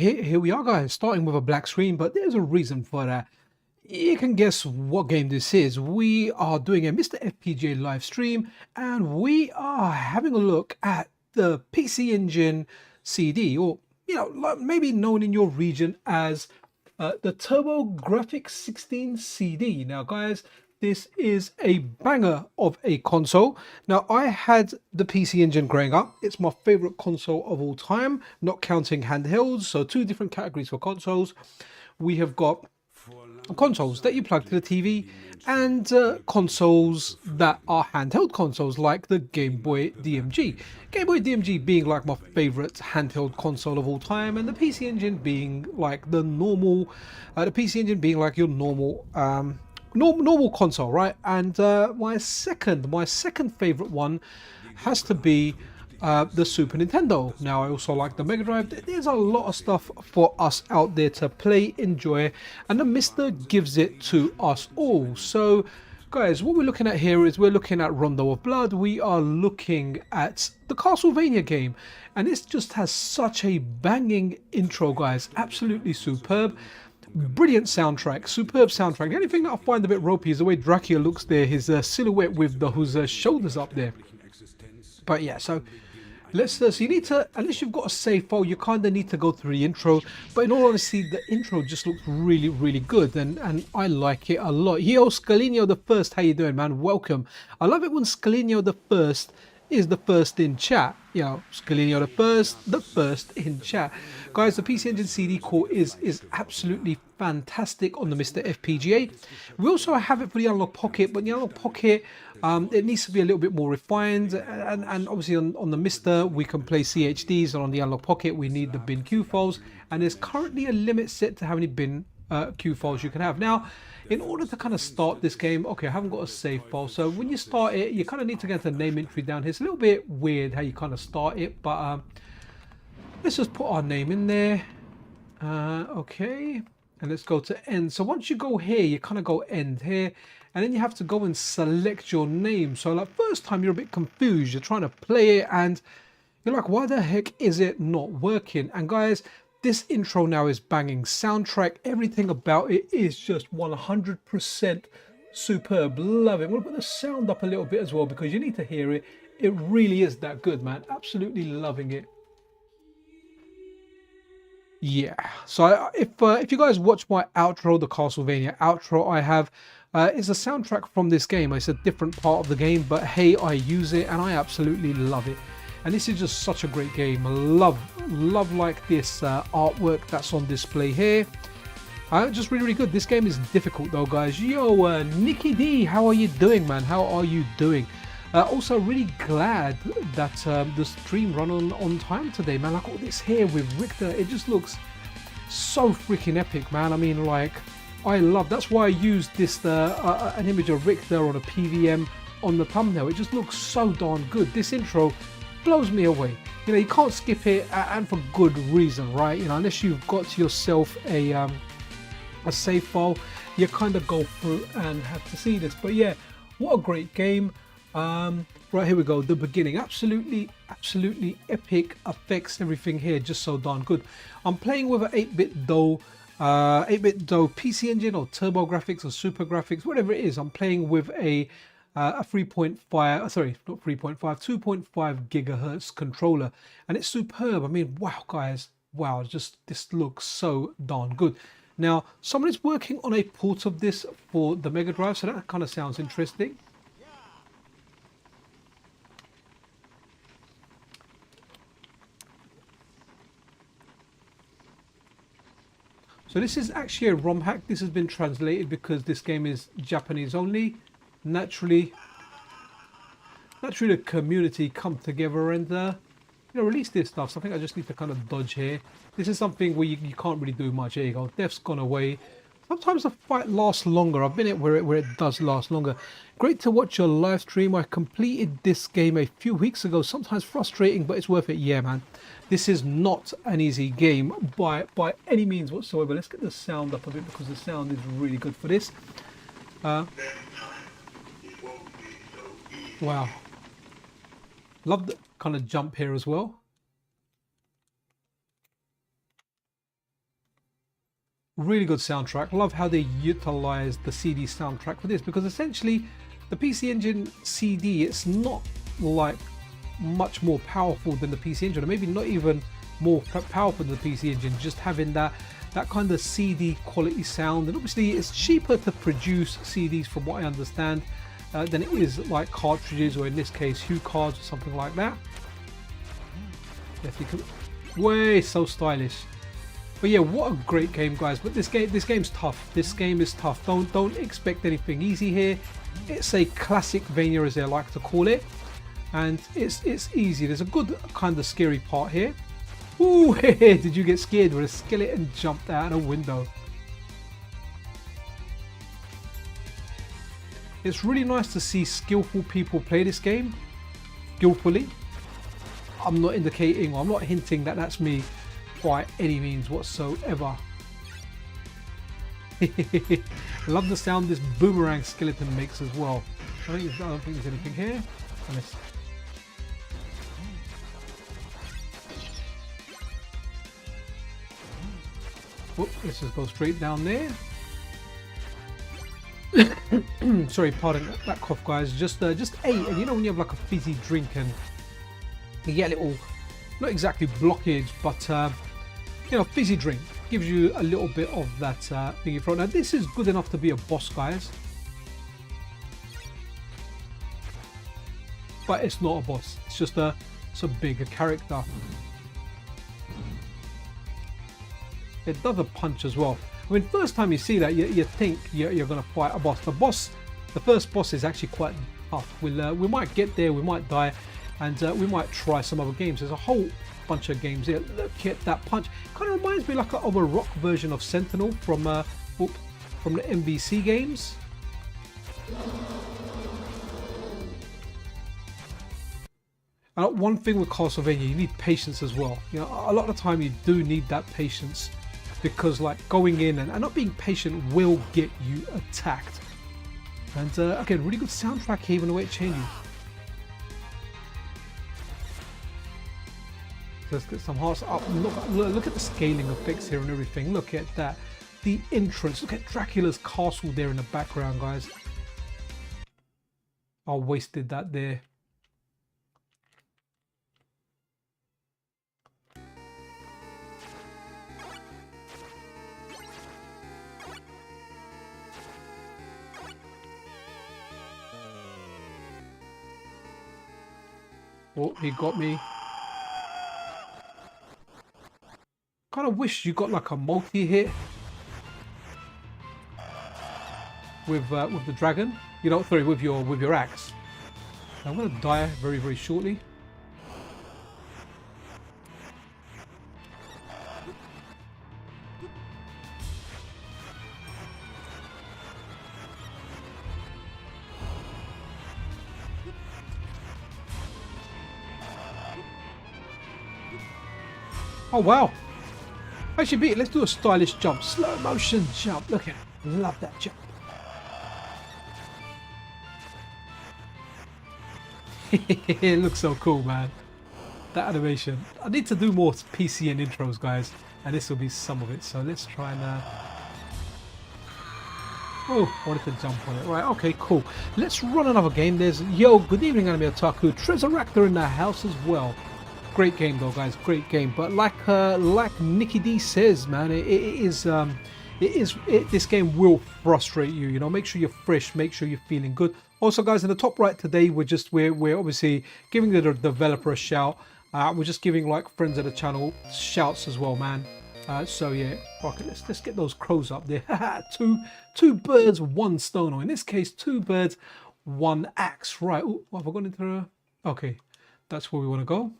Here we are, guys, starting with a black screen, but there's a reason for that. You can guess what game this is. We are doing a MiSTer FPGA live stream, and we are having a look at the PC Engine CD, or maybe known in your region as the TurboGrafx 16 CD. Now, guys, this is a banger of a console. Now, I had the PC Engine growing up. It's my favorite console of all time, not counting handhelds. So two different categories for consoles. We have got consoles that you plug to the TV and consoles that are handheld consoles like the Game Boy DMG. Game Boy DMG being like my favorite handheld console of all time, and the PC Engine being like the normal, the PC Engine being like your normal normal console, right? And my second favorite one has to be the Super Nintendo. Now, I also like the Mega Drive. There's a lot of stuff for us out there to play, enjoy, and the MiSTer gives it to us all. So, guys, what we're looking at here is we're looking at Rondo of Blood. We are looking at the Castlevania game, and this just has such a banging intro, guys. Absolutely superb. Brilliant soundtrack, superb soundtrack. The only thing that I find a bit ropey is the way Dracula looks there, his silhouette with his shoulders up there. But yeah, so so you need to, unless you've got a save file, you kind of need to go through the intro. But in all honesty, the intro just looks really good, and I like it a lot. Yo, Scalino the First, how you doing, man? Welcome. I love it when Scalino the First is the first in chat. You know, Scalino the first in chat. Guys, the PC Engine CD core is absolutely fantastic on the MiSTer FPGA. We also have it for the Analog Pocket, but the Analog Pocket, it needs to be a little bit more refined, and obviously on the MiSTer we can play CHDs, and on the Analog Pocket we need the bin Q files, and there's currently a limit set to how many bin Q files you can have. Now, in order to kind of start this game, okay, I haven't got a save file, so when you start it, you kind of need to get the name entry down here. It's a little bit weird how you kind of start it, but let's just put our name in there. Okay, and let's go to end. So once you go here, you kind of go end here, and then you have to go and select your name. So like first time you're a bit confused, you're trying to play it and you're like, why the heck is it not working? And guys, this intro now is banging. Soundtrack, everything about it is just 100% superb. Love it. I'm going to put the sound up a little bit as well because you need to hear it. It really is that good, man. Absolutely loving it. Yeah. So if you guys watch my outro, the Castlevania outro I have, is a soundtrack from this game. It's a different part of the game, but hey, I use it and I absolutely love it. And this is just such a great game. I love like this artwork that's on display here. Just really good. This game is difficult though, guys. Yo, Nikki D, how are you doing, man? How are you doing? Also, really glad that the stream run on time today, man. Like all this here with Richter, it just looks so freaking epic, man. I mean, like, I love. That's why I used this an image of Richter on a PVM on the thumbnail. It just looks so darn good. This intro blows me away. You know, you can't skip it, and for good reason, right? You know, unless you've got yourself a save file, you kind of go through and have to see this. But yeah, what a great game. Right, here we go, the beginning. Absolutely epic effects, everything here just so darn good. I'm playing with an 8-bit DOE PC Engine or TurboGrafx or Super Graphics, whatever it is. I'm playing with a 3.5, sorry, not 3.5, 2.5 gigahertz controller, and it's superb. I mean, wow, guys, wow, just this looks so darn good. Now, someone is working on a port of this for the Mega Drive, so that kind of sounds interesting. So this is actually a ROM hack. This has been translated because this game is Japanese only. Naturally the community come together and release this stuff. So I think I just need to kind of dodge here. This is something where you can't really do much. There you go. Death's gone away. Sometimes the fight lasts longer. I've been it where it does last longer. Great to watch your live stream. I completed this game a few weeks ago. Sometimes frustrating, but it's worth it. Yeah, man. This is not an easy game by any means whatsoever. Let's get the sound up a bit because the sound is really good for this. Wow. Love the kind of jump here as well. Really good soundtrack. Love how they utilized the CD soundtrack for this, because essentially the PC Engine CD, it's not like much more powerful than the PC Engine, or maybe not even more powerful than the PC Engine, just having that kind of CD quality sound. And obviously it's cheaper to produce CDs from what I understand than it is like cartridges, or in this case Hue cards or something like that. Way so stylish. But yeah, what a great game, guys. But this game's tough. This game is tough. Don't expect anything easy here. It's a classic Vania, as they like to call it, and it's easy. There's a good kind of scary part here. Ooh, did you get scared when a skeleton jumped out a window? It's really nice to see skillful people play this game skillfully. I'm not indicating, or I'm not hinting that that's me by any means whatsoever. Love the sound this boomerang skeleton makes as well. I don't think there's anything here. Whoop, let's just go straight down there. Sorry, pardon that cough, guys. Just ate, and you know when you have like a fizzy drink and you get a little, not exactly blockage, but you know, fizzy drink gives you a little bit of that thing in front. Now this is good enough to be a boss, guys, but it's not a boss. It's just a bigger character. It does a punch as well. I mean, first time you see that, you think you're gonna fight a boss. The first boss is actually quite tough. We might get there, we might die, and we might try some other games. There's a whole bunch of games here. Look at that punch. Kind of reminds me like of a rock version of Sentinel from the MVC games. And one thing with Castlevania, you need patience as well. You know, a lot of the time you do need that patience, because like going in and not being patient will get you attacked. And again, really good soundtrack here, even the way it changes. Let's get some hearts up. Look at the scaling effects here and everything. Look at that. The entrance. Look at Dracula's castle there in the background, guys. I wasted that there. Oh, he got me. Kind of wish you got like a multi-hit with the dragon. You know, sorry, with your axe. I'm gonna die very, very shortly. Oh wow! Actually, beat it. Let's do a stylish jump, slow motion jump. Look at it, love that jump. It looks so cool, man. That animation. I need to do more PCN intros, guys, and this will be some of it. So let's try and. Oh, I wanted to jump on it. Right, okay, cool. Let's run another game. There's good evening, Anime Otaku. Tresuractor in the house as well. Great game though, guys. Great game. But like Nikki D says, man, this game will frustrate you. You know, make sure you're fresh. Make sure you're feeling good. Also, guys, in the top right today, we're obviously giving the developer a shout. We're just giving like friends of the channel shouts as well, man. So yeah, okay, let's get those crows up there. two birds, one stone, or in this case, two birds, one axe. Right. Oh, have I gone into the? Okay, that's where we want to go.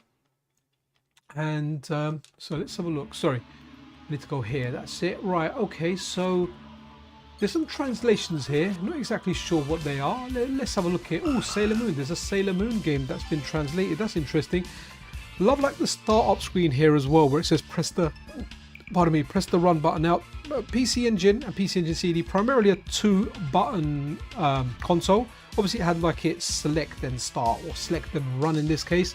And so let's have a look. Sorry, I need to go here. That's it. Right. Okay. So there's some translations here. I'm not exactly sure what they are. Let's have a look here. Oh, Sailor Moon. There's a Sailor Moon game that's been translated. That's interesting. Love like the start up screen here as well, where it says press the run button. Now, PC Engine and PC Engine CD primarily a 2-button console. Obviously, it had like it select and start, or select and run in this case.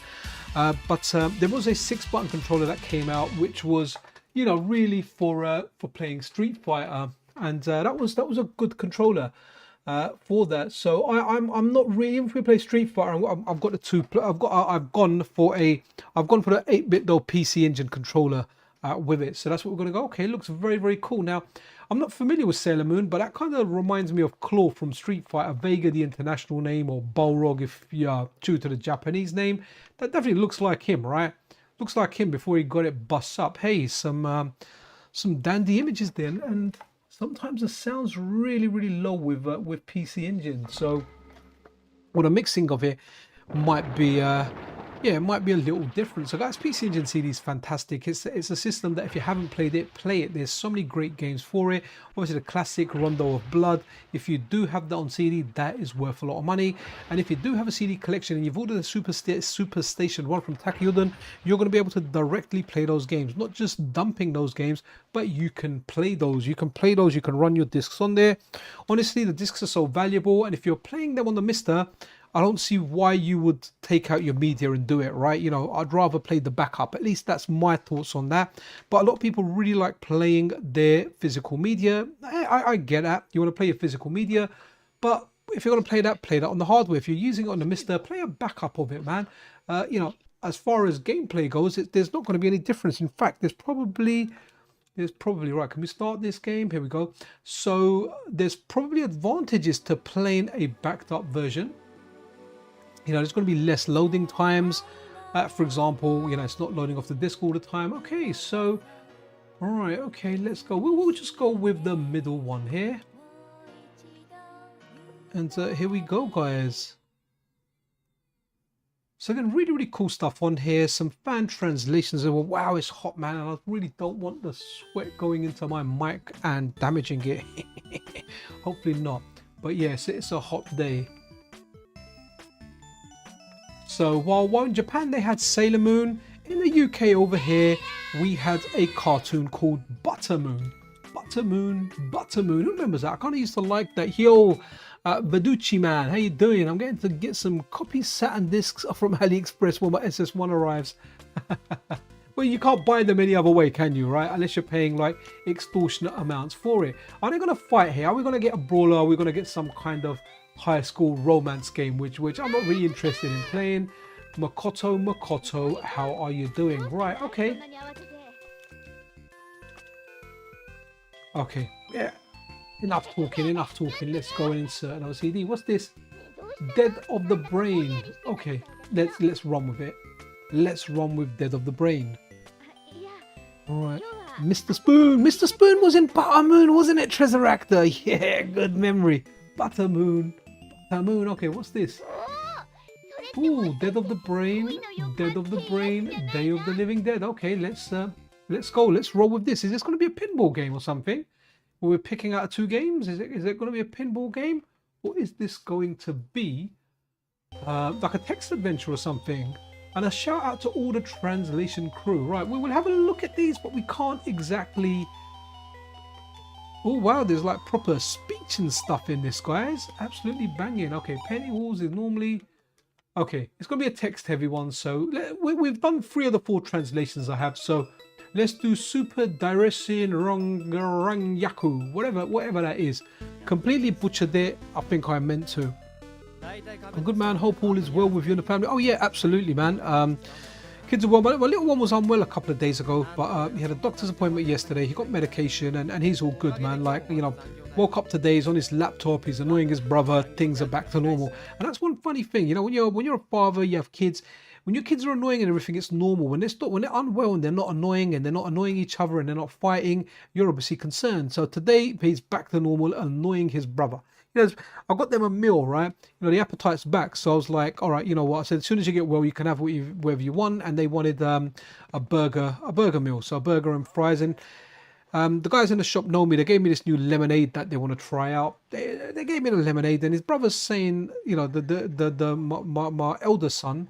But there was a 6-button controller that came out, which was you know, really for playing Street Fighter, and that was a good controller for that. So I'm not really, if we play Street Fighter, I've got the two. I've gone for the 8-bit though PC Engine controller with it. So that's what we're gonna go. Okay, it looks very, very cool. Now, I'm not familiar with Sailor Moon, but that kind of reminds me of Claw from Street Fighter, Vega the international name, or Balrog if you're true to the Japanese name. That definitely looks like him, right? Looks like him before he got it bust up. Hey, some dandy images then, and sometimes the sound's really, really low with PC Engine. So, well, the mixing of it might be yeah, it might be a little different. So guys, PC Engine CD is fantastic. It's a system that if you haven't played it, play it. There's so many great games for it. Obviously the classic Rondo of Blood. If you do have that on CD, that is worth a lot of money. And if you do have a CD collection and you've ordered a Super Station 1 from Takayudan, you're going to be able to directly play those games. Not just dumping those games, but you can play those. You can play those. You can run your discs on there. Honestly, the discs are so valuable. And if you're playing them on the MiSTer, I don't see why you would take out your media and do it, right? You know, I'd rather play the backup. At least that's my thoughts on that. But a lot of people really like playing their physical media. I get that. You want to play your physical media. But if you're going to play that on the hardware. If you're using it on the MiSTer, play a backup of it, man. You know, as far as gameplay goes, there's not going to be any difference. In fact, there's probably right. Can we start this game? Here we go. So there's probably advantages to playing a backed up version. You know, there's going to be less loading times. For example, you know, it's not loading off the disk all the time. Okay, so, all right, okay, let's go. We'll just go with the middle one here. And here we go, guys. So again, really, really cool stuff on here. Some fan translations. Well, wow, it's hot, man. And I really don't want the sweat going into my mic and damaging it. Hopefully not. But yes, it's a hot day. So while in Japan they had Sailor Moon, in the UK over here we had a cartoon called Buttermoon. Buttermoon. Who remembers that? I kind of used to like that. Yo, Vaducci man, how you doing? I'm getting to get some copies Saturn discs from AliExpress when my SS1 arrives. Well, you can't buy them any other way, can you, right? Unless you're paying like extortionate amounts for it. Are they going to fight here? Are we going to get a brawler? Are we going to get some kind of high school romance game, which I'm not really interested in playing? Makoto, how are you doing? Right, okay. Okay, yeah. Enough talking. Let's go and insert another CD. What's this? Dead of the Brain. Okay, let's run with it. Let's run with Dead of the Brain. Alright. Mr. Spoon. Mr. Spoon was in Buttermoon, wasn't it, Treasure Actor? Yeah, good memory. Buttermoon. Okay, what's this? Ooh, Dead of the Brain, Day of the Living Dead. Okay, let's go. Let's roll with this. Is this going to be a pinball game or something? We're picking out 2 games. Is it going to be a pinball game, or is this going to be like a text adventure or something? And a shout out to all the translation crew. Right, we will have a look at these, but we can't exactly. Oh wow, there's like proper speech and stuff in this, guys. Absolutely banging. Okay, Penny Walls is normally... Okay, it's going to be a text heavy one. So we've done 3 of the 4 translations I have. So let's do Super Direction Rangyaku, whatever that is. Completely butchered it. I think I meant to. A good man, hope all is well with you and the family. Oh yeah, absolutely, man. Kids are well. My little one was unwell a couple of days ago, but he had a doctor's appointment yesterday. He got medication and he's all good, man. Like, you know, woke up today, he's on his laptop, he's annoying his brother, things are back to normal. And that's one funny thing, you know, when you're a father, you have kids. When your kids are annoying and everything, it's normal. When they're unwell and they're not annoying and they're not annoying each other and they're not fighting, you're obviously concerned. So today he's back to normal, annoying his brother. You know, I got them a meal, right? You know, the appetite's back. So I was like, all right, you know what? I said, as soon as you get well, you can have whatever you want. And they wanted a burger meal. So a burger and fries. And the guys in the shop know me. They gave me this new lemonade that they want to try out. They gave me the lemonade. And his brother's saying, you know, my elder son,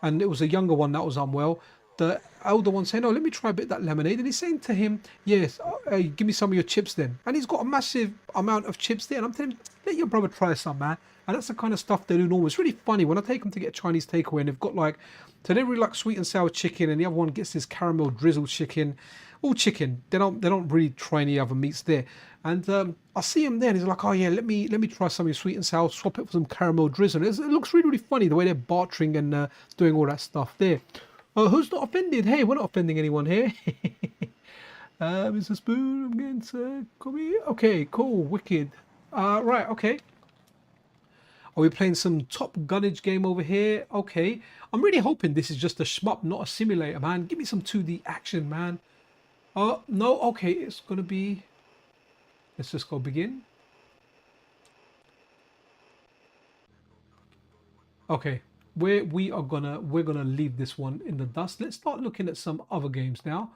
and it was a younger one that was unwell, the elder one saying, "Oh, let me try a bit of that lemonade," and he's saying to him, "Yes, give me some of your chips then." And he's got a massive amount of chips there, and I'm telling him, "Let your brother try some, man." And that's the kind of stuff they do normal. It's really funny when I take them to get a Chinese takeaway, and they've got like, so they really like sweet and sour chicken, and the other one gets this caramel drizzled chicken, all chicken. They don't really try any other meats there. And I see him there, and he's like, "Oh yeah, let me try something sweet and sour, swap it for some caramel drizzle." It looks really, really funny the way they're bartering and doing all that stuff there. Who's not offended? Hey, we're not offending anyone here. Mr. Spoon, I'm getting to come here. Okay, cool, wicked. Right, okay. Are we playing some Top Gunnage game over here? Okay. I'm really hoping this is just a shmup, not a simulator, man. Give me some 2D action, man. No, okay, it's gonna be... Let's just go begin. Okay, we're gonna leave this one in the dust. Let's start looking at some other games now.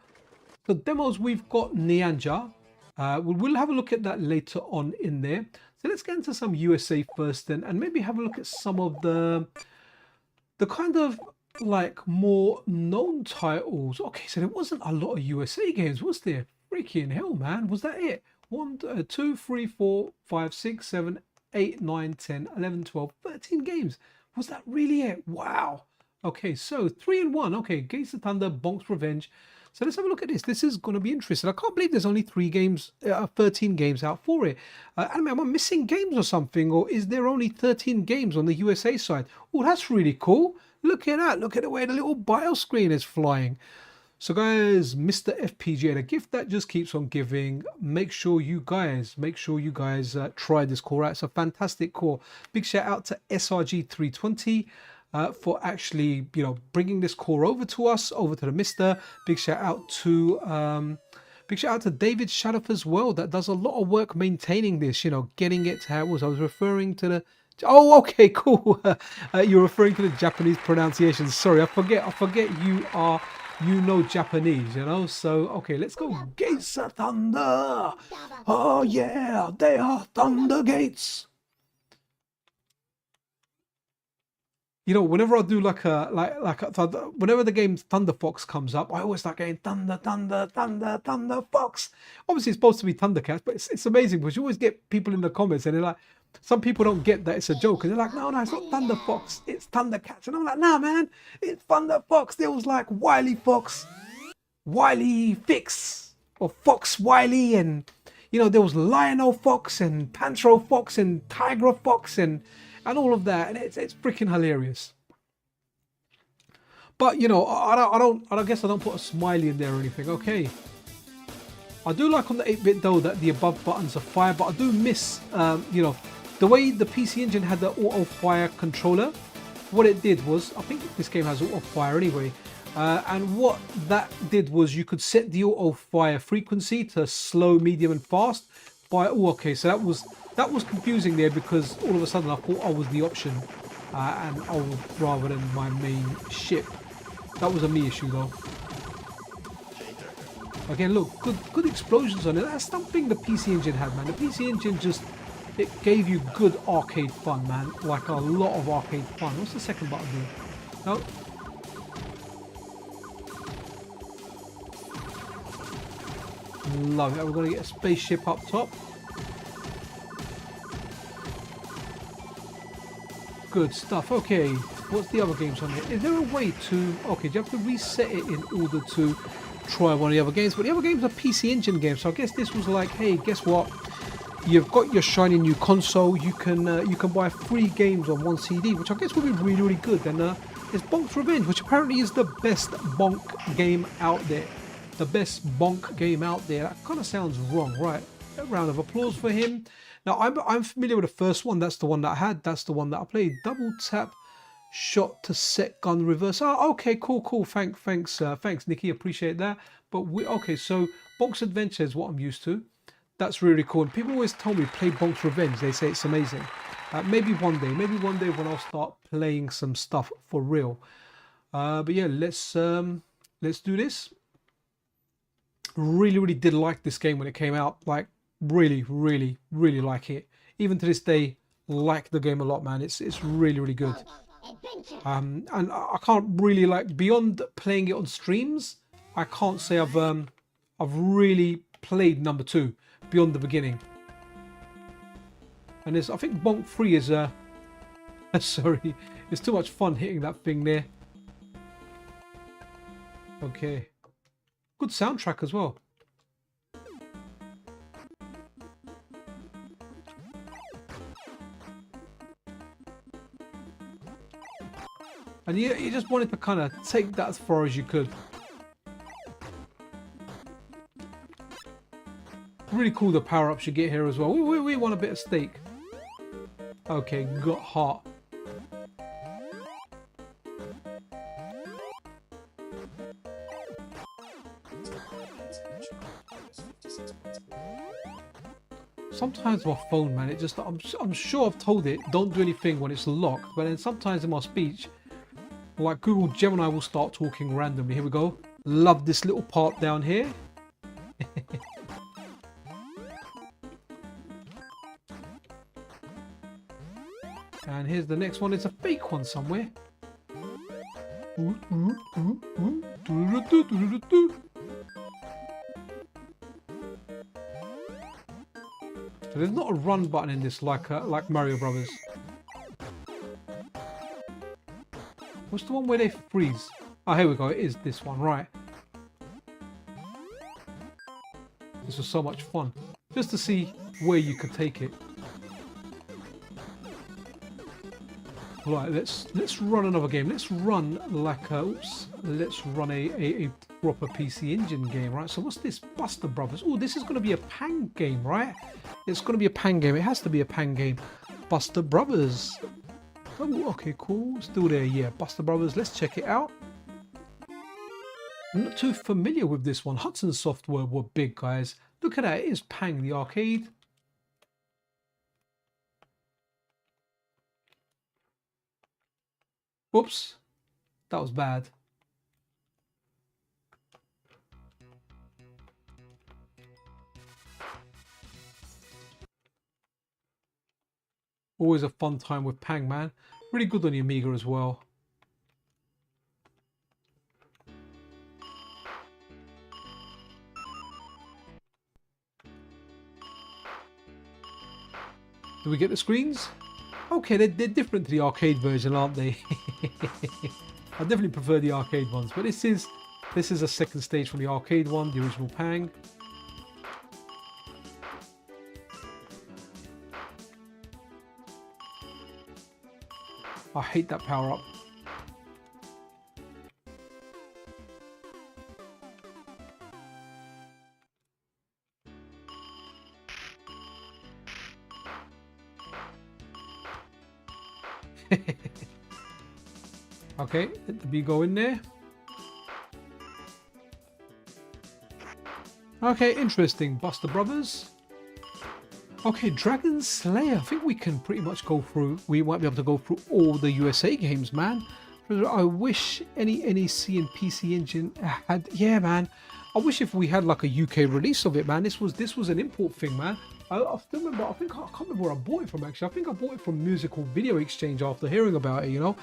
The demos, we've got Nyanja. We'll have a look at that later on in there. So let's get into some USA first then, and maybe have a look at some of the kind of like more known titles. Okay, so there wasn't a lot of USA games, was there? Freaking hell, man. Was that it? 1, 2, 3, 4, 5, 6, 7, 8, 9, 10, 11, 12, 13 games. Was that really it? Wow. Okay, so 3 and 1. Okay, Gates of Thunder, Bonk's Revenge. So let's have a look at this. This is going to be interesting. I can't believe there's only 13 games out for it. Am I missing games or something? Or is there only 13 games on the USA side? Oh, that's really cool. Look at that. Look at the way the little bio screen is flying. So guys, MiSTer FPGA, the gift that just keeps on giving. Make sure you guys try this core out. It's a fantastic core. Big shout out to SRG320. For actually, bringing this core over to us, over to the MiSTer. Big shout out to David Shadowf as well. That does a lot of work maintaining this. Getting it to how it was. I was referring to the. Oh, okay, cool. You're referring to the Japanese pronunciation. Sorry, I forget. You know Japanese, So okay, let's go. Gates of Thunder. Oh yeah, they are Thunder Gates. Whenever I do whenever the game Thunder Fox comes up, I always start getting Thunder Fox. Obviously, it's supposed to be Thundercats, but it's amazing because you always get people in the comments and they're like, some people don't get that it's a joke, and they're like, no, it's not Thunder Fox, it's Thundercats. And I'm like, nah, man, it's Thunder Fox. There was like Wily Fox, Wily Fix, or Fox Wily, and there was Lionel Fox and Panthro Fox and Tiger Fox and all of that, and it's freaking hilarious. But I guess I don't put a smiley in there or anything. Okay, I do like on the 8-bit though that the above buttons are fire, but I do miss the way the PC Engine had the auto fire controller. What it did was, I think this game has auto fire anyway, and what that did was you could set the auto fire frequency to slow, medium, and fast. Okay, so that was confusing there, because all of a sudden I thought I was the option, and I was rather than my main ship. That was a me issue though. Again, look, good explosions on it. That's something the PC Engine had, man. The PC Engine it gave you good arcade fun, man. Like a lot of arcade fun. What's the second button do? No. Love it. We're going to get a spaceship up top. Good stuff. Okay, what's the other games on here? Is there a way to... Okay, do you have to reset it in order to try one of the other games? But the other games are PC Engine games, so I guess this was like, hey, guess what? You've got your shiny new console. You can buy 3 games on 1 CD, which I guess would be really, really good. And it's Bonk's Revenge, which apparently is the best Bonk game out there. The best Bonk game out there. That kind of sounds wrong, right? A round of applause for him. Now, I'm familiar with the first one. That's the one that I had. That's the one that I played. Double tap shot to set gun reverse. Oh, okay, cool. Thanks, Nikki. Appreciate that. But okay, so Bonk's Adventure is what I'm used to. That's really cool. And people always tell me play Bonk's Revenge. They say it's amazing. Maybe one day when I'll start playing some stuff for real. But yeah, let's do this. Really did like this game when it came out. Like really like it. Even to this day, like the game a lot, man. It's really good. And I can't really, like, beyond playing it on streams, I can't say I've really played number 2 beyond the beginning. And there's, I think Bonk 3 is sorry, it's too much fun hitting that thing there. Okay, good soundtrack as well. And you just wanted to kind of take that as far as you could. Really cool the power-ups you get here as well. We want a bit of steak. Okay, got heart. Sometimes my phone, man, it just, I'm sure I've told it, don't do anything when it's locked. But then sometimes in my speech, like Google Gemini will start talking randomly. Here we go. Love this little part down here. And here's the next one. It's a fake one somewhere. So there's not a run button in this like Mario Brothers. What's the one where they freeze? Oh, here we go. It is this one, right? This was so much fun. Just to see where you could take it. Right, let's run another game. Let's run like a, let's run a proper PC Engine game, right? So what's this? Buster Brothers. Oh, this is going to be a Pang game, right? It's going to be a Pang game. It has to be a Pang game. Buster Brothers. Oh, okay, cool. Still there, yeah. Buster Brothers. Let's check it out. I'm not too familiar with this one. Hudson Software were big, guys. Look at that. It is Pang, the arcade. Whoops. That was bad. Always a fun time with Pang, man. Really good on the Amiga as well. Do we get the screens? Okay, they're different to the arcade version, aren't they? I definitely prefer the arcade ones, but this is a second stage from the arcade one, the original Pang. I hate that power up. Okay, let the B go in there. Okay, interesting. Buster Brothers. Okay, Dragon Slayer. I think we can pretty much go through. We might be able to go through all the USA games, man. I wish any NEC and PC Engine had. Yeah, man. I wish if we had like a UK release of it, man. This was an import thing, man. I still remember. I can't remember where I bought it from actually. I think I bought it from Musical Video Exchange after hearing about it. You know,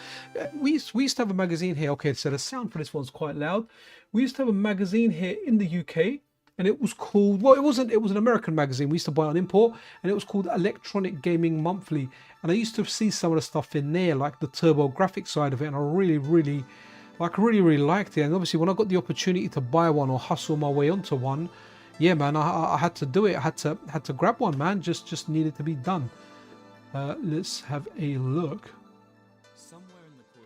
we used to have a magazine here. Okay, so the sound for this one's quite loud. We used to have a magazine here in the UK. And it was called, well, it was an American magazine. We used to buy on import, and it was called Electronic Gaming Monthly. And I used to see some of the stuff in there, like the TurboGrafx side of it, and I really liked it. And obviously, when I got the opportunity to buy one or hustle my way onto one, yeah, man, I had to do it. I had to grab one, man. Just needed to be done. Let's have a look.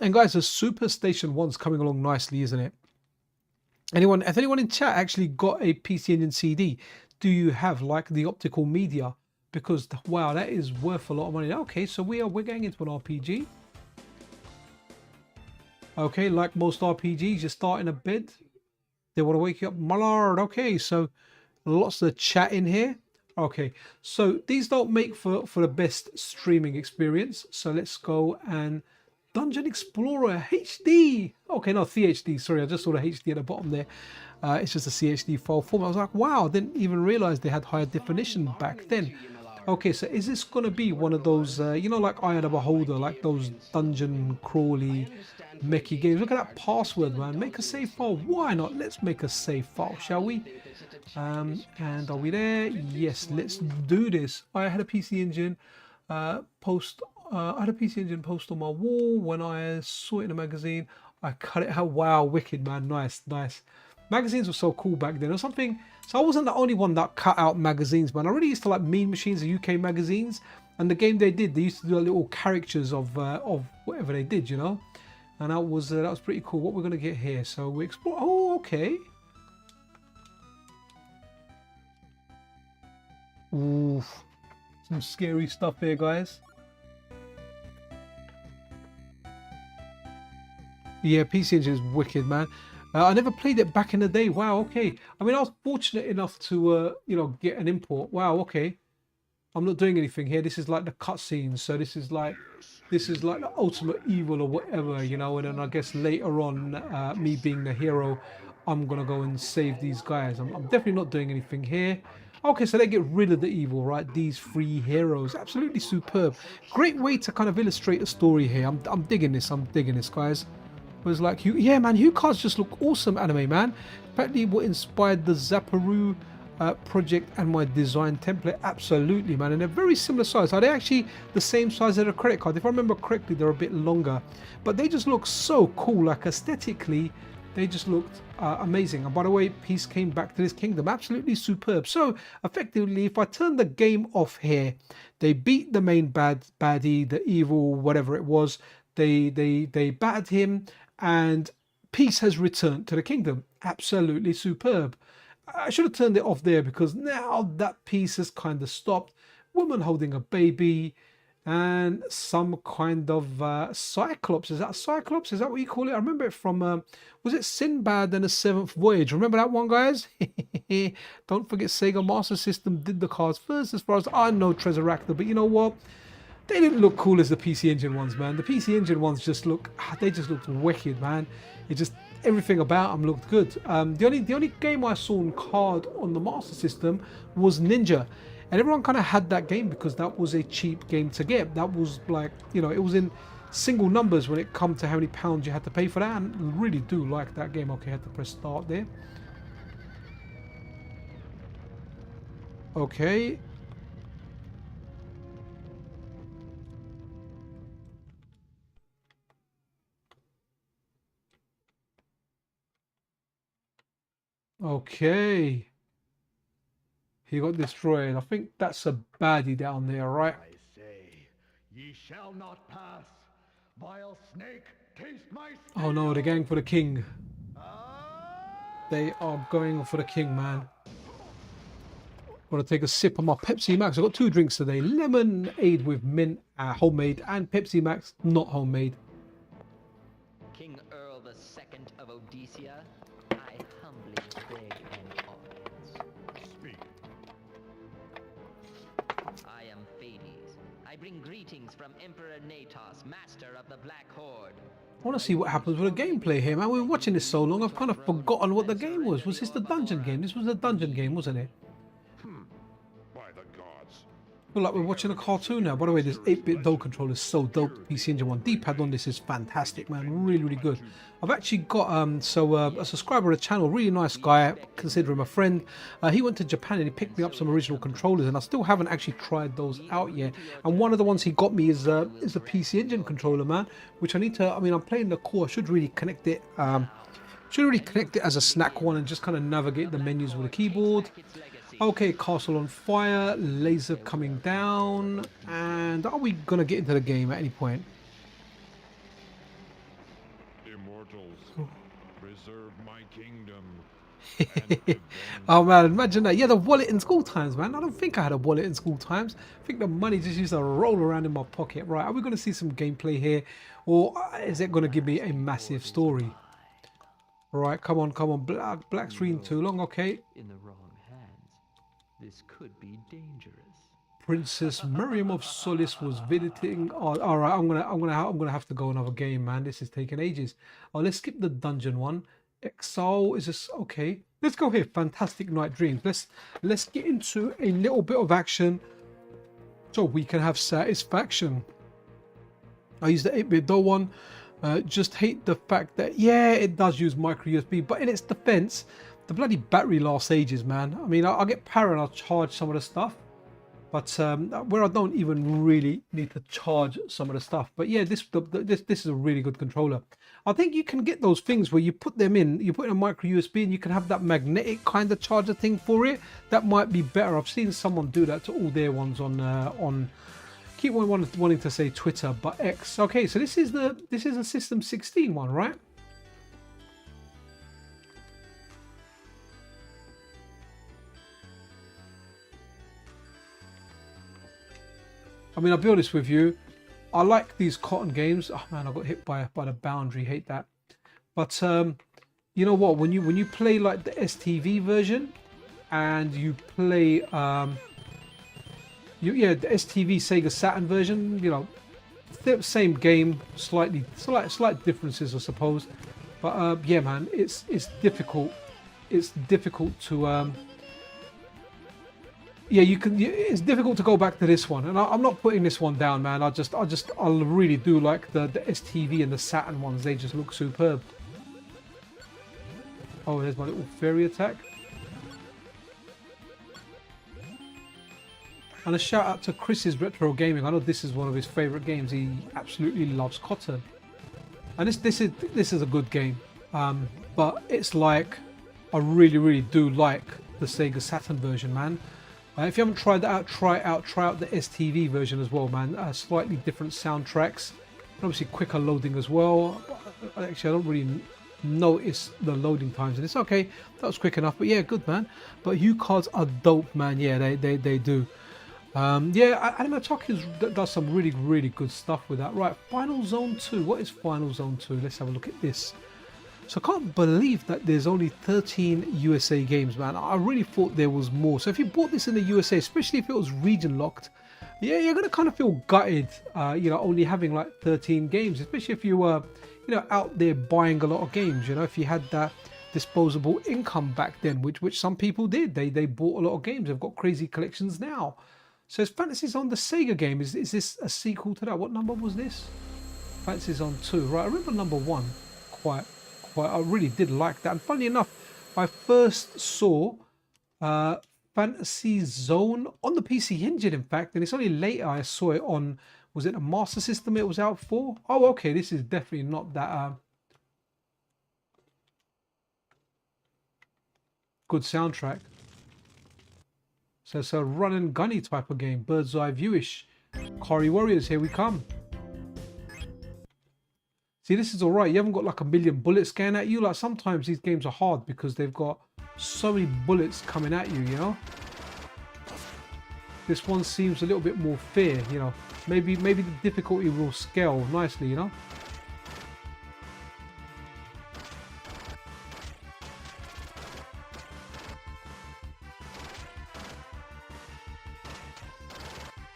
And guys, the Super Station 1's coming along nicely, isn't it? Has anyone in chat actually got a PC Engine CD? Do you have like the optical media? Because wow, that is worth a lot of money. Okay, so we're getting into an RPG. Okay, like most RPGs, you're starting a bed. They want to wake you up, my lord. Okay, so lots of chat in here. Okay, so these don't make for the best streaming experience. So let's go and Dungeon Explorer HD. Okay, no, CHD. Sorry, I just saw the HD at the bottom there. It's just a CHD file format. I was like, wow, I didn't even realize they had higher definition back then. Okay, so is this gonna be one of those, you know, like Eye of the Beholder, like those dungeon crawly mechy games? Look at that password, man. Make a save file. Why not? Let's make a save file, shall we? And are we there? Yes, let's do this. I had a PC Engine post. I had a PC Engine post on my wall when I saw it in a magazine. I cut it out. Wow, wicked, man. Nice, nice. Magazines were so cool back then. Or something. So I wasn't the only one that cut out magazines, man. I really used to like Mean Machines, the UK magazines, and the game they did. They used to do little caricatures of whatever they did, you know. And that was pretty cool. What we're gonna get here? So we explore. Oh, okay. Oof. Some scary stuff here, guys. Yeah, PC Engine is wicked, man. I never played it back in the day. Wow, okay. I mean, I was fortunate enough to, you know, get an import. Wow, okay. I'm not doing anything here. This is like the cutscenes. So this is like the ultimate evil or whatever, you know. And then I guess later on, me being the hero, I'm gonna go and save these guys. I'm definitely not doing anything here. Okay, so they get rid of the evil, right? These three heroes, absolutely superb. Great way to kind of illustrate a story here. I'm digging this. I'm digging this, guys. Was like, yeah, man, Hue cards just look awesome, anime, man. Apparently, what inspired the Zapparu project and my design template, absolutely, man. And they're very similar size. Are they actually the same size as a credit card? If I remember correctly, they're a bit longer, but they just look so cool. Like aesthetically, they just looked amazing. And by the way, peace came back to this kingdom, absolutely superb. So effectively, if I turn the game off here, they beat the main baddie, the evil, whatever it was. They battered him, and peace has returned to the kingdom. Absolutely superb. I should have turned it off there because now that peace has kind of stopped. Woman holding a baby and some kind of cyclops. Is that a cyclops? Is that what you call it? I remember it from, was it Sinbad and the Seventh Voyage? Remember that one, guys? Don't forget Sega Master System did the cards first as far as I know, Tresuractor. But you know what? They didn't look cool as the PC Engine ones, man. The PC Engine ones just look, they just looked wicked, man. It just, everything about them looked good. The only game I saw on card on the Master System was Ninja. And everyone kind of had that game because that was a cheap game to get. That was like, you know, it was in single numbers when it come to how many pounds you had to pay for that. And I really do like that game. Okay, I had to press start there. Okay. Okay. He got destroyed. I think that's a baddie down there, right? I say, ye shall not pass. Vile snake, taste my steel. Oh no, they're going for the king. They are going for the king, man. Gonna take a sip of my Pepsi Max. I've got two drinks today. Lemonade with mint, homemade, and Pepsi Max, not homemade. King Earl II of Odyssia, I humbly beg an audience. Speak. I am Hades. I bring greetings from Emperor Natos, master of the Black Horde. I want to see what happens with the gameplay here, man. We've been watching this so long, I've kind of forgotten what the game was. Was this the dungeon game? This was the dungeon game, wasn't it? By the gods. Feel like we're watching a cartoon now. By the way, this 8-bit Dowdle controller is so dope. PC Engine 1 D-pad on this is fantastic, man. Really, really good. I've actually got a subscriber of the channel, really nice guy, consider him a friend. He went to Japan and he picked me up some original controllers, and I still haven't actually tried those out yet. And one of the ones he got me is a PC Engine controller, man, which I need to. I mean, I'm playing the core. I should really connect it. Should really connect it as a snack one and just kind of navigate the menus with a keyboard. Okay, castle on fire, laser coming down, and are we gonna get into the game at any point? Immortals, preserve my kingdom. Oh man, imagine that. Yeah, the wallet in school times, man. I don't think I had a wallet in school times. I think the money just used to roll around in my pocket. Right, are we gonna see some gameplay here, or is it gonna give me a massive story? Right, come on, come on. Black screen too long. Okay. In the wrong hands, this could be dangerous. Princess Miriam of Solace was visiting. Oh, all right, I'm gonna have to go another game, man. This is taking ages. Oh, let's skip the dungeon one. Exile is this okay? Let's go here. Fantastic Night Dreams. Let's get into a little bit of action. so we can have satisfaction. I use the 8-bit DOE one. Just hate the fact that, yeah, it does use micro USB, but in its defense, the bloody battery lasts ages, man. I mean, I'll get power and I'll charge some of the stuff, but where I don't even really need to charge some of the stuff. But yeah, this is a really good controller. I think you can get those things where you put them in, you put in a micro USB and you can have that magnetic kind of charger thing for it. That might be better. I've seen someone do that to all their ones on keep wanting to say Twitter, but X. Okay, so this is a System 16 one, right? I mean, I'll be honest with you, I like these cotton games. Oh man, I got hit by the boundary, hate that. But you know what, when you play like the STV version and you play yeah, the STV Sega Saturn version, you know, same game, slight differences, I suppose. But yeah, man, it's difficult. It's difficult to yeah, it's difficult to go back to this one, and I'm not putting this one down, man. I really do like the STV and the Saturn ones. They just look superb. Oh, there's my little fairy attack. And a shout out to Chris's Retro Gaming. I know this is one of his favorite games. He absolutely loves Cotton. And this is a good game. But it's like, I really do like the Sega Saturn version, man. If you haven't tried that out, try out the STV version as well, man. Slightly different soundtracks. Obviously quicker loading as well. Actually, I don't really notice the loading times, and it's okay. That was quick enough, but yeah, good, man. But Hue cards are dope, man. Yeah, they do. Yeah, Aleem Tayyab does some really good stuff with that. Right, Final Zone 2. What is Final Zone 2? Let's have a look at this. So I can't believe that there's only 13 USA games, man. I really thought there was more. So if you bought this in the USA, especially if it was region locked, yeah, you're gonna kind of feel gutted, you know, only having like 13 games, especially if you were, you know, out there buying a lot of games. You know, if you had that disposable income back then, which some people did, they bought a lot of games. They've got crazy collections now. So it's Fantasy Zone, the Sega game. Is this a sequel to that? What number was this? Fantasy Zone 2. Right, I remember number 1 quite. I really did like that. And funny enough, I first saw Fantasy Zone on the PC Engine, in fact, and it's only later I saw it on, was it a Master System it was out for? Oh, okay, this is definitely not that good soundtrack. So it's a run and gunny type of game, bird's eye viewish. Kari Warriors, here we come. See, this is all right. You haven't got like a million bullets going at you. Like sometimes these games are hard because they've got so many bullets coming at you, you know. This one seems a little bit more fair, you know. Maybe the difficulty will scale nicely, you know.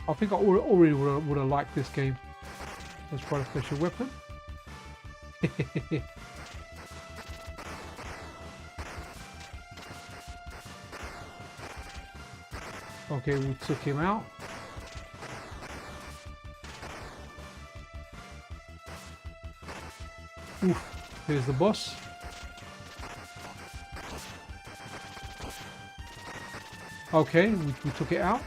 I think I already would have liked this game. Let's try a special weapon. Okay, we took him out. Oof, here's the boss. Okay, we took it out.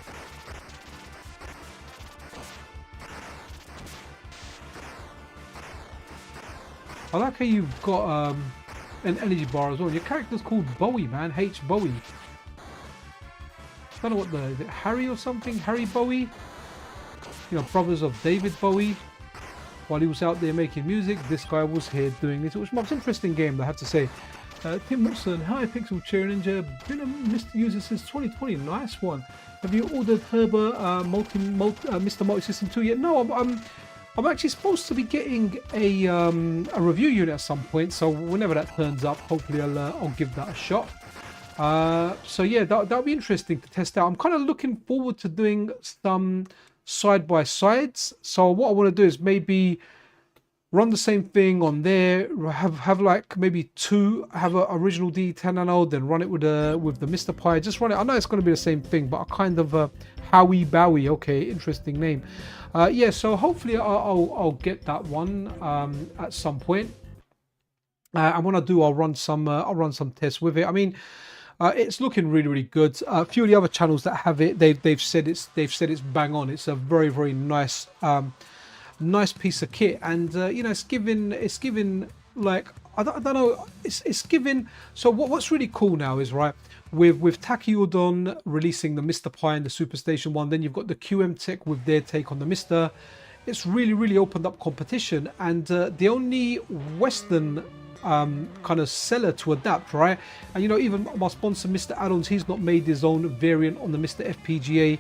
I like how you've got an energy bar as well. Your character's called Bowie, man. H. Bowie. I don't know what is it Harry or something? Harry Bowie? You know, brothers of David Bowie. While he was out there making music, this guy was here doing this. Which was an interesting game, I have to say. Tim Wilson, hi Pixel Chair Ninja. Been a MiSTer user since 2020. Nice one. Have you ordered Herbert MiSTer Multi-System 2 yet? No, I'm actually supposed to be getting a review unit at some point, so whenever that turns up, hopefully I'll give that a shot. So yeah, that'll be interesting to test out. I'm kind of looking forward to doing some side-by-sides. So what I want to do is maybe run the same thing on there, have like maybe two, have an original DE10 NANO, then run it with the MiSTer Pi. Just run it. I know it's going to be the same thing, but I kind of Howie Bowie. Okay, interesting name. Yeah, so hopefully I'll get that one at some point. And when I do, I'll run some tests with it. I mean, it's looking really good. A few of the other channels that have it, they've said it's bang on. It's a very nice nice piece of kit, and you know, it's given like I don't know, it's given. So what's really cool now is, right, with Tachyon releasing the MiSTer Pi and the Superstation one, then you've got the QM Tech with their take on the MiSTer. It's really opened up competition, and the only Western kind of seller to adapt, right? And you know, even my sponsor MiSTer Add-ons, he's not made his own variant on the MiSTer FPGA.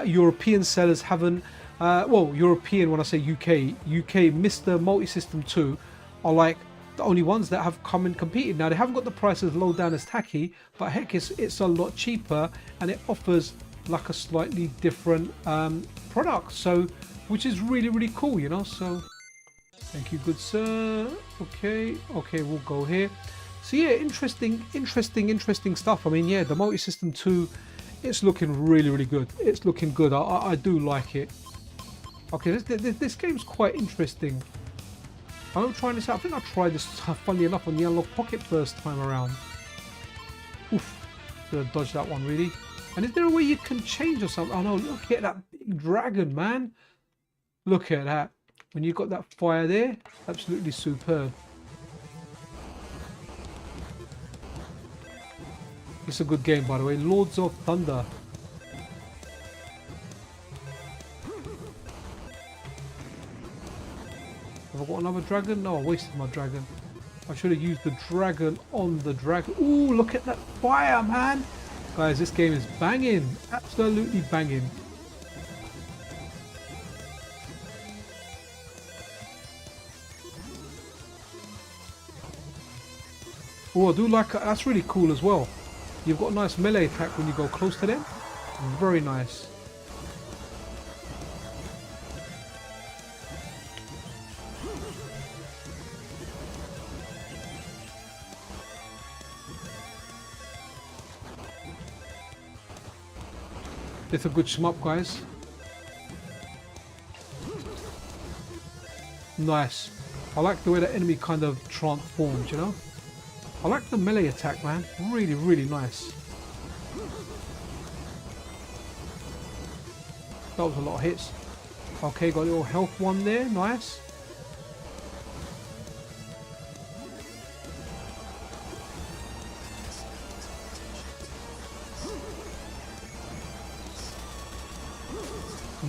European sellers haven't. Well, European, when I say UK MiSTer Multi-System 2 are like the only ones that have come and competed. Now, they haven't got the price as low down as Taki, but heck, it's a lot cheaper, and it offers like a slightly different product, so which is really cool, you know. So thank you, good sir. Okay, we'll go here. So yeah, interesting stuff. I mean, yeah, the Multi-System 2, it's looking really good. It's looking good. I do like it. Okay, this game's quite interesting. I'm trying this out. I think I tried this, funnily enough, on the Unlock Pocket first time around. Oof, should have dodged that one, really. And is there a way you can change or something? Oh no, look at that big dragon, man. Look at that. When you've got that fire there, absolutely superb. It's a good game, by the way. Lords of Thunder. Have I got another dragon? No, I wasted my dragon. I should have used the dragon on the dragon. Ooh, look at that fire, man. Guys, this game is banging. Absolutely banging. Oh, I do like it. That's really cool as well. You've got a nice melee attack when you go close to them. Very nice. It's a good shmup, guys. Nice. I like the way the enemy kind of transforms, you know? I like the melee attack, man. Really nice. That was a lot of hits. Okay, got a little health one there. Nice.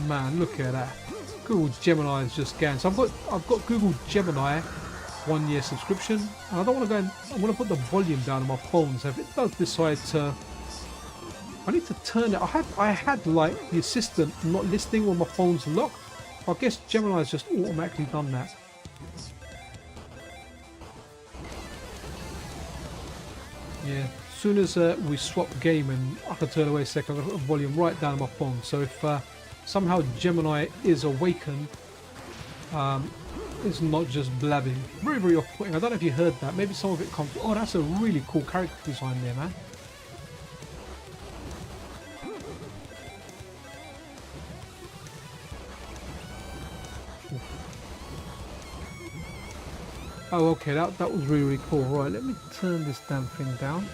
Man, look at that. Google Gemini is just going. So I've got Google Gemini 1-year subscription, and I don't want to go and I'm going to put the volume down on my phone, so if it does decide to, I need to turn it. I had like the assistant not listening when my phone's locked. I guess Gemini's just automatically done that. Yeah, as soon as we swap game and I can turn away a second, I've got the volume right down on my phone, so if somehow Gemini is awakened, it's not just blabbing. Very off-putting. I don't know if you heard that. Maybe some of it comes. Oh, that's a really cool character design there, man. Oh, okay. That was really cool. Right, let me turn this damn thing down.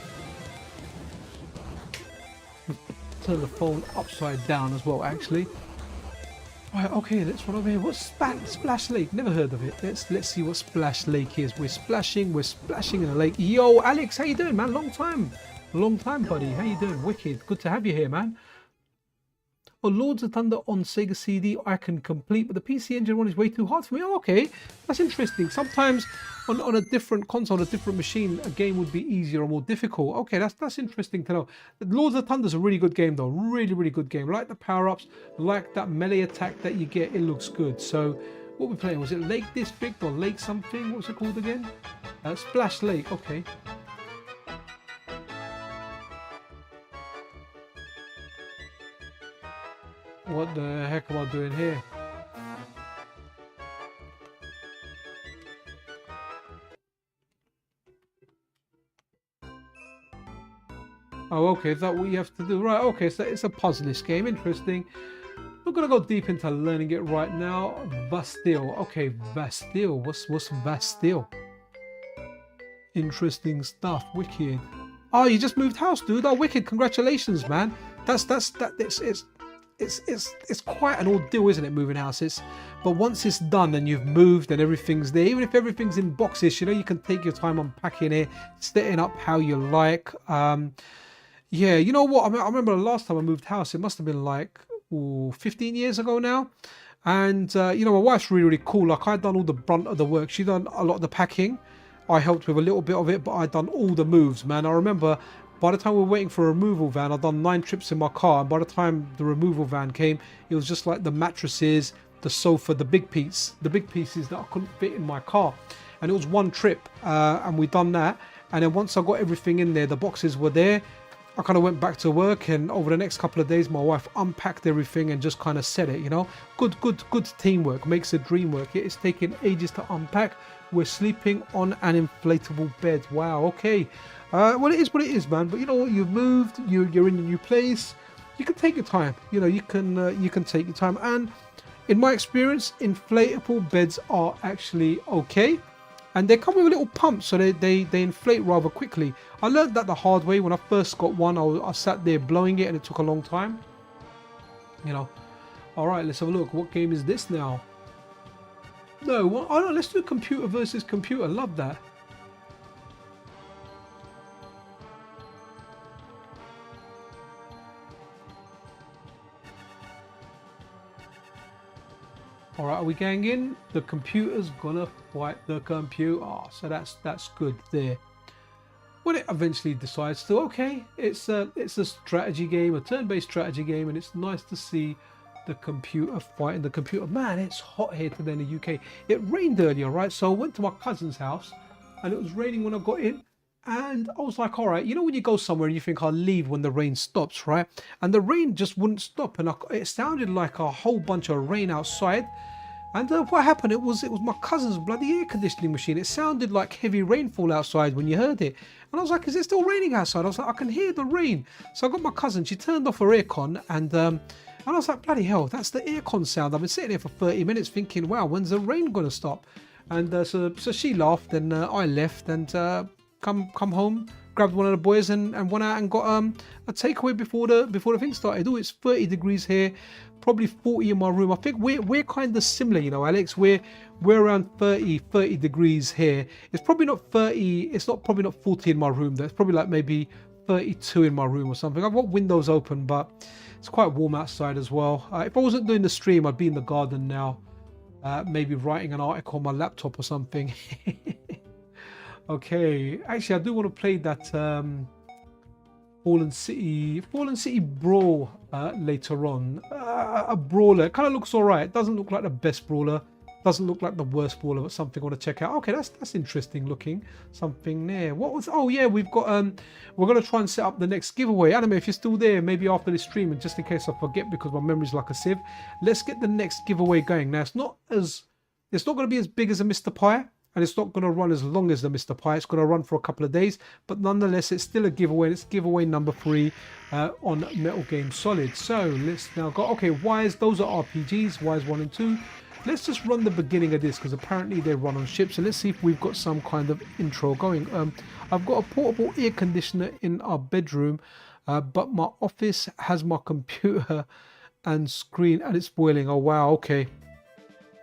Turn the phone upside down as well, actually. Right, okay, let's run over here. What's Splash Lake? Never heard of it. Let's see what Splash Lake is. We're splashing in a lake. Yo, Alex, how you doing, man? Long time, buddy. How you doing? Wicked. Good to have you here, man. Oh, Lords of Thunder on Sega CD I can complete, but the PC Engine one is way too hard for me. Oh, okay, that's interesting. Sometimes on a different console, a different machine, a game would be easier or more difficult. Okay, that's interesting to know. Lords of Thunder is a really good game though. Really good game. Like the power-ups, like that melee attack that you get. It looks good. So what we're playing, was it Lake District or Lake something? What was it called again? Splash Lake. Okay. What the heck am I doing here? Oh, okay, is that what you have to do? Right, okay, so it's a puzzlish game, interesting. Not gonna go deep into learning it right now. Bastille, okay, Bastille, what's Bastille? Interesting stuff, wicked. Oh, you just moved house, dude. Oh, wicked, congratulations, man. It's quite an ordeal, isn't it, moving houses? But once it's done and you've moved and everything's there, even if everything's in boxes, you know, you can take your time unpacking it, setting up how you like. Yeah, you know what? I remember the last time I moved house, it must have been like 15 years ago now. And, you know, my wife's really, really cool. Like, I'd done all the brunt of the work. She'd done a lot of the packing. I helped with a little bit of it, but I'd done all the moves, man. I remember by the time we were waiting for a removal van, I'd done 9 trips in my car. And by the time the removal van came, it was just like the mattresses, the sofa, the big pieces that I couldn't fit in my car. And it was 1 trip, and we'd done that. And then once I got everything in there, the boxes were there. I kind of went back to work, and over the next couple of days, my wife unpacked everything and just kind of set it, you know. Good teamwork makes the dream work. It's taken ages to unpack. We're sleeping on an inflatable bed. Wow, okay. Well, it is what it is, man. But you know what? You've moved. You're in a new place. You can take your time. You know, you can take your time. And in my experience, inflatable beds are actually okay. And they come with a little pump, so they inflate rather quickly. I learned that the hard way. When I first got one, I sat there blowing it, and it took a long time. You know. All right, let's have a look. What game is this now? No, well, oh no, let's do computer versus computer. Love that. All right, are we going in? The computer's gonna fight the computer. Oh, so that's good there. When it eventually decides to, okay, it's a strategy game, a turn-based strategy game, and it's nice to see the computer fighting the computer. Man, it's hot here today in the UK. It rained earlier, right? So I went to my cousin's house, and it was raining when I got in. And I was like, all right, you know when you go somewhere and you think I'll leave when the rain stops, right? And the rain just wouldn't stop, and it sounded like a whole bunch of rain outside. And what happened? It was my cousin's bloody air conditioning machine. It sounded like heavy rainfall outside when you heard it. And I was like, is it still raining outside? I was like, I can hear the rain. So I got my cousin. She turned off her aircon, and I was like, bloody hell, that's the aircon sound. I've been sitting here for 30 minutes thinking, wow, when's the rain going to stop? And so she laughed, and I left, and come home, grabbed one of the boys, and went out and got a takeaway before the thing started. Oh, it's 30 degrees here, probably 40 in my room. I think we're kind of similar, you know, Alex. We're around 30 degrees here. It's probably not 30. It's probably not 40 in my room. That's probably like maybe 32 in my room or something. I've got windows open, but it's quite warm outside as well. If I wasn't doing the stream, I'd be in the garden now, maybe writing an article on my laptop or something. Okay, actually I do want to play that Fallen City Brawl later on. A brawler. It kind of looks alright. It doesn't look like the best brawler. Doesn't look like the worst brawler, but something I want to check out. Okay, that's interesting looking. Something there. What was? Oh yeah, we've got we're gonna try and set up the next giveaway. Anime, if you're still there, maybe after this stream, and just in case I forget because my memory's like a sieve, let's get the next giveaway going. Now it's not gonna be as big as a Mr. Pie. And it's not going to run as long as the Mr. Pie. It's going to run for a couple of days. But nonetheless, it's still a giveaway. It's giveaway number 3 on Metal Game Solid. So let's now go. Okay, those are RPGs. Wires 1 and 2. Let's just run the beginning of this because apparently they run on ships. So let's see if we've got some kind of intro going. I've got a portable air conditioner in our bedroom. But my office has my computer and screen and it's boiling. Oh, wow. Okay.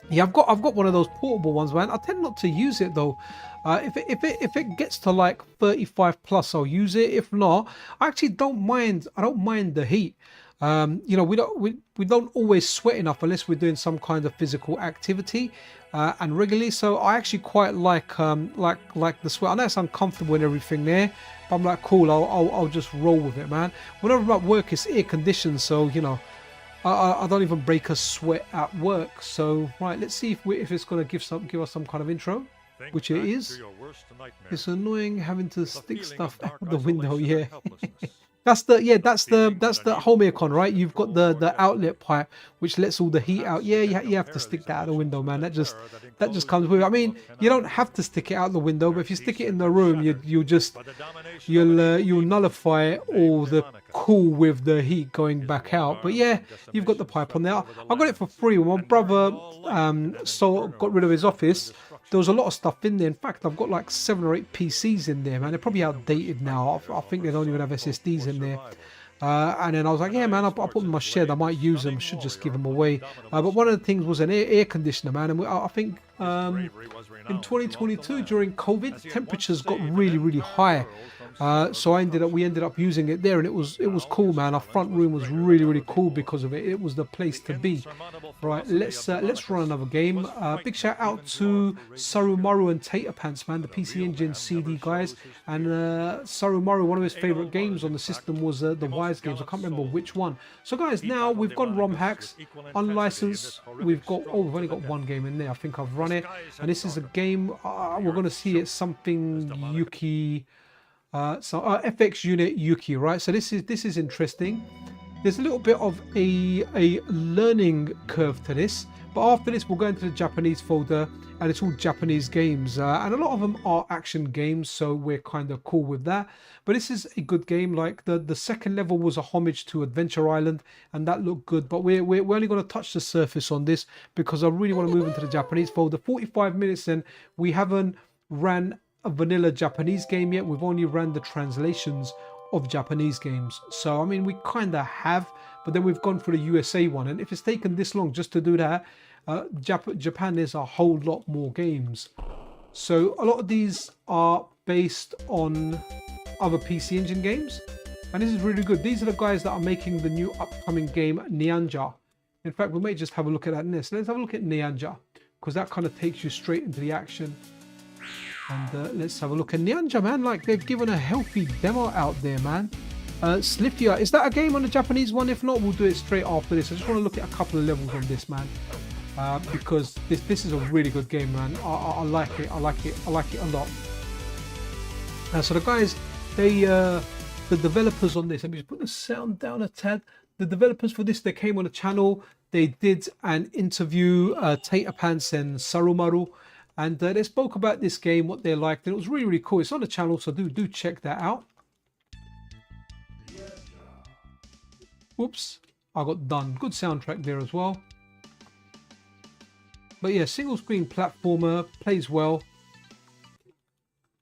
Yeah, I've got one of those portable ones, man. I tend not to use it though. If it gets to like 35 plus, I'll use it. If not, I actually don't mind. I don't mind the heat. You know, we don't always sweat enough unless we're doing some kind of physical activity and regularly. So I actually quite like the sweat. I know it's uncomfortable and everything there, but I'm like, cool. I'll just roll with it, man. Whenever I'm at work, it's air conditioned, so you know. I don't even break a sweat at work. So right, let's see if it's going to give us some kind of intro, which it is. It's annoying having to stick stuff out the window. Yeah. That's the home aircon, right? You've got the outlet pipe which lets all the heat out. Yeah, you have to stick that out the window, man. That just comes with it. I mean, you don't have to stick it out the window, but if you stick it in the room, you'll nullify all the cool with the heat going back out. But yeah, you've got the pipe on there. I got it for free when my brother got rid of his office. There was a lot of stuff in there. In fact, I've got like 7 or 8 PCs in there, man. They're probably outdated now. I think they don't even have SSDs in there. And then I was like, yeah, man, I'll put them in my shed. I might use them. Should just give them away. But one of the things was an air conditioner, man. And I think in 2022 during COVID, temperatures got really, really high. So we ended up using it there, and it was cool, man. Our front room was really, really cool because of it. It was the place to be. Right, let's run another game. Big shout out to Sarumaru and Tater Pants, man, the PC Engine CD guys. And Sarumaru, one of his favorite games on the system was the Wise games. I can't remember which one. So guys, now we've gone ROM hacks, unlicensed. We've only got one game in there. I think I've run it, and this is a game we're gonna see. It's something Yuki. FX unit Yuki, right? So this is interesting. There's a little bit of a learning curve to this, but after this we'll go into the Japanese folder, and it's all Japanese games, and a lot of them are action games, so we're kind of cool with that. But this is a good game. Like the second level was a homage to Adventure Island, and that looked good, but we're only going to touch the surface on this because I really want to move into the Japanese folder. 45 minutes in, we haven't ran a vanilla Japanese game yet. We've only ran the translations of Japanese games, so I mean we kind of have, but then we've gone for the USA one, and if it's taken this long just to do that, Japan, there's a whole lot more games. So a lot of these are based on other PC Engine games, and this is really good. These are the guys that are making the new upcoming game Nyanja. In fact, we may just have a look at that next. Let's have a look at Nyanja, because that kind of takes you straight into the action. And let's have a look at Nyanja, man. Like, they've given a healthy demo out there, man. Slifia, is that a game on the Japanese one? If not, we'll do it straight after this. I just want to look at a couple of levels on this, man, because this is a really good game, man. I like it. I like it a lot. So the guys, the developers on this, let me just put the sound down a tad. The developers for this, they came on the channel. They did an interview, Tater Pants and Sarumaru. And they spoke about this game, what they liked, and it was really, really cool. It's on the channel, so do check that out. Whoops, I got done. Good soundtrack there as well. But yeah, single screen platformer, plays well.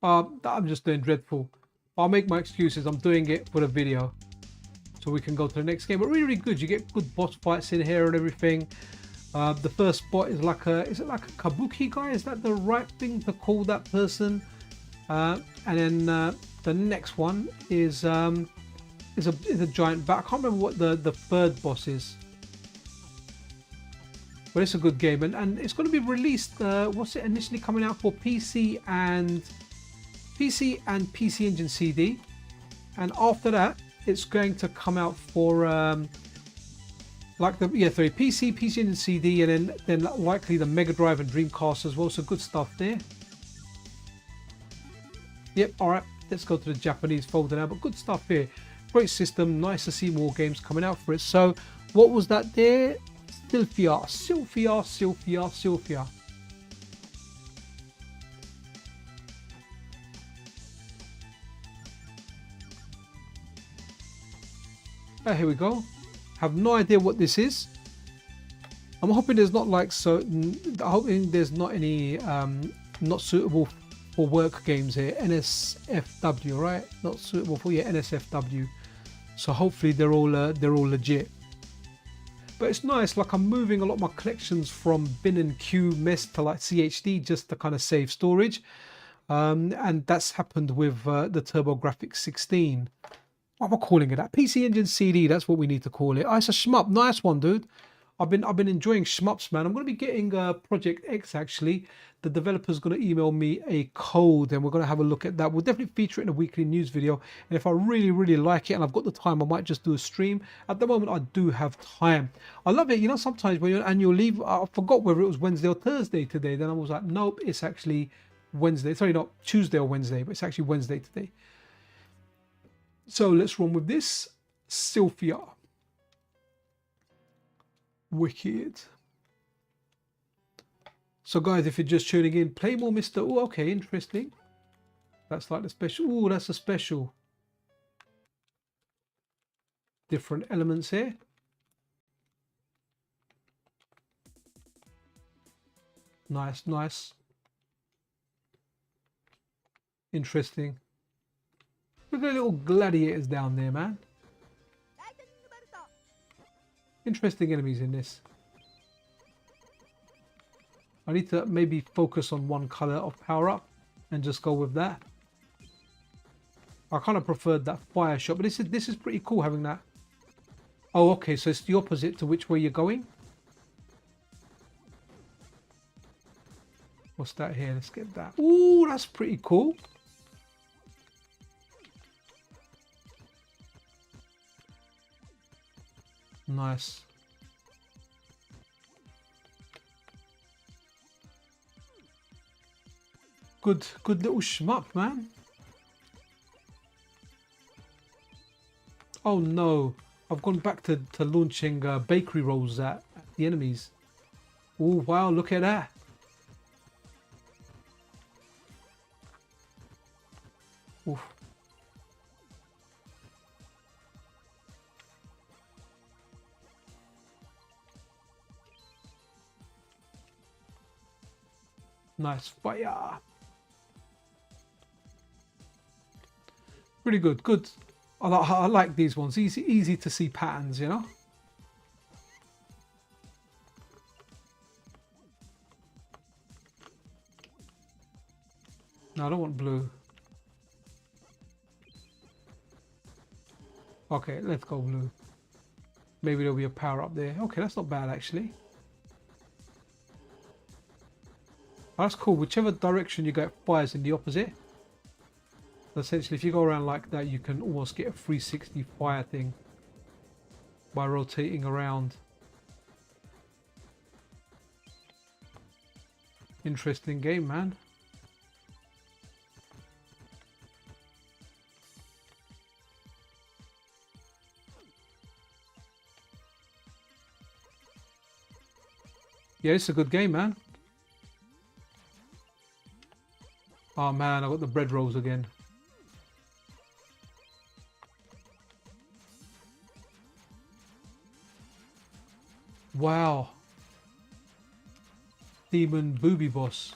I'm just doing dreadful. I'll make my excuses. I'm doing it for the video, so we can go to the next game. But really, really good. You get good boss fights in here and everything. The first spot is like is it like a kabuki guy? Is that the right thing to call that person? And then the next one is a giant bat. I can't remember what the third boss is, but it's a good game, and it's going to be released. What's it initially coming out for? PC and PC Engine CD, and after that it's going to come out for PC Engine CD, and then likely the Mega Drive and Dreamcast as well. So good stuff there. Yep. All right, let's go to the Japanese folder now. But good stuff here. Great system. Nice to see more games coming out for it. So what was that there? Sylphia. Here we go. Have no idea what this is. I'm hoping there's not I'm hoping there's not any not suitable for work games here. NSFW, right? Not suitable for NSFW. So hopefully they're all legit. But it's nice. Like, I'm moving a lot of my collections from bin and queue mess to like CHD just to kind of save storage. And that's happened with the TurboGrafx-16. What am I calling it? That PC Engine CD, that's what we need to call it. Oh, it's a shmup. Nice one, dude. I've been enjoying shmups, man. I'm going to be getting Project X, actually. The developer's going to email me a code, and we're going to have a look at that. We'll definitely feature it in a weekly news video. And if I really, really like it and I've got the time, I might just do a stream. At the moment, I do have time. I love it. You know, sometimes when you're on annual leave, I forgot whether it was Wednesday or Thursday today. Then I was like, nope, it's actually Wednesday. Sorry, not Tuesday or Wednesday, but it's actually Wednesday today. So let's run with this. Sylphia. Wicked. So guys, if you're just tuning in, play more MiSTer. Oh, okay, interesting. That's like the special. Oh, that's a special. Different elements here. Nice, nice. Interesting. Look at the little gladiators down there, man. Interesting enemies in this. I need to maybe focus on one color of power up and just go with that. I kind of preferred that fire shot, but this is pretty cool having that. Oh, okay, so it's the opposite to which way you're going. What's that here? Let's get that. Ooh, that's pretty cool. Nice. Good little shmup, man. Oh no, I've gone back to launching bakery rolls at the enemies. Oh wow, look at that. Oof. Nice fire. Pretty good, good. I like these ones. Easy to see patterns, you know. No, I don't want blue. Okay, let's go blue. Maybe there'll be a power up there. Okay, that's not bad actually. Oh, that's cool. Whichever direction you go, fires in the opposite. Essentially, if you go around like that, you can almost get a 360 fire thing by rotating around. Interesting game, man. Yeah, it's a good game, man. Oh man, I got the bread rolls again. Wow. Demon booby boss.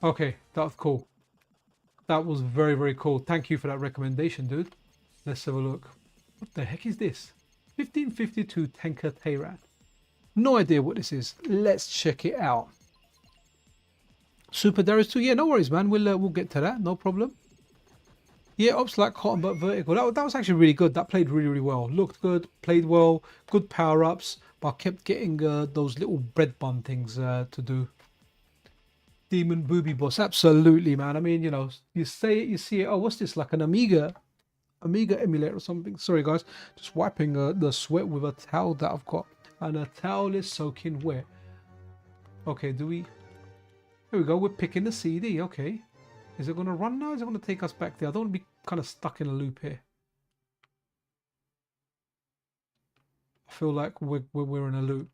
Okay, that was cool. That was very, very cool. Thank you for that recommendation, dude. Let's have a look. What the heck is this? 1552 Tenka Teyrat. No idea what this is. Let's check it out. Super Darius 2. Yeah, no worries, man. We'll get to that. No problem. Yeah, ops like cotton but vertical. That was actually really good. That played really, really well. Looked good. Played well. Good power-ups. But I kept getting those little bread bun things to do. Demon booby boss. Absolutely, man. I mean, you know, you say it, you see it. Oh, what's this? Like an Amiga emulator or something. Sorry, guys. Just wiping the sweat with a towel that I've got. And a towel is soaking wet. Okay, do we... Here we go. We're picking the CD. Okay. Is it going to run now? Is it going to take us back there? I don't want to be kind of stuck in a loop here. I feel like we're in a loop.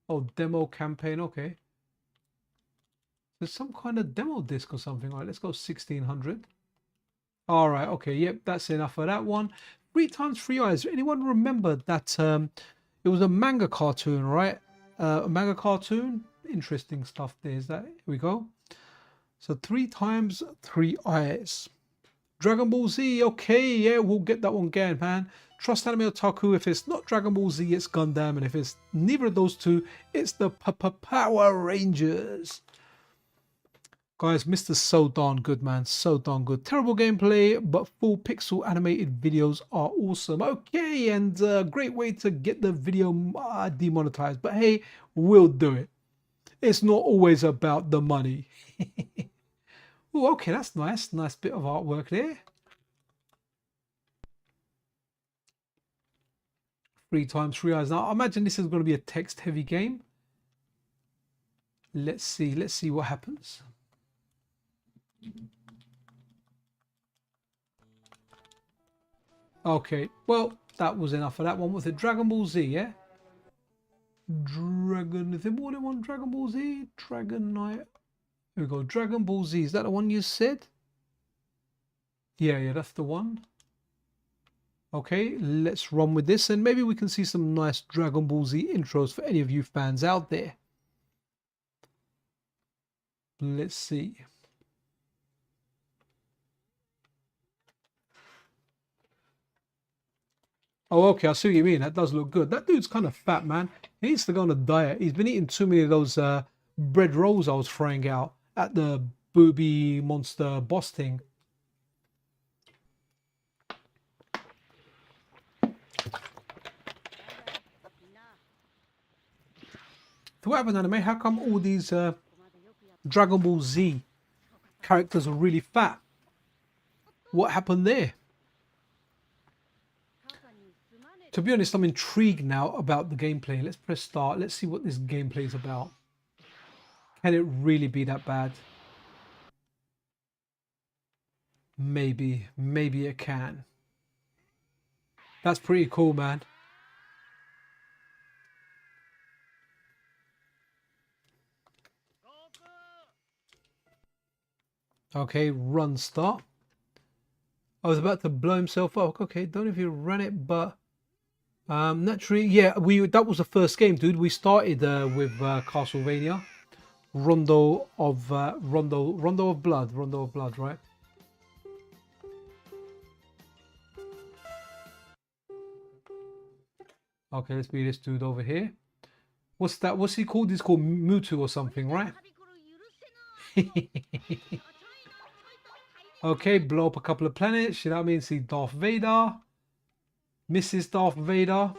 Oh, demo campaign. Okay. There's some kind of demo disc or something. All right, let's go 1600. All right. Okay. Yep. That's enough for that one. 3 times 3 eyes. Anyone remember that? It was a manga cartoon, right? A manga cartoon. Interesting stuff there. Is that? Here we go. So 3 times 3 eyes. Dragon Ball Z. Okay, yeah, we'll get that one again, man. Trust Anime Otaku. If it's not Dragon Ball Z, it's Gundam, and if it's neither of those two, it's the Power Rangers. Guys, MiSTer's so darn good, man. So darn good. Terrible gameplay, but full pixel animated videos are awesome. Okay, and great way to get the video demonetized. But hey, we'll do it. It's not always about the money. Oh, okay, that's nice. Nice bit of artwork there. 3 times 3 eyes. Now I imagine this is going to be a text heavy game. Let's see what happens. Okay, well, that was enough of that one. Was it Dragon Ball Z, yeah? Is there more than one Dragon Ball Z? Dragon Knight. Here we go, Dragon Ball Z. Is that the one you said? Yeah, that's the one. Okay, let's run with this, and maybe we can see some nice Dragon Ball Z intros for any of you fans out there. Let's see. Oh, okay, I see what you mean. That does look good. That dude's kind of fat, man. He needs to go on a diet. He's been eating too many of those bread rolls I was throwing out at the booby monster boss thing. So what happened, anime? How come all these Dragon Ball Z characters are really fat? What happened there? To be honest, I'm intrigued now about the gameplay. Let's press start. Let's see what this gameplay is about. Can it really be that bad? Maybe it can. That's pretty cool, man. Okay, run start. I was about to blow himself up. Okay, don't know if he ran it, but naturally, yeah, that was the first game, dude. We started with Castlevania, Rondo of Blood, right? Okay, let's be this dude over here. What's that? What's he called? He's called Mutu or something, right? Okay, blow up a couple of planets. You know what I mean? See Darth Vader. Mrs. Darth Vader.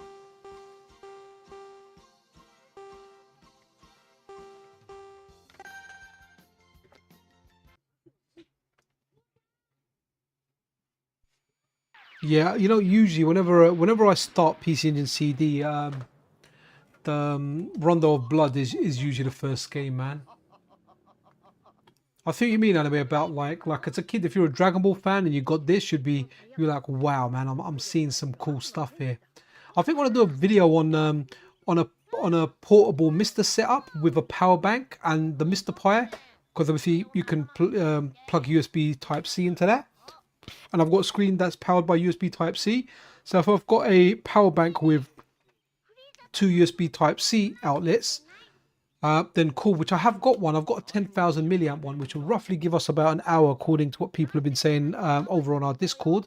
Yeah, you know, usually whenever I start PC Engine CD, the Rondo of Blood is usually the first game, man. I think you mean, anime, about like as a kid, if you're a Dragon Ball fan and you got this, you're like, wow, man, I'm seeing some cool stuff here. I think I want to do a video on a portable MiSTer setup with a power bank and the MiSTer Pi, because obviously you can plug USB Type C into that, and I've got a screen that's powered by USB Type C. So if I've got a power bank with 2 USB Type C outlets, then cool, which I have got one. I've got a 10,000 milliamp one, which will roughly give us about an hour according to what people have been saying over on our Discord.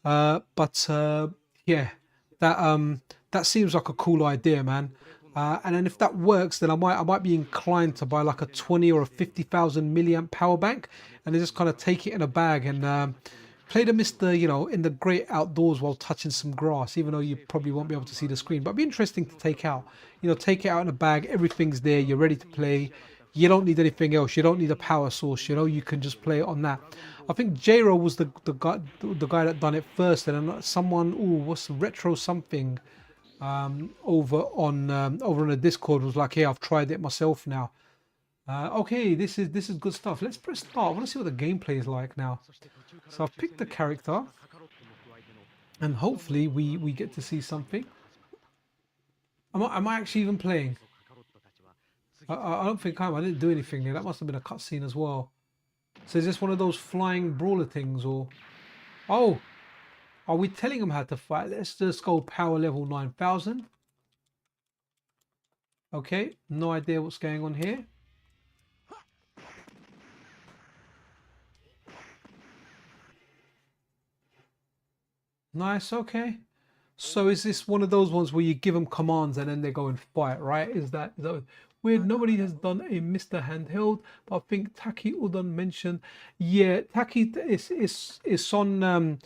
Yeah, that seems like a cool idea, man. And then if that works, then I might be inclined to buy like a 20 or a 50,000 milliamp power bank, and then just kind of take it in a bag and play the MiSTer, you know, in the great outdoors while touching some grass, even though you probably won't be able to see the screen. But it'd be interesting to take out. You know, take it out in a bag, everything's there, you're ready to play. You don't need anything else, you don't need a power source, you know, you can just play it on that. I think J-Ro was the guy that done it first, and then someone, what's Retro something, over on the Discord was like, hey, I've tried it myself now. Okay, this is good stuff. Let's press start. I want to see what the gameplay is like now. So I've picked the character, and hopefully we get to see something. Am I actually even playing? I don't think I am. I didn't do anything there. That must have been a cutscene as well. So is this one of those flying brawler things, or? Oh, are we telling them how to fight? Let's just go power level 9000. Okay, no idea what's going on here. Nice, okay. So is this one of those ones where you give them commands and then they go and fight, right? Is that weird? Nobody has done a MiSTer handheld, but I think Taki Udon mentioned, yeah, Taki is on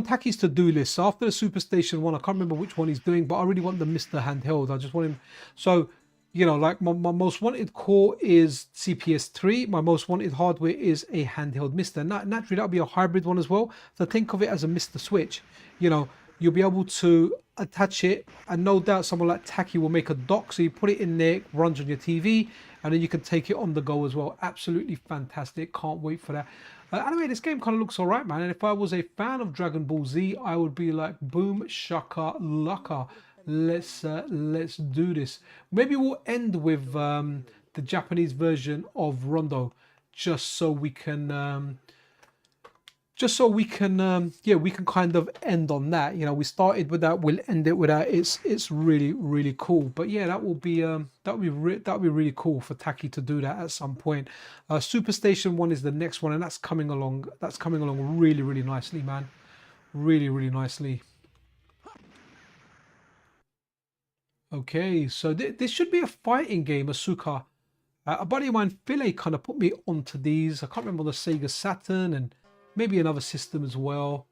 Taki's to-do list. So after the Superstation one, I can't remember which one he's doing, but I really want the MiSTer handheld. I just want him. So, you know, like my most wanted core is CPS 3. My most wanted hardware is a handheld MiSTer. Naturally, that'll be a hybrid one as well. So think of it as a MiSTer Switch. You know, you'll be able to attach it, and no doubt someone like Taki will make a dock, so you put it in there, it runs on your TV, and then you can take it on the go as well. Absolutely fantastic. Can't wait for that. Anyway, this game kind of looks all right, man. And if I was a fan of Dragon Ball Z, I would be like, boom, shaka, laka. Let's do this. Maybe we'll end with the Japanese version of Rondo, just so we can yeah, we can kind of end on that. You know, we started with that, we'll end it with that. It's really cool. But yeah, that will be really cool for Taki to do that at some point. Super Station 1 is the next one, and that's coming along really nicely, man. Really nicely. Okay, so this should be a fighting game, Asuka. A buddy of mine, Philly, kind of put me onto these. I can't remember, the Sega Saturn and maybe another system as well.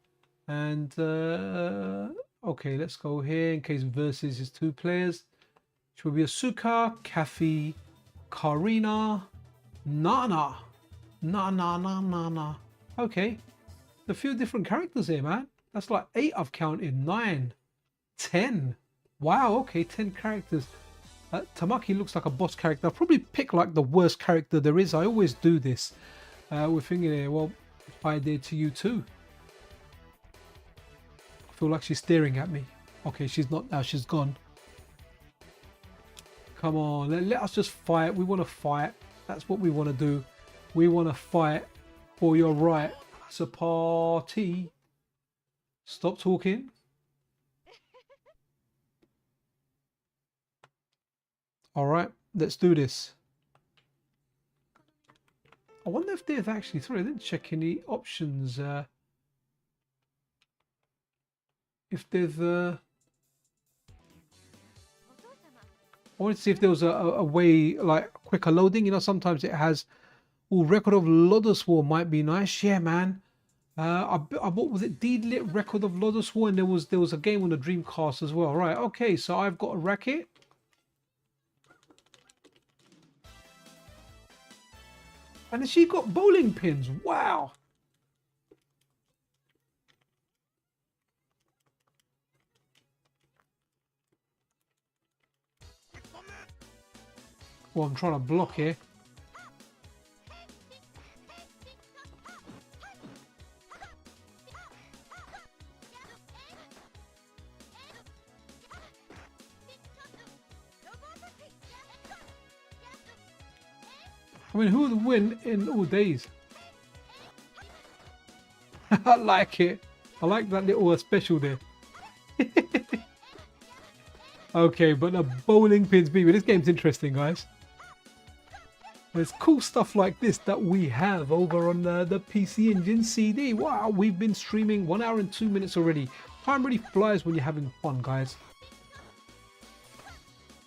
And okay, let's go here in case versus is 2 players. Which will be Asuka, Kathy, Karina, Nana. Okay, a few different characters here, man. That's like 8 I've counted, 9, 10. Wow, okay, 10 characters. Tamaki looks like a boss character. I'll probably pick like the worst character there is. I always do this. We're thinking here, well, if I did to you too. I feel like she's staring at me. Okay, she's not now, she's gone. Come on, let us just fight. We want to fight. That's what we want to do. We want to fight for your right to party. Stop talking. All right, let's do this. I wonder if they've actually, sorry, I didn't check any options. If they've, I wanted to see if there was a way, like quicker loading. You know, sometimes it has, oh, Record of Lodos War might be nice. Yeah, man. I bought, was it D-Lit Record of Lodos War, and there was a game on the Dreamcast as well. Right, okay, so I've got a racket. And she got bowling pins. Wow. Well, I'm trying to block here. I mean, who would win in all days? I like it. I like that little special there. Okay, but the bowling pins, baby. This game's interesting, guys. There's cool stuff like this that we have over on the PC Engine CD. Wow, we've been streaming 1 hour and 2 minutes already. Time really flies when you're having fun, guys.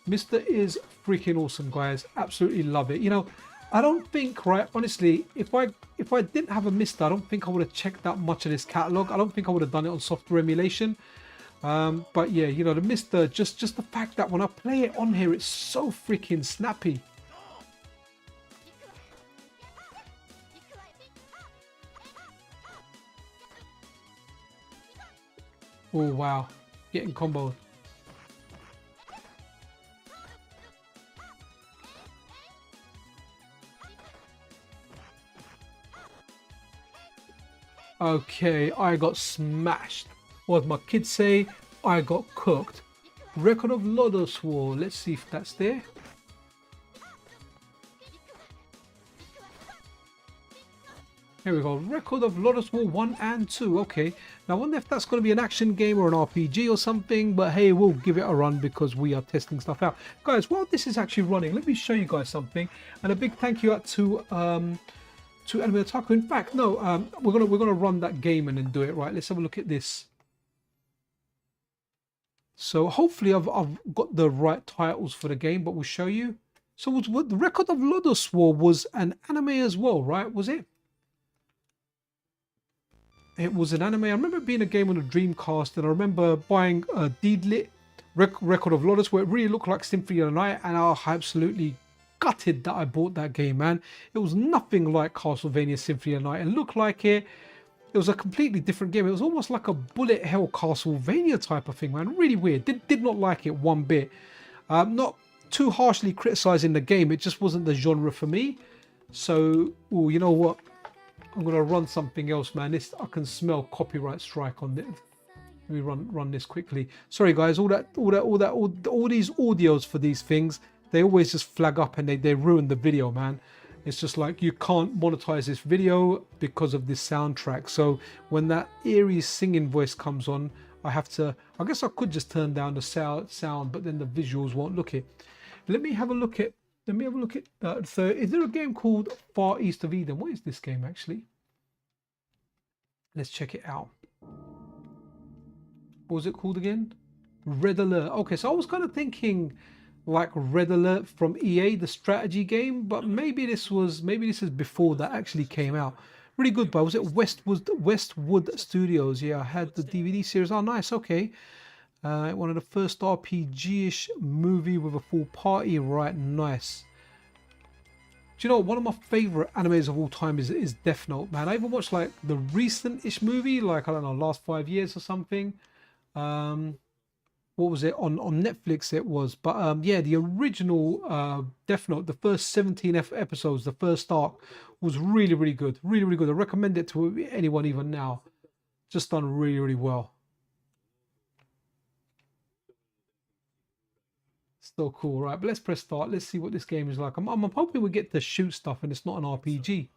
MiSTer is freaking awesome, guys. Absolutely love it. You know, I don't think, right, honestly, if I didn't have a MiSTer, I don't think I would have checked out much of this catalog. I don't think I would have done it on software emulation. But yeah, you know, the MiSTer, just the fact that when I play it on here, it's so freaking snappy. Oh wow, getting comboed. Okay, I got smashed. What my kids say, I got cooked. Record of Lodos War. Let's see if that's there. Here we go. Record of Lodos War 1 and 2. Okay. Now I wonder if that's going to be an action game or an RPG or something. But hey, we'll give it a run because we are testing stuff out. Guys, while this is actually running, let me show you guys something. And a big thank you out to Enemy Attacker. In fact, no, we're gonna run that game and then do it. Right, let's have a look at this. So hopefully I've got the right titles for the game, but we'll show you. So the Record of Lodos War was an anime as well, right? Was it? It was an anime. I remember it being a game on the Dreamcast, and I remember buying a D-Lit Record of Lodos where it really looked like Symphony of the Night, and I absolutely gutted that I bought that game, man. It was nothing like Castlevania Symphony of the Night. It looked like it. it was a completely different game. It was almost like a bullet hell Castlevania type of thing, man. Really weird. Did not like it one bit. Not too harshly criticizing the game. It just wasn't the genre for me. So, oh, you know what? I'm gonna run something else, man. This, I can smell copyright strike on this. Let me run this quickly. Sorry guys, all these audios for these things, they always just flag up and they ruin the video, man. It's just like you can't monetize this video because of this soundtrack. So when that eerie singing voice comes on, I have to, I guess I could just turn down the sound, but then the visuals won't look it. Let me have a look at, so is there a game called Far East of Eden? What is this game actually? Let's check it out. What was it called again? Red Alert. Okay, so I was kind of thinking like Red Alert from EA, the strategy game, but maybe this is before that actually came out. Really good, but was it Westwood Studios? Yeah, I had the DVD series. Oh, nice. Okay, one of the first RPG-ish movie with a full party. Right, nice. Do you know, one of my favorite animes of all time is Death Note, man. I even watched like the recent-ish movie, like I don't know, last 5 years or something. What was it on Netflix? It was, but yeah, the original Death Note, the first 17 episodes, the first arc was really good, really good. I recommend it to anyone even now. Just done really well. Still cool, right? But let's press start. Let's see what this game is like. I'm hoping we get to shoot stuff and it's not an RPG.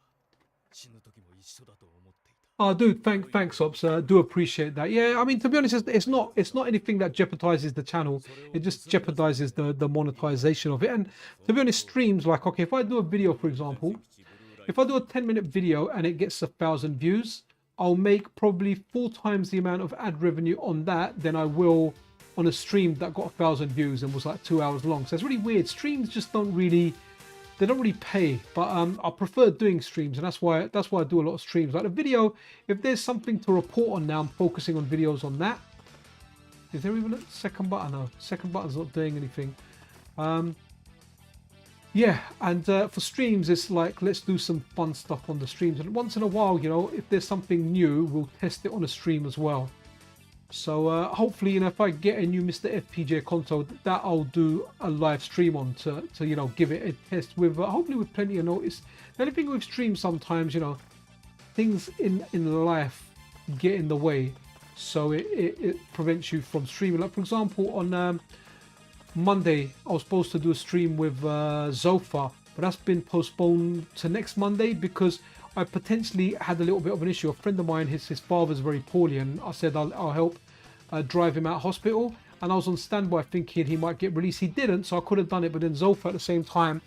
Oh, dude, thanks, Ops. Do appreciate that. Yeah, I mean, to be honest, it's not anything that jeopardizes the channel. It just jeopardizes the monetization of it. And to be honest, streams like, okay, if I do a video, for example, if I do a 10-minute video and it gets 1,000 views, I'll make probably 4 times the amount of ad revenue on that than I will on a stream that got 1,000 views and was like 2 hours long. So it's really weird. Streams just don't really pay, but I prefer doing streams, and that's why I do a lot of streams. Like the video, if there's something to report on now, I'm focusing on videos on that. Is there even a second button? No, second button's not doing anything. Yeah, and for streams, it's like, let's do some fun stuff on the streams. And once in a while, you know, if there's something new, we'll test it on a stream as well. So hopefully, you know, if I get a new MiSTer FPGA console, that I'll do a live stream on to you know, give it a test with, hopefully with plenty of notice. The only thing with streams sometimes, you know, things in life get in the way, so it prevents you from streaming. Like for example, on Monday, I was supposed to do a stream with Zofa, but that's been postponed to next Monday because I potentially had a little bit of an issue. A friend of mine, his father's very poorly, and I said I'll help drive him out of hospital. And I was on standby thinking he might get released. He didn't, so I could have done it. But then Zofa at the same time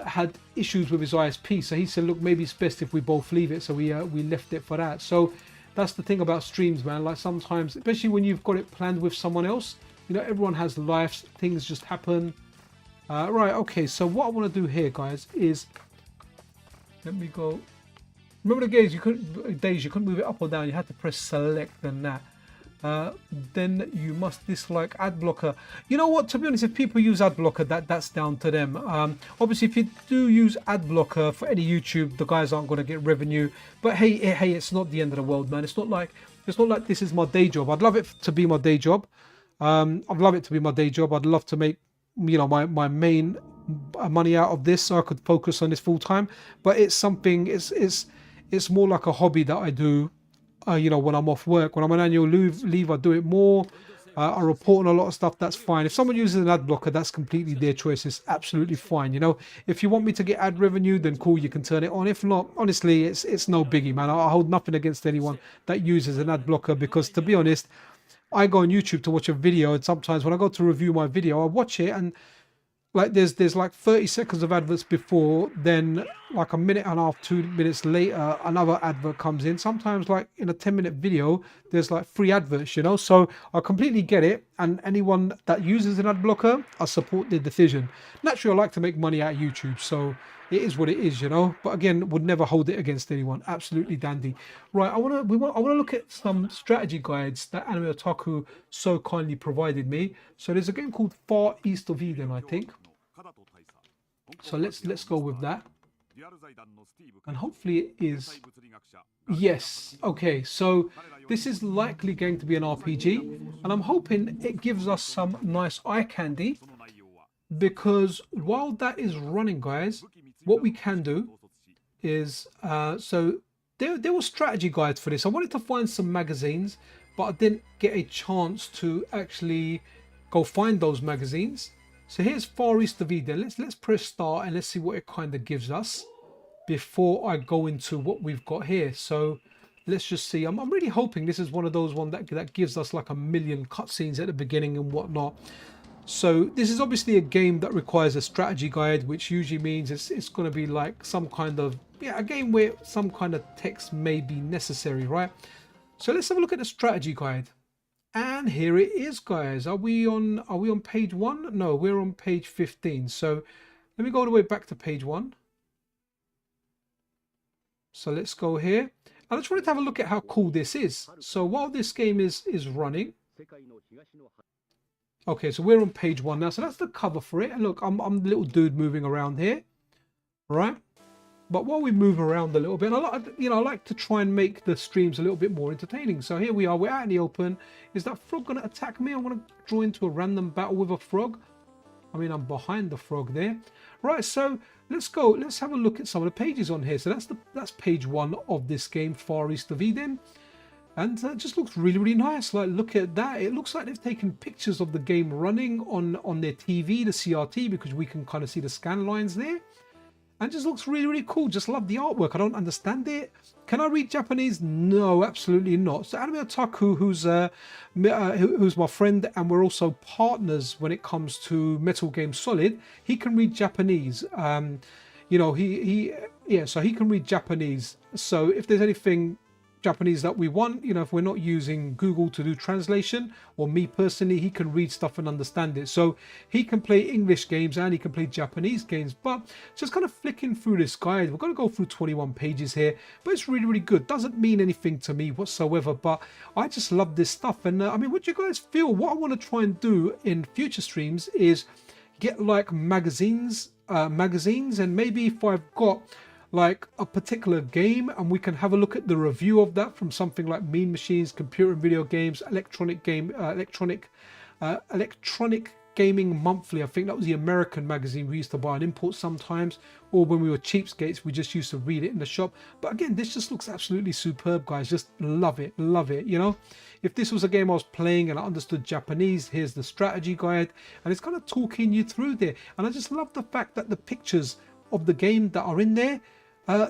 had issues with his ISP, so he said, look, maybe it's best if we both leave it. So we left it for that. So that's the thing about streams, man. Like sometimes, especially when you've got it planned with someone else, you know, everyone has lives, things just happen. Right, okay, so what I want to do here, guys, is let me go. Remember the days you couldn't move it up or down. You had to press select and that. Then you must dislike ad blocker. You know what? To be honest, if people use ad blocker, that's down to them. Obviously, if you do use ad blocker for any YouTube, the guys aren't going to get revenue. But hey, it's not the end of the world, man. It's not like this is my day job. I'd love it to be my day job. I'd love it to be my day job. I'd love to make, you know, my main money out of this, so I could focus on this full time. But it's something. It's more like a hobby that I do, you know, when I'm off work. When I'm on annual leave, I do it more. I report on a lot of stuff, that's fine. If someone uses an ad blocker, that's completely their choice. It's absolutely fine, you know. If you want me to get ad revenue, then cool, you can turn it on. If not, honestly, it's no biggie, man. I hold nothing against anyone that uses an ad blocker because, to be honest, I go on YouTube to watch a video, and sometimes when I go to review my video, I watch it and like there's like 30 seconds of adverts before, then like a minute and a half, 2 minutes later, another advert comes in. Sometimes like in a 10-minute video, there's like 3 adverts, you know. So I completely get it. And anyone that uses an ad blocker, I support their decision. Naturally, I like to make money out of YouTube, so it is what it is, you know. But again, would never hold it against anyone. Absolutely dandy. Right, I want to look at some strategy guides that Anime Otaku so kindly provided me. So there's a game called Far East of Eden, I think. So let's go with that. And hopefully it is. Yes. Okay, so this is likely going to be an RPG, and I'm hoping it gives us some nice eye candy, because while that is running, guys, what we can do is so there were strategy guides for this. I wanted to find some magazines, but I didn't get a chance to actually go find those magazines. So here's Far East of Eden. Let's press start and let's see what it kind of gives us before I go into what we've got here. So let's just see. I'm really hoping this is one of those ones that gives us like a million cutscenes at the beginning and whatnot. So this is obviously a game that requires a strategy guide, which usually means it's going to be like some kind of, yeah, a game where some kind of text may be necessary, right? So let's have a look at the strategy guide. And here it is, guys. Are we on page 1? No, we're on page 15. So let me go all the way back to page 1. So let's go here. I just wanted to have a look at how cool this is. So while this game is running. Okay, so we're on page 1 now. So that's the cover for it. And look, I'm the little dude moving around here, right? But while we move around a little bit, I like to try and make the streams a little bit more entertaining. So here we are, we're out in the open. Is that frog going to attack me? I want to draw into a random battle with a frog. I mean, I'm behind the frog there. Right, so let's go. Let's have a look at some of the pages on here. So that's page 1 of this game, Far East of Eden. And it just looks really, really nice. Like, look at that. It looks like they've taken pictures of the game running on their TV, the CRT, because we can kind of see the scan lines there. And just looks really, really cool. Just love the artwork. I don't understand it. Can I read Japanese? No, absolutely not. So Anime Otaku, who's my friend, and we're also partners when it comes to Metal Game Solid, he can read Japanese. You know, so he can read Japanese. So if there's anything Japanese that we want, you know, if we're not using Google to do translation, or me personally, he can read stuff and understand it. So he can play English games and he can play Japanese games. But just kind of flicking through this guide, we're going to go through 21 pages here, but it's really, really good. Doesn't mean anything to me whatsoever, but I just love this stuff. And I mean, what do you guys feel? What I want to try and do in future streams is get like magazines, and maybe if I've got like a particular game, and we can have a look at the review of that from something like Mean Machines, Computer and Video Games, Electronic Gaming Monthly. I think that was the American magazine we used to buy and import sometimes, or when we were cheapskates, we just used to read it in the shop. But again, this just looks absolutely superb, guys. Just love it, you know. If this was a game I was playing and I understood Japanese, here's the strategy guide, and it's kind of talking you through there. And I just love the fact that the pictures of the game that are in there,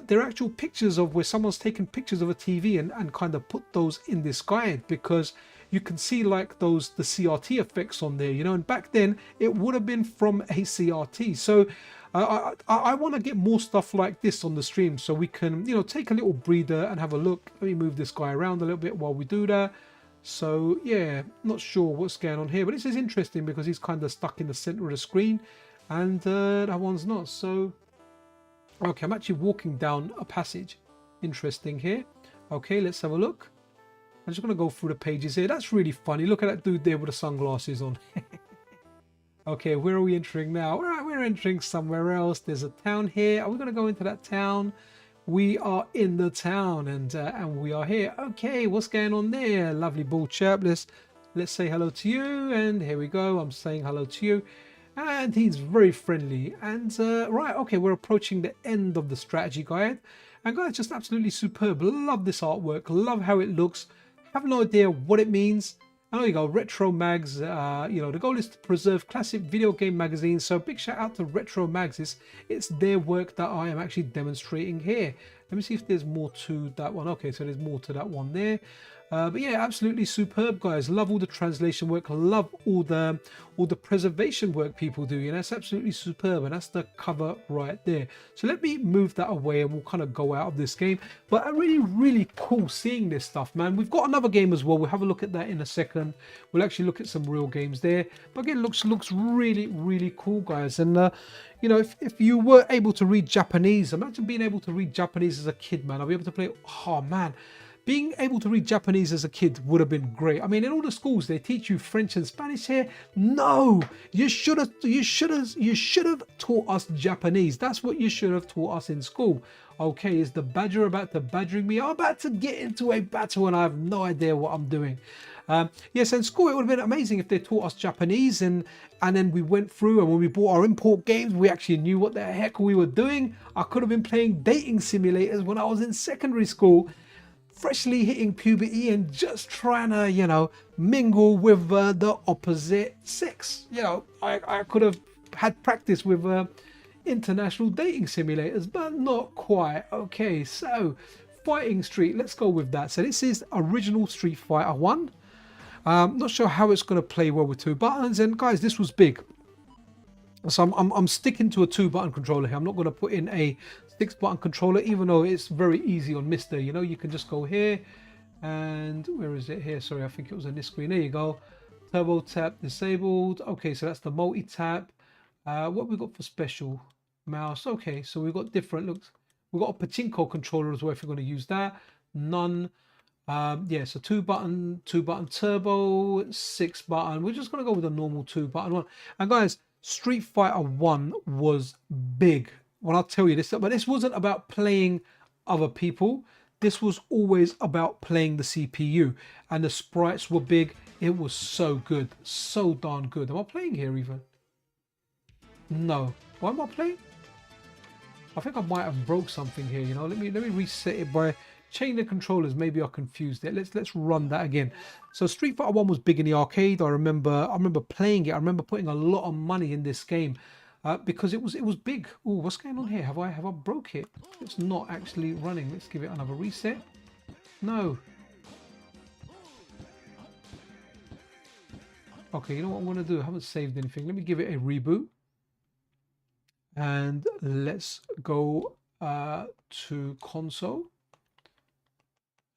they're actual pictures of where someone's taken pictures of a TV and kind of put those in this guide, because you can see like the CRT effects on there, you know, and back then it would have been from a CRT. So I want to get more stuff like this on the stream, so we can, you know, take a little breather and have a look. Let me move this guy around a little bit while we do that. So yeah, not sure what's going on here, but this is interesting because he's kind of stuck in the center of the screen, and that one's not. So okay, I'm actually walking down a passage. Interesting here. Okay, let's have a look. I'm just going to go through the pages here. That's really funny. Look at that dude there with the sunglasses on. Okay, where are we entering now? All right, we're entering somewhere else. There's a town here. Are we going to go into that town? We are in the town, and we are here. Okay, what's going on there? Lovely bull chap. Let's say hello to you. And here we go. I'm saying hello to you. And he's very friendly. And right, okay, we're approaching the end of the strategy guide. And guys, just absolutely superb. Love this artwork. Love how it looks. Have no idea what it means. And there you go, Retro Mags. You know, the goal is to preserve classic video game magazines. So big shout out to Retro Mags. It's their work that I am actually demonstrating here. Let me see if there's more to that one. Okay, so there's more to that one there. But yeah, absolutely superb, guys. Love all the translation work. Love all the preservation work people do. You know, it's absolutely superb, and that's the cover right there. So let me move that away, and we'll kind of go out of this game. But really cool seeing this stuff, man. We've got another game as well. We'll have a look at that in a second. We'll actually look at some real games there. But again, looks really cool, guys. And you know, if you were able to read Japanese, imagine being able to read Japanese as a kid, man. I'll be able to play. Oh man. being able to read Japanese as a kid would have been great. I mean, in all the schools they teach you French and Spanish here. No, you should have taught us Japanese. That's what you should have taught us in school. Okay, is the badger about to badgering me? I'm about to get into a battle and I have no idea what I'm doing. Yes, in school it would have been amazing if they taught us Japanese, and then we went through, and when we bought our import games we actually knew what the heck we were doing. I could have been playing dating simulators when I was in secondary school, freshly hitting puberty and just trying to, you know, mingle with the opposite sex. You know, I could have had practice with international dating simulators, but not quite. Okay, so Fighting Street, let's go with that. So this is original Street Fighter 1. Not sure how it's going to play well with 2 buttons, and guys, this was big, so I'm sticking to a 2-button controller here. I'm not going to put in a 6-button controller, even though it's very easy on MiSTer. You know, you can just go here, and where is it here? Sorry, I think it was on this screen. There you go. Turbo tap disabled. Okay, so that's the multi-tap. What we got for special mouse? Okay, so we've got different looks. We've got a pachinko controller as well if you're going to use that. None. Yeah, so 2-button turbo, 6-button. We're just going to go with a normal 2-button one. And guys, Street Fighter 1 was big. When I'll tell you this, but this wasn't about playing other people. This was always about playing the CPU. And the sprites were big. It was so good. So darn good. Am I playing here even? No. Why am I playing? I think I might have broke something here, you know. Let me reset it by changing the controllers. Maybe I confused it. Let's run that again. So Street Fighter 1 was big in the arcade. I remember playing it. I remember putting a lot of money in this game because it was big. Oh, what's going on here? Have I broke it? It's not actually running. Let's give it another reset. No. Okay, you know what I'm going to do? I haven't saved anything. Let me give it a reboot. And let's go to console.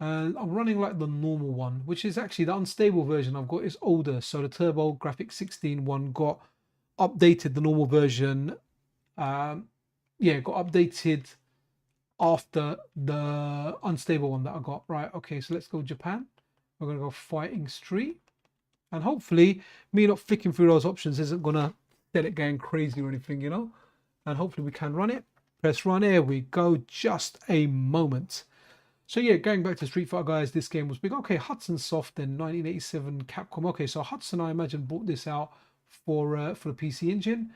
And I'm running like the normal one, which is actually the unstable version I've got is older. So the Turbo Graphics 16 one got updated, the normal version. Yeah, got updated after the unstable one that I got. Right, okay, so let's go Japan. We're going to go Fighting Street. And hopefully, me not flicking through those options isn't going to get it going crazy or anything, you know. And hopefully we can run it. Press run. Here we go. Just a moment. So yeah, going back to Street Fighter, guys, this game was big. Okay, Hudson Soft in 1987 Capcom. Okay, so Hudson, I imagine, brought this out for the PC Engine.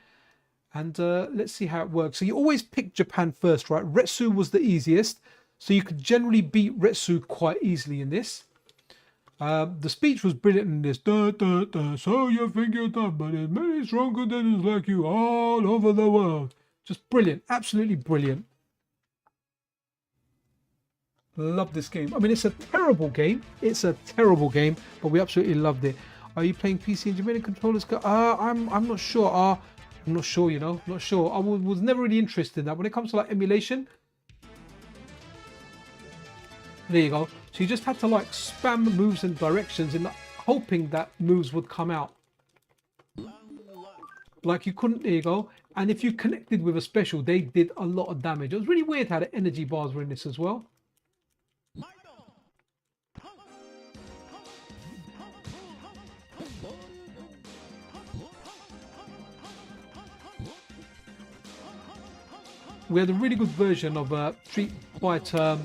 And let's see how it works. So you always pick Japan first, right? Retsu was the easiest. So you could generally beat Retsu quite easily in this. The speech was brilliant in this. Da, da, da, so you think you're done, but there's many stronger than is like you all over the world. Just brilliant. Absolutely brilliant. Love this game. I mean, it's a terrible game. It's a terrible game, but we absolutely loved it. Are you playing PC and Jamaican controllers? I'm not sure. I'm not sure, you know. Not sure. I was never really interested in that. When it comes to like emulation, there you go. So you just had to like spam moves and directions in hoping that moves would come out. Like you couldn't, there you go. And if you connected with a special, they did a lot of damage. It was really weird how the energy bars were in this as well. We had a really good version of Street Fighter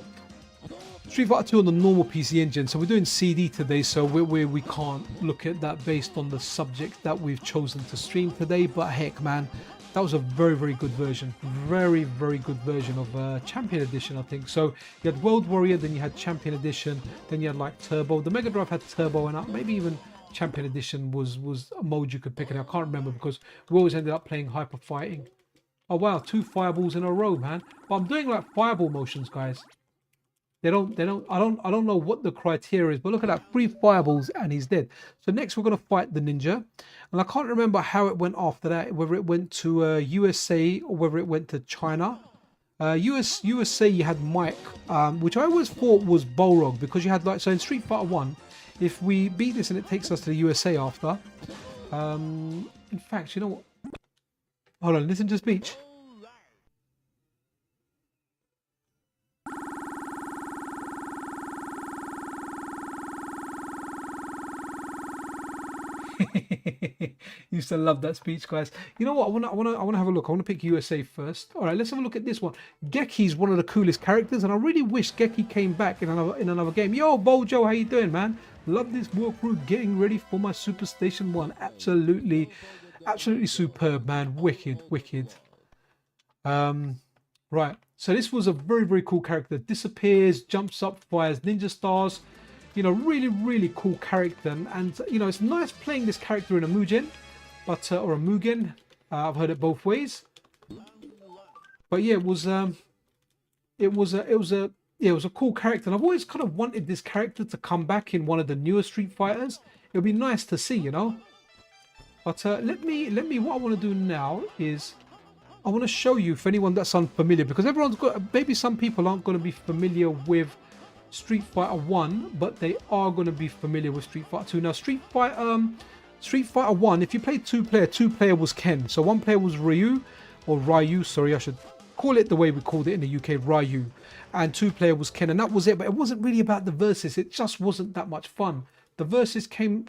2 on the normal PC Engine. So we're doing CD today, so we can't look at that based on the subject that we've chosen to stream today. But heck, man, that was a very, very good version. Very, very good version of Champion Edition, I think. So you had World Warrior, then you had Champion Edition, then you had like Turbo. The Mega Drive had Turbo, and maybe even Champion Edition was a mode you could pick. And I can't remember because we always ended up playing Hyper Fighting. Oh wow, 2 fireballs in a row, man. But I'm doing like fireball motions, guys. I don't know what the criteria is, but look at that, 3 fireballs and he's dead. So next we're gonna fight the ninja. And I can't remember how it went after that, whether it went to USA or whether it went to China. USA you had Mike, which I always thought was Balrog, because you had like, so in Street Fighter 1, if we beat this and it takes us to the USA after, in fact, you know what? Hold on, listen to the speech. Used to love that speech, guys. You know what? I want to have a look. I want to pick USA first. All right, let's have a look at this one. Geki's one of the coolest characters, and I really wish Geki came back in another game. Yo, Bojo, how you doing, man? Love this walkthrough. Getting ready for my Super Station 1. Absolutely superb, man. Wicked. Right. So this was a very cool character. Disappears, jumps up, fires ninja stars. You know, really cool character, and you know, it's nice playing this character in a Mugen, but or a Mugen. I've heard it both ways. But yeah, it was a cool character, and I've always kind of wanted this character to come back in one of the newer Street Fighters. It would be nice to see, you know. But let me. What I want to do now is I want to show you, for anyone that's unfamiliar, because everyone's got, maybe some people aren't going to be familiar with Street Fighter 1, but they are going to be familiar with Street Fighter 2. Now, Street Fighter 1, if you played two player was Ken. So one player was Ryu, sorry, I should call it the way we called it in the UK, Ryu. And two player was Ken, and that was it. But it wasn't really about the versus. It just wasn't that much fun. The versus came,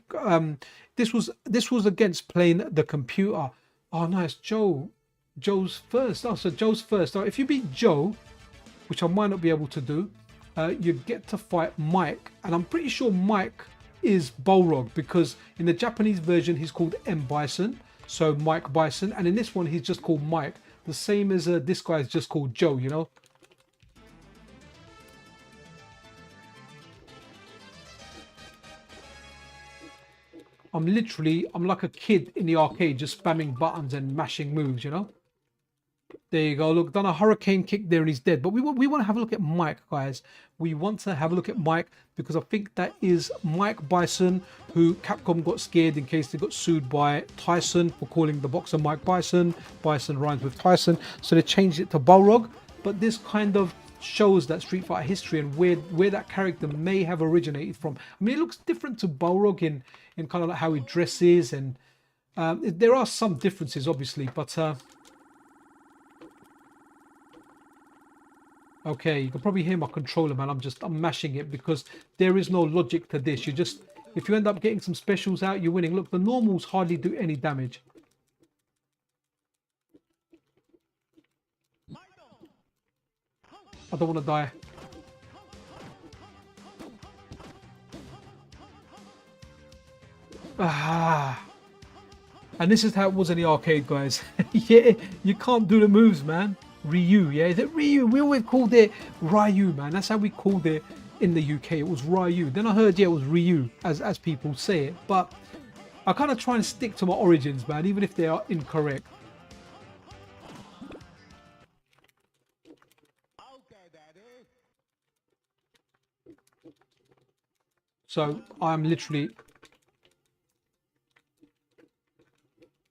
this was against playing the computer. Oh, nice, Joe's first. Oh, so Joe's first. Oh, if you beat Joe, which I might not be able to do, you get to fight Mike, and I'm pretty sure Mike is Balrog, because in the Japanese version he's called M. Bison, so Mike Bison, and in this one he's just called Mike, the same as this guy is just called Joe, you know. I'm like a kid in the arcade just spamming buttons and mashing moves, you know. There you go. Look, done a hurricane kick there and he's dead. But we want to have a look at Mike, guys. We want to have a look at Mike because I think that is Mike Bison, who Capcom got scared in case they got sued by Tyson for calling the boxer Mike Bison. Bison rhymes with Tyson. So they changed it to Balrog. But this kind of shows that Street Fighter history and where that character may have originated from. I mean, it looks different to Balrog in kind of like how he dresses. And there are some differences, obviously. But... okay, you can probably hear my controller, man. I'm mashing it because there is no logic to this. If you end up getting some specials out, you're winning. Look, the normals hardly do any damage. I don't want to die. And this is how it was in the arcade, guys. Yeah, you can't do the moves, man. Ryu, yeah, is it Ryu? We always called it Ryu, man. That's how we called it in the UK. It was Ryu. Then I heard, yeah, it was Ryu, as people say it. But I kind of try and stick to my origins, man, even if they are incorrect. So I'm literally...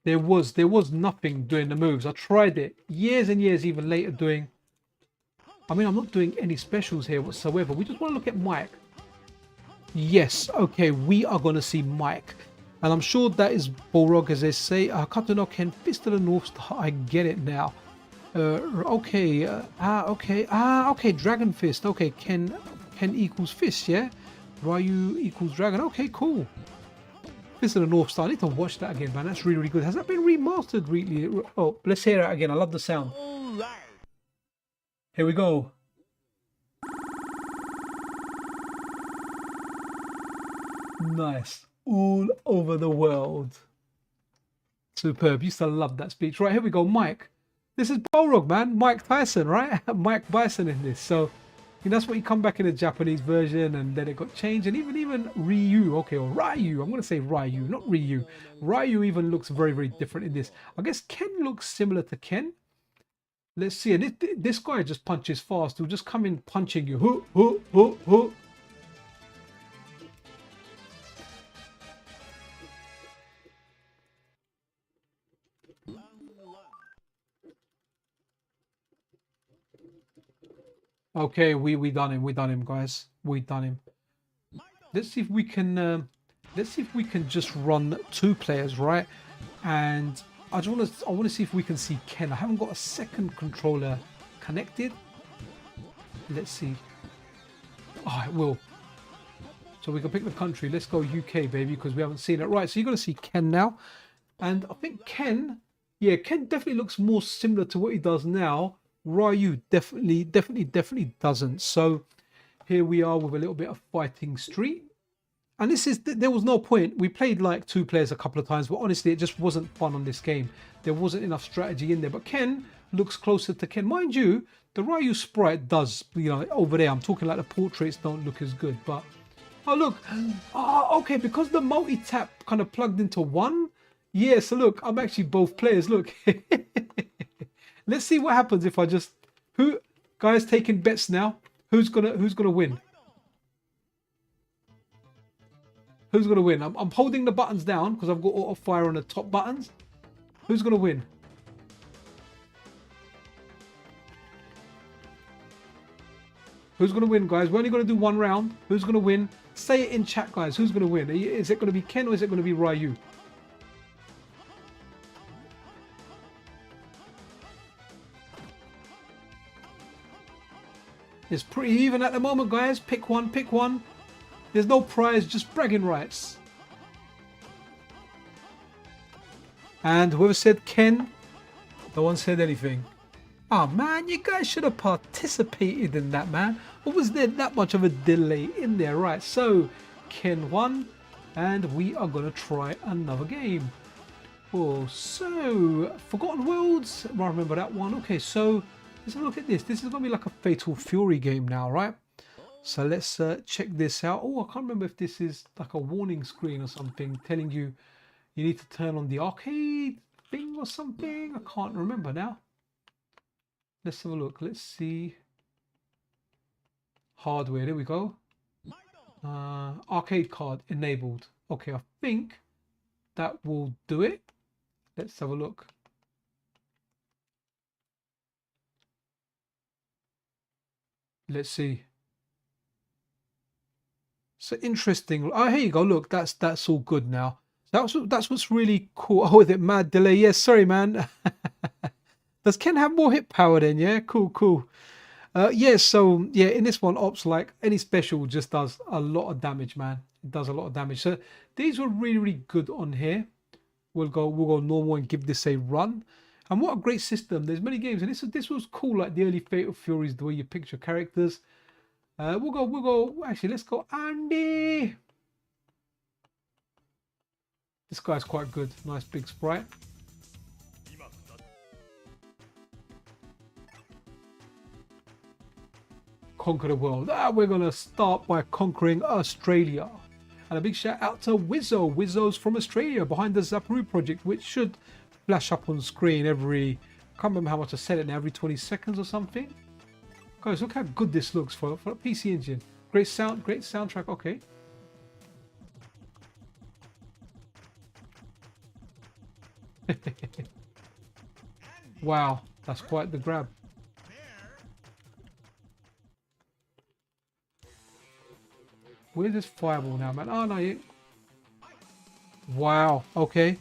There was nothing doing the moves. I tried it years and years even later doing... I mean, I'm not doing any specials here whatsoever. We just want to look at Mike. Yes, okay, we are going to see Mike. And I'm sure that is Balrog, as they say. Captain Ken, Fist of the North Star. I get it now. Okay, okay, Dragon Fist. Okay, Ken equals Fist, yeah? Ryu equals Dragon. Okay, cool. Fist of the North Star. I need to watch that again, man. That's really good. Has that been remastered really? Oh, let's hear it again. I love the sound. Here we go. Nice. All over the world. Superb. Used to love that speech. Right, here we go. Mike. This is Balrog, man. Mike Tyson, right? Mike Bison in this. So, you know, that's what you come back in the Japanese version, and then it got changed. And even Ryu, okay, or Ryu. I'm going to say Ryu, not Ryu. Ryu even looks very different in this. I guess Ken looks similar to Ken. Let's see. And this guy just punches fast. He'll just come in punching you. Hoo, hoo, hoo, hoo. Okay, we done him, guys. We done him. Let's see if we can just run 2 players, right? And I want to see if we can see Ken. I haven't got a second controller connected. Let's see. Oh, it will. So we can pick the country. Let's go UK, baby, because we haven't seen it. Right, so you're going to see Ken now. And I think Ken, yeah, Ken definitely looks more similar to what he does now. Ryu definitely doesn't. So here we are with a little bit of Fighting Street. And this is, there was no point. We played like 2 players a couple of times, but honestly, it just wasn't fun on this game. There wasn't enough strategy in there. But Ken looks closer to Ken. Mind you, the Ryu sprite does, you know, over there. I'm talking like the portraits don't look as good. But, oh, look. Oh, okay, because the multi-tap kind of plugged into one. Yeah, so look, I'm actually both players. Look. Let's see what happens if I just... Who, guys, taking bets now. Who's gonna win? Who's going to win? I'm holding the buttons down because I've got auto fire on the top buttons. Who's going to win? Who's going to win, guys? We're only going to do 1 round. Who's going to win? Say it in chat, guys. Who's going to win? Is it going to be Ken or is it going to be Ryu? It's pretty even at the moment, guys. Pick one, pick one. There's no prize, just bragging rights. And whoever said Ken, no one said anything. Oh man, you guys should have participated in that, man. Or was there that much of a delay in there? Right, so Ken won, and we are gonna try another game. Oh, so Forgotten Worlds. I remember that one. Okay, so let's have a look at this. This is gonna be like a Fatal Fury game now, right? So let's check this out. Oh, I can't remember if this is like a warning screen or something telling you you need to turn on the arcade thing or something. I can't remember now. Let's have a look. Let's see. Hardware. There we go. Arcade card enabled. Okay, I think that will do it. Let's have a look. Let's see. So interesting. Oh, here you go. Look, that's all good now. That's what's really cool. Oh, with it mad delay. Yes, sorry, man. Does Ken have more hit power then? Yeah, cool. Yeah, so yeah, in this one, Ops, like any special, just does a lot of damage, man. It does a lot of damage. So these were really good on here. We'll go normal and give this a run. And what a great system. There's many games, and this was cool, like the early Fatal Furies, the way you picture characters. We'll go, actually, let's go Andy. This guy's quite good. Nice big sprite. Conquer the world. We're going to start by conquering Australia. And a big shout out to Wizzo. Wizzo's from Australia behind the Sapphire project, which should flash up on screen every, I can't remember how much I said it now, every 20 seconds or something. Guys, look how good this looks for a PC engine. Great sound, great soundtrack. Okay. Wow, that's quite the grab. Where's this fireball now, man? Oh, no, you... Wow, okay.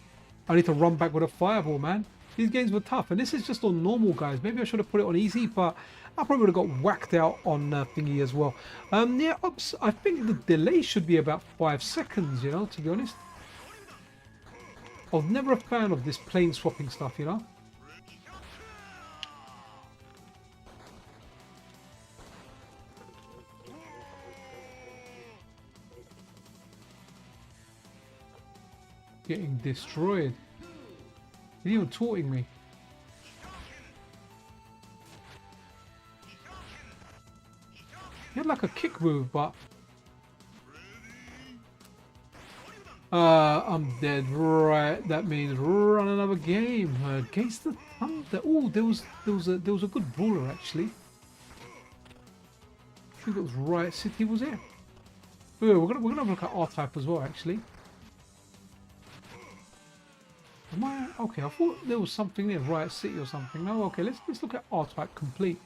I need to run back with a fireball, man. These games were tough, and this is just on normal, guys. Maybe I should have put it on easy, but I probably would have got whacked out on thingy as well. Yeah, Ops, I think the delay should be about 5 seconds, you know, to be honest. I was never a fan of this plane swapping stuff, you know. Getting destroyed. He's even taunting me. He had like a kick move, but I'm dead. Right, that means run another game against the Thunder. Oh, there was a good brawler actually. I think it was Riot City, was it? Oh, we're gonna look at R-Type as well actually. Am I okay? I thought there was something there, Riot City or something. No, okay. Let's look at R-Type complete.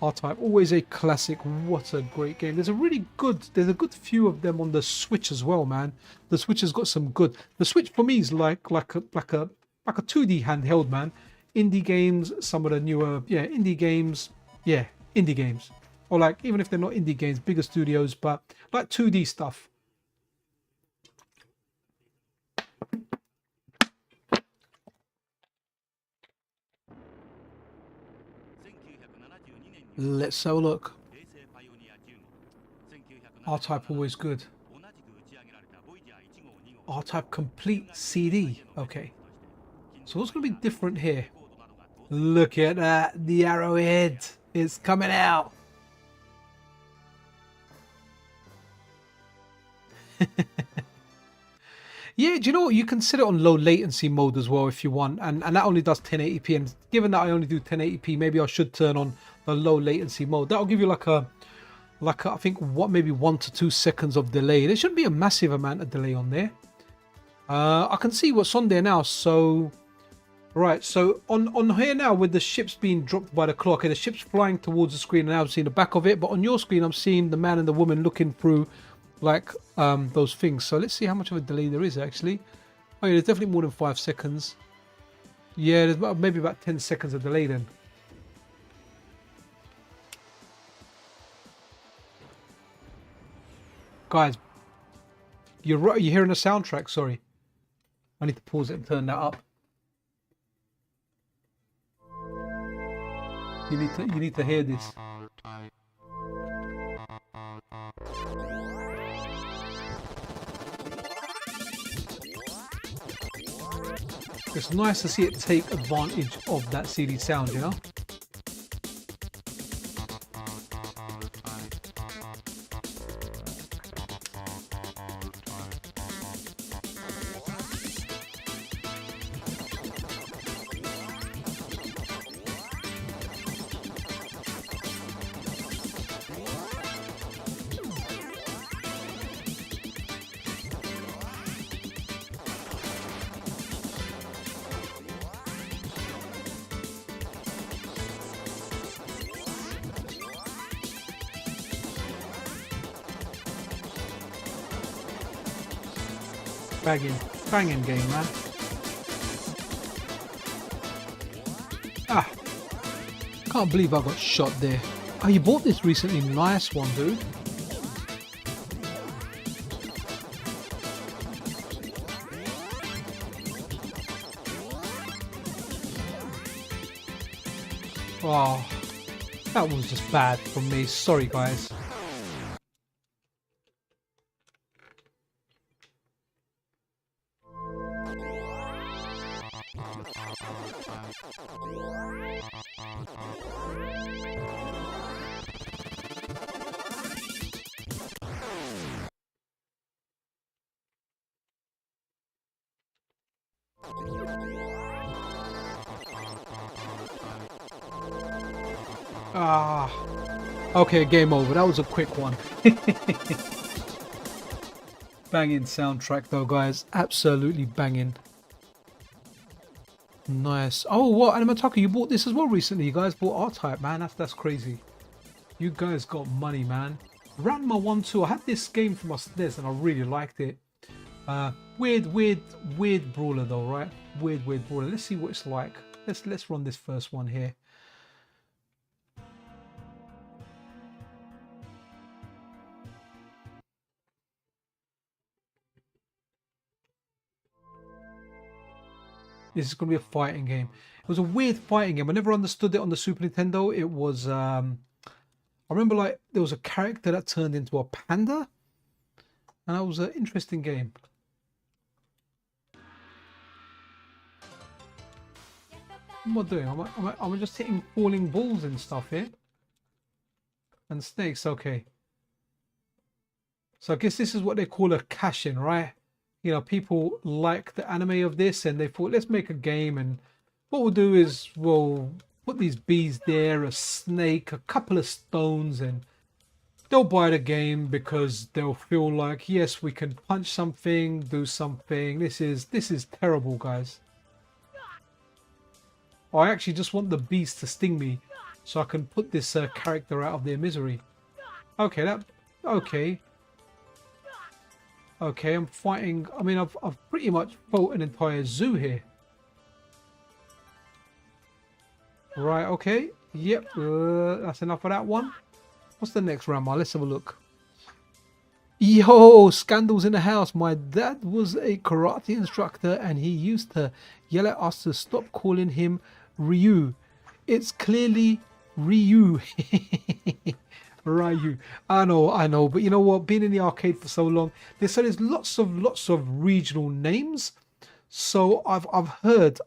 R-Type, always a classic. What a great game. There's a good few of them on the Switch as well, man. The Switch has got some good. The Switch for me is like a 2D handheld, man. Indie games, some of the newer, indie games. Yeah, indie games. or like even if they're not indie games, bigger studios, but like 2D stuff. Let's have a look. R-Type always good. R-Type complete CD. Okay. So what's going to be different here? Look at that. The arrowhead is coming out. Yeah, do you know what? You can set it on low latency mode as well if you want. And that only does 1080p. And given that I only do 1080p, maybe I should turn on the low latency mode. That'll give you like a I think maybe 1 to 2 seconds of delay. There shouldn't be a massive amount of delay on there. I can see what's on there now. So right, so on here now with the ships being dropped by the clock, okay, the ship's flying towards the screen and now I'm seeing the back of it, but on your screen I'm seeing the man and the woman looking through like those things. So let's see how much of a delay there is actually. Oh yeah, there's definitely more than 5 seconds. Yeah, there's maybe about 10 seconds of delay then. Guys, you're right, you're hearing the soundtrack. Sorry, I need to pause it and turn that up. You need to hear this. It's nice to see it take advantage of that CD sound, you know. Banging game, man. Ah, can't believe I got shot there. Oh, you bought this recently? Nice one, dude. Oh, that was just bad from me. Sorry, guys. Ah, okay, game over. That was a quick one. Banging soundtrack though, guys. Absolutely banging. Nice. Oh, what? Animataka, you bought this as well recently. You guys bought R-Type, man. That's crazy. You guys got money, man. Ranma 1-2. I had this game for my SNES and I really liked it. Weird brawler though, right? Weird brawler. Let's see what it's like. Let's run this first one here. This is going to be a fighting game. It was a weird fighting game. I never understood it on the Super Nintendo. It was, I remember like there was a character that turned into a panda. And that was an interesting game. What am I doing? Am I just hitting falling balls and stuff here? And snakes, okay. So I guess this is what they call a cash-in, right? You know, people like the anime of this and they thought, let's make a game, and what we'll do is we'll put these bees there, a snake, a couple of stones, and they'll buy the game because they'll feel like, yes, we can punch something, do something. This is terrible, guys. I actually just want the bees to sting me so I can put this character out of their misery. Okay, Okay, I'm fighting. I mean, I've pretty much fought an entire zoo here. Right, okay. Yep, that's enough of that one. What's the next round, man? Let's have a look. Yo, scandals in the house. My dad was a karate instructor and he used to yell at us to stop calling him Ryu. It's clearly Ryu. Ryu. I know, but you know what? Being in the arcade for so long, there's lots of regional names. So I've heard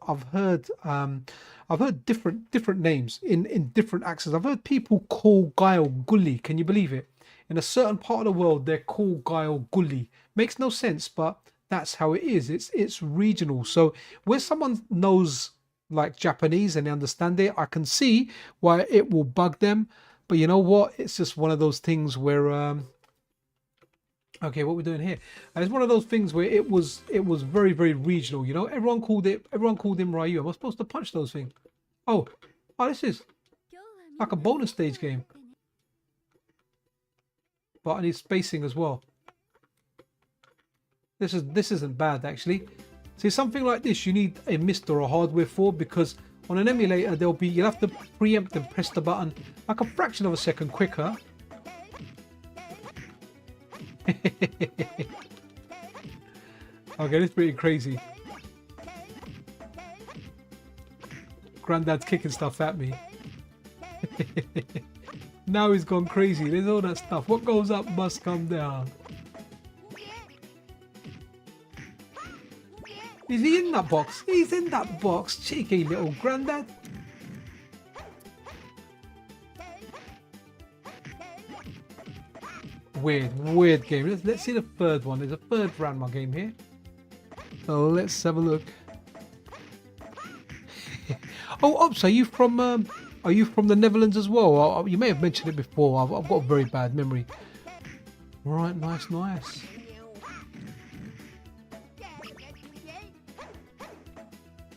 different names in different accents. I've heard people call Guile Gully. Can you believe it? In a certain part of the world, they're called Guile Gully. Makes no sense, but that's how it is. It's regional. So when someone knows like Japanese and they understand it, I can see why it will bug them. But you know what? It's just one of those things where okay, what we're doing here. And it's one of those things where it was very, very regional. You know, everyone called him Ryu. Am I supposed to punch those things? Oh, this is like a bonus stage game. But I need spacing as well. This isn't bad actually. See, something like this you need a MiSTer or hardware for, because on an emulator you'll have to preempt and press the button like a fraction of a second quicker. Okay, this is pretty crazy. Granddad's kicking stuff at me. Now he's gone crazy. There's all that stuff. What goes up must come down. Is he in that box? He's in that box. Cheeky little granddad. Weird game. Let's see the third one. There's a third Ranma game here. So let's have a look. Oh, Ops, are you from the Netherlands as well? You may have mentioned it before. I've got a very bad memory. Right, nice.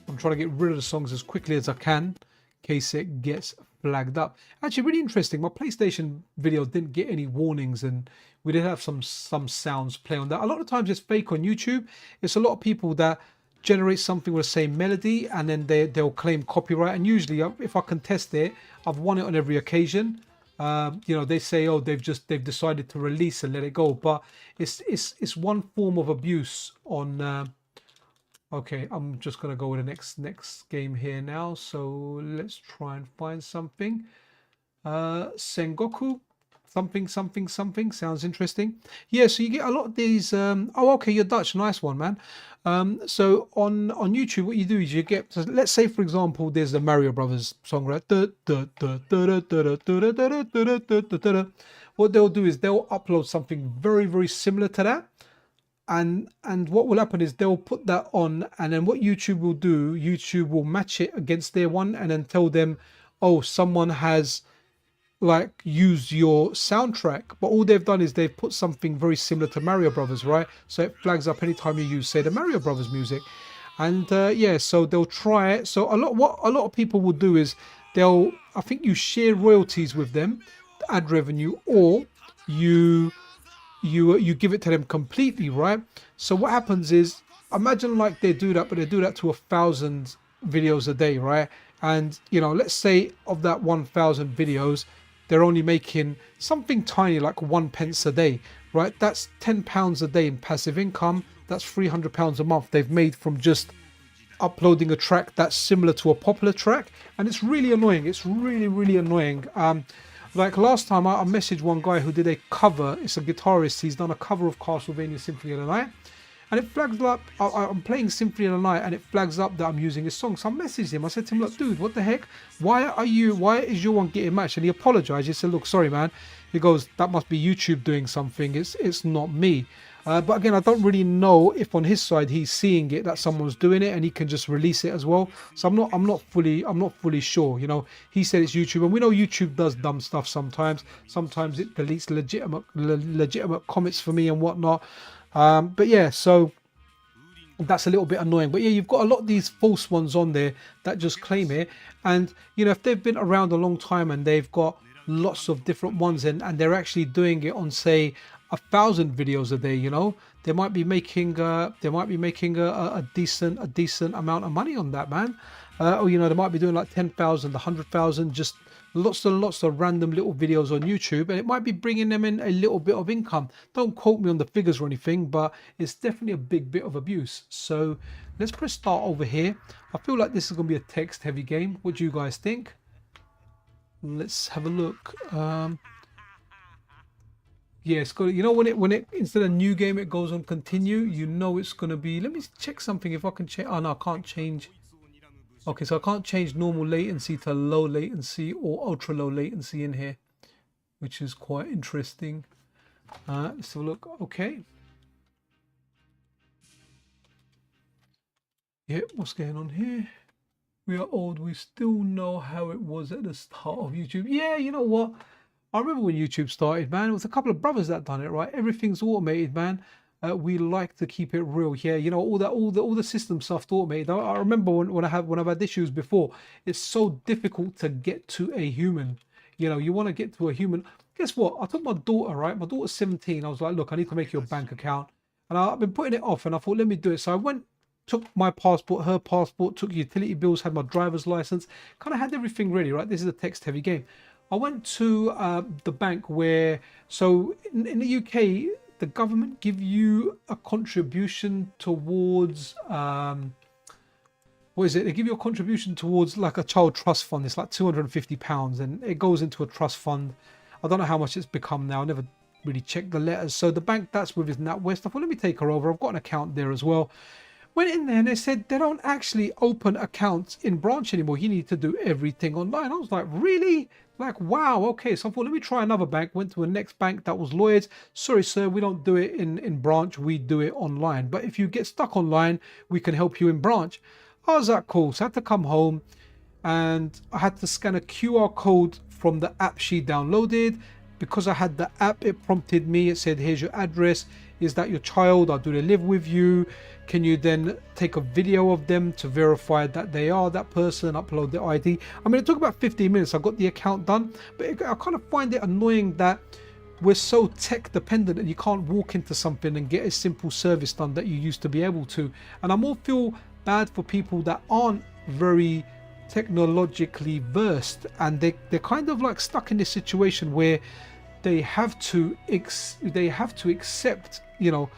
I'm trying to get rid of the songs as quickly as I can, in case it gets flagged up. Actually, really interesting. My PlayStation video didn't get any warnings, and we did have some sounds play on that. A lot of times it's fake on YouTube. It's a lot of people that generate something with the same melody, and then they'll claim copyright. And usually, if I can test it, I've won it on every occasion. You know, they say, oh, they've decided to release and let it go, but it's one form of abuse on. Okay, I'm just gonna go with the next game here now. So let's try and find something. Sengoku, something sounds interesting. Yeah, so you get a lot of these. Oh, okay, you're Dutch. Nice one, man. So on YouTube, what you do is you get. So let's say, for example, there's the Mario Brothers song, right? What they'll do is they'll upload something very, very similar to that. And what will happen is they'll put that on, and then what YouTube will do, YouTube will match it against their one and then tell them, oh, someone has like used your soundtrack, but all they've done is they've put something very similar to Mario Brothers, right? So it flags up anytime you use, say, the Mario Brothers music. And yeah, so they'll try it. So what a lot of people will do is I think you share royalties with them, ad revenue, or you give it to them completely, right? So what happens is, imagine like they do that, but they do that to 1,000 videos a day, right? And you know, let's say of that 1,000 videos, they're only making something tiny like 1 pence a day, right? That's £10 a day in passive income. That's £300 a month they've made from just uploading a track that's similar to a popular track. And it's really annoying. It's really annoying. Like last time I messaged one guy who did a cover. It's a guitarist. He's done a cover of Castlevania Symphony of the Night. And it flags up, I'm playing Symphony of the Night, and it flags up that I'm using his song. So I messaged him. I said to him, look, dude, what the heck? Why is your one getting matched? And he apologized. He said, look, sorry, man. He goes, that must be YouTube doing something. It's not me. But again, I don't really know if on his side he's seeing it that someone's doing it and he can just release it as well. So I'm not fully sure. You know, he said it's YouTube, and we know YouTube does dumb stuff sometimes. Sometimes it deletes legitimate comments for me and whatnot. But yeah, so that's a little bit annoying. But yeah, you've got a lot of these false ones on there that just claim it. And you know, if they've been around a long time and they've got lots of different ones, and they're actually doing it on, say, 1,000 videos a day, you know, they might be making a decent amount of money on that, man. Or you know, they might be doing like 10,000, 100,000 just lots and lots of random little videos on YouTube, and it might be bringing them in a little bit of income. Don't quote me on the figures or anything, but it's definitely a big bit of abuse. So let's press start over here. I feel like this is going to be a text heavy game. What do you guys think? Let's have a look. Yeah, it's got, you know, when it instead of new game it goes on continue, you know it's going to be, let me check something if I can change. Oh no, I can't change. Okay, so I can't change normal latency to low latency or ultra low latency in here, which is quite interesting. Let's have a look. Okay. Yeah, what's going on here? We are old. We still know how it was at the start of YouTube. Yeah, you know what? I remember when YouTube started, man. It was a couple of brothers that done it, right? Everything's automated, man. We like to keep it real. Yeah, you know, all the system stuff automated. I remember when I've had issues before. It's so difficult to get to a human. You know, you want to get to a human. Guess what? I took my daughter, right? My daughter's 17. I was like, look, I need to make you a bank account, and I've been putting it off. And I thought, let me do it. So I went, took my passport, her passport, took utility bills, had my driver's license, kind of had everything ready, right? This is a text heavy game. I went to the bank where, so in the UK, the government give you a contribution towards, what is it? They give you a contribution towards like a child trust fund. It's like £250 and it goes into a trust fund. I don't know how much it's become now. I never really checked the letters. So the bank that's with is NatWest. I thought, let me take her over. I've got an account there as well. Went in there and they said they don't actually open accounts in branch anymore. You need to do everything online. I was like, really? Like, wow, okay. So I thought, let me try another bank. Went to a next bank that was Lloyd's. Sorry, sir, we don't do it in branch. We do it online. But if you get stuck online, we can help you in branch. I was like, cool. So I had to come home and I had to scan a QR code from the app she downloaded. Because I had the app, it prompted me. It said, here's your address. Is that your child, or do they live with you? Can you then take a video of them to verify that they are that person, upload their ID? I mean, it took about 15 minutes. I got the account done, but I kind of find it annoying that we're so tech dependent and you can't walk into something and get a simple service done that you used to be able to. And I more feel bad for people that aren't very technologically versed and they're kind of like stuck in this situation where they have to accept, you know,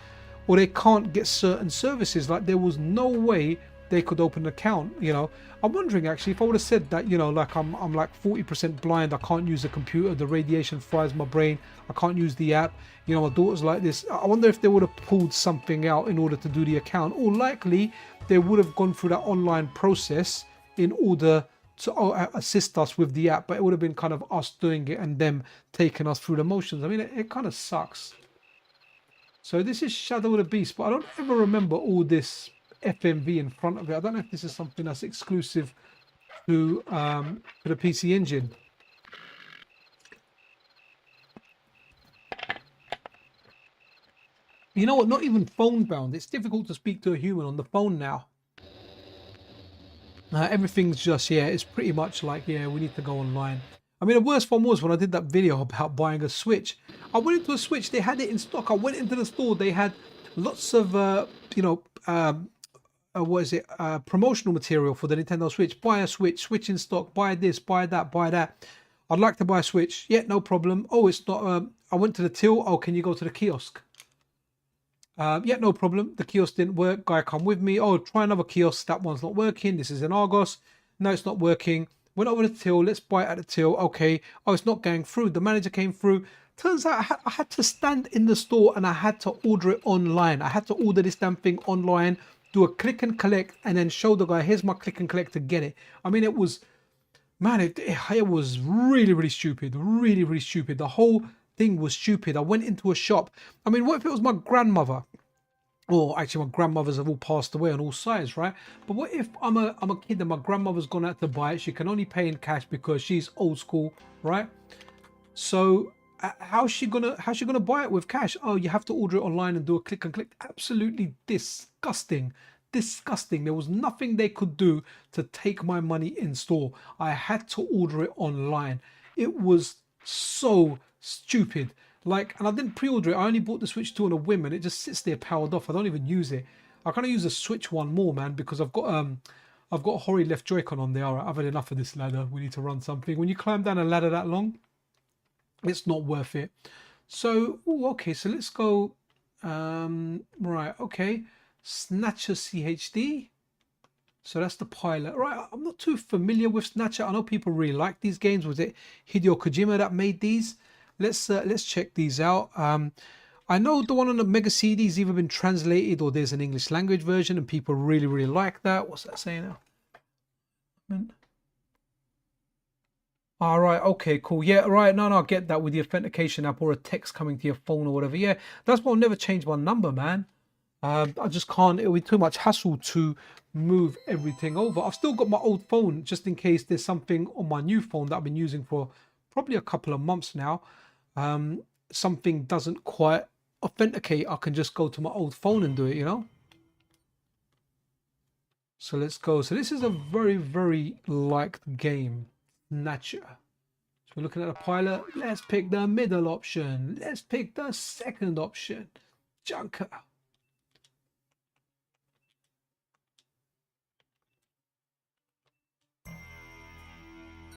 or they can't get certain services. Like there was no way they could open an account, you know. I'm wondering actually if I would have said that, you know, like I'm like 40% blind, I can't use the computer, the radiation fries my brain, I can't use the app, you know, my daughter's like this. I wonder if they would have pulled something out in order to do the account, or likely they would have gone through that online process in order to assist us with the app, but it would have been kind of us doing it and them taking us through the motions. I mean, it kind of sucks. So this is Shadow of the Beast, but I don't ever remember all this FMV in front of it. I don't know if this is something that's exclusive to the PC Engine. You know what? Not even phone bound. It's difficult to speak to a human on the phone now. Everything's just, yeah, it's pretty much like, yeah, we need to go online. I mean, the worst one was when I did that video about buying a Switch. I went into a Switch, they had it in stock. I went into the store, they had lots of, you know, what is it, promotional material for the Nintendo Switch. Buy a Switch, Switch in stock, buy this, buy that, buy that. I'd like to buy a Switch. Yeah, no problem. Oh, it's not, I went to the till. Oh, can you go to the kiosk? Yeah, no problem. The kiosk didn't work. Guy come with me. Oh, try another kiosk. That one's not working. This is in Argos. No, it's not working. Went over to the till. Let's buy it at the till. Okay. Oh, it's not going through. The manager came through. Turns out I had to stand in the store and I had to order it online. I had to order this damn thing online, do a click and collect, and then show the guy, here's my click and collect to get it. I mean, it was, man, it was really, really stupid. Really, really stupid. The whole thing was stupid. I went into a shop. I mean, what if it was my grandmother? Or actually, my grandmothers have all passed away on all sides, right? But what if I'm a kid and my grandmother's gone out to buy it? She can only pay in cash because she's old school, right? So how's she gonna buy it with cash? Oh, you have to order it online and do a click and click. Absolutely disgusting. Disgusting. There was nothing they could do to take my money in store. I had to order it online. It was so stupid. Like, and I didn't pre-order it. I only bought the Switch 2 on a whim and it just sits there powered off. I don't even use it. I kind of use the Switch 1 more, man, because I've got I've got a Hori left Joy-Con on there. All right, I've had enough of this ladder. We need to run something. When you climb down a ladder that long, it's not worth it. So, ooh, okay, so let's go. Right, okay. Snatcher CHD. So that's the pilot. Right, I'm not too familiar with Snatcher. I know people really like these games. Was it Hideo Kojima that made these? Let's check these out. I know the one on the Mega CD has either been translated or there's an English language version, and people really like that. What's that saying now? All right, okay, cool. Yeah, right. No, I get that with the authentication app or a text coming to your phone or whatever. Yeah, that's why I'll never change my number, man. I just can't. It'll be too much hassle to move everything over. I've still got my old phone just in case there's something on my new phone that I've been using for probably a couple of months now. Something doesn't quite authenticate. I can just go to my old phone and do it, you know. So let's go. So this is a very liked game, Snatcher. So we're looking at a pilot. Let's pick the middle option. Let's pick the second option, Junker.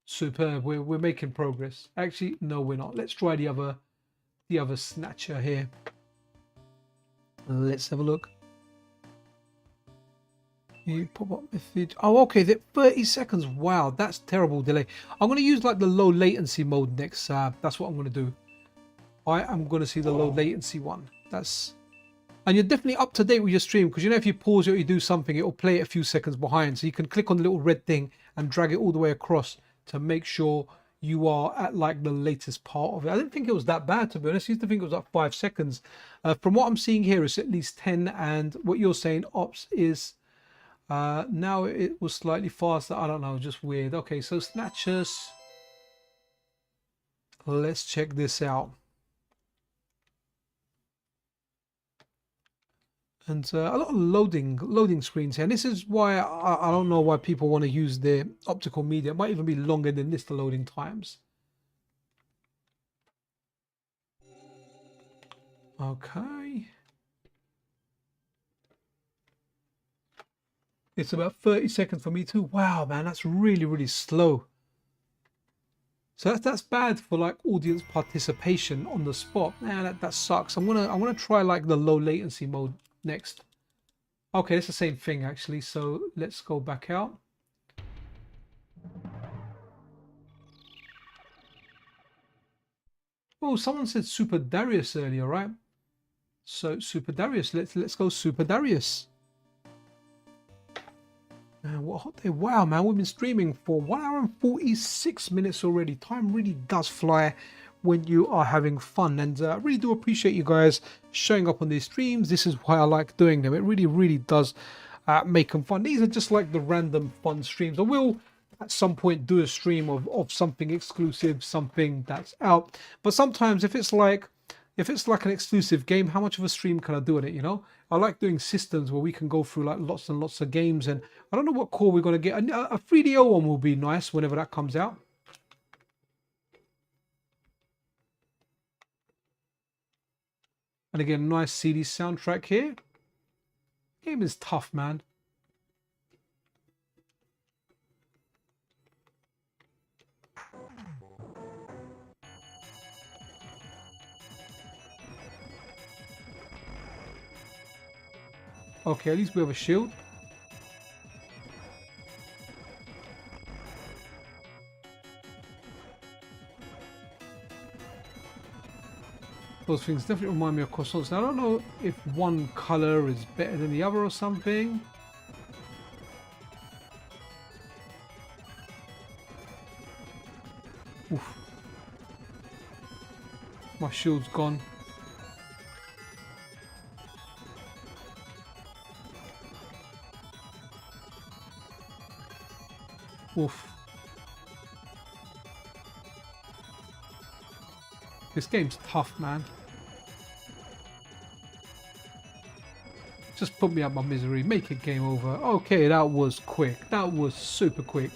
Superb. We're making progress. Actually, no, we're not. Let's try the other Snatcher here. Let's have a look. You pop up message. Oh, okay. 30 seconds. Wow, that's terrible delay. I'm going to use like the low latency mode next. That's what I'm going to do. I am going to see the low latency one. And you're definitely up to date with your stream, because you know if you pause it or you do something, it will play it a few seconds behind. So you can click on the little red thing and drag it all the way across to make sure you are at like the latest part of it. I didn't think it was that bad, to be honest. I used to think it was like 5 seconds. From what I'm seeing here, it's at least 10. And what you're saying, Ops, is now it was slightly faster. I don't know, just weird. Okay, so Snatchers. Let's check this out. And a lot of loading screens here. And this is why I don't know why people want to use their optical media. It might even be longer than this, the loading times. Okay. It's about 30 seconds for me too. Wow, man, that's really slow. So that's bad for like audience participation on the spot. Man, that sucks. I'm gonna try like the low latency mode next. Okay, it's the same thing actually. So let's go back out. Oh, someone said Super Darius earlier, right? So Super Darius, let's go Super Darius. What a hot day. Wow, man, we've been streaming for 1 hour and 46 minutes already. Time really does fly when you are having fun, and I really do appreciate you guys showing up on these streams. This is why I like doing them. It really does make them fun. These are just like the random fun streams. I will at some point do a stream of something exclusive, something that's out, but sometimes if it's like an exclusive game, how much of a stream can I do on it, you know? I like doing systems where we can go through like lots and lots of games, and I don't know what core we're going to get. A 3DO one will be nice whenever that comes out. And again, nice CD soundtrack here. Game is tough, man. Okay, at least we have a shield. Those things definitely remind me of croissants. Now, I don't know if one color is better than the other or something. Oof. My shield's gone. Oof. This game's tough, man. Just put me out my misery. Make it game over. Okay, that was quick. That was super quick.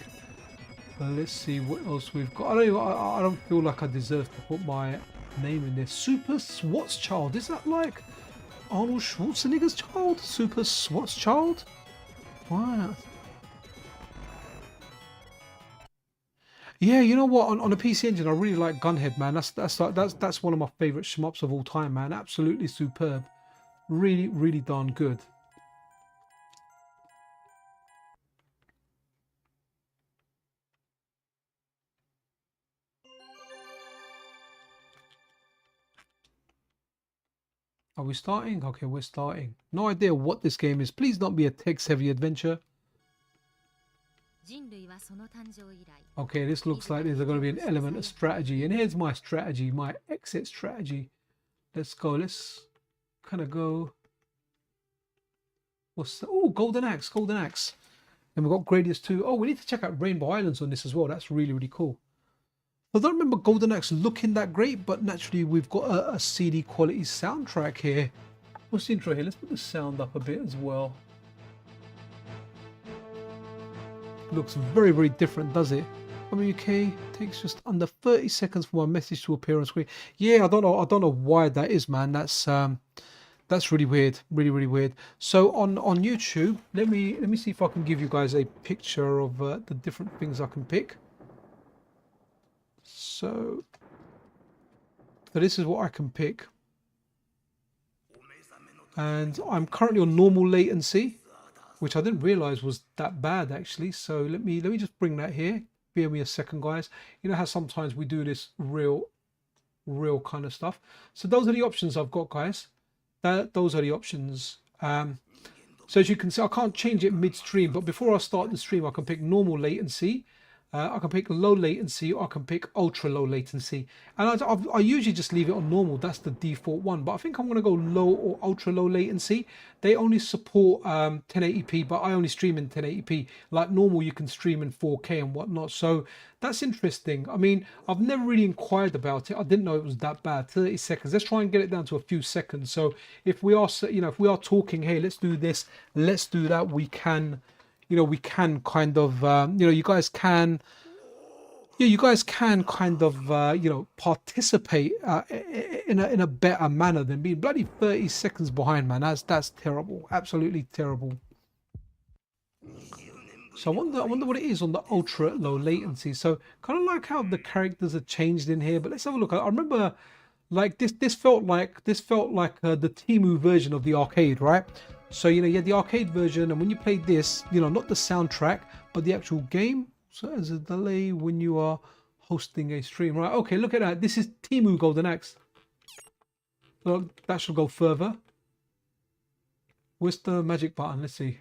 Let's see what else we've got. I don't feel like I deserve to put my name in there. Super Schwarzschild. Is that like Arnold Schwarzenegger's child? Super Schwarzschild? Wow. Yeah, you know what? On a PC Engine, I really like Gunhead, man. That's one of my favorite shmups of all time, man. Absolutely superb. Really, really darn good. Are we starting? Okay, we're starting. No idea what this game is. Please don't be a text-heavy adventure. Okay, this looks like there's going to be an element of strategy. And here's my strategy, my exit strategy. Let's go. Let's kind of go. What's that? Oh, Golden Axe, Golden Axe. And we've got Gradius 2. Oh, we need to check out Rainbow Islands on this as well. That's really, really cool. I don't remember Golden Axe looking that great, but naturally we've got a CD quality soundtrack here. What's the intro here? Let's put the sound up a bit as well. Looks very, very different, does it? O.M.A.Hei-Long takes just under 30 seconds for my message to appear on screen. Yeah, I don't know why that is, man. That's really weird, really, really weird. So on YouTube, let me see if I can give you guys a picture of the different things I can pick. So this is what I can pick, and I'm currently on normal latency, which I didn't realize was that bad actually. So let me just bring that here. Bear me a second, guys. You know how sometimes we do this real kind of stuff. So those are the options I've got, guys. Those are the options. So as you can see, I can't change it midstream, but before I start the stream, I can pick normal latency. I can pick low latency, or I can pick ultra low latency, and I usually just leave it on normal. That's the default one, but I think I'm going to go low or ultra low latency. They only support 1080p, but I only stream in 1080p. Like normal, you can stream in 4K and whatnot, so that's interesting. I mean, I've never really inquired about it. I didn't know it was that bad. 30 seconds. Let's try and get it down to a few seconds. So if we are, if we are talking, hey, let's do this, let's do that, we can. We can kind of, you guys can kind of, participate in a better manner than being bloody 30 seconds behind, man. That's terrible, absolutely terrible. So I wonder what it is on the ultra low latency. So kind of like how the characters are changed in here. But let's have a look. I remember, like this felt like the Temu version of the arcade, right? So, you had the arcade version, and when you played this, not the soundtrack, but the actual game. So there's a delay when you are hosting a stream, right? Okay, look at that. This is Temu Golden Axe. Look, that should go further. Where's the magic button? Let's see.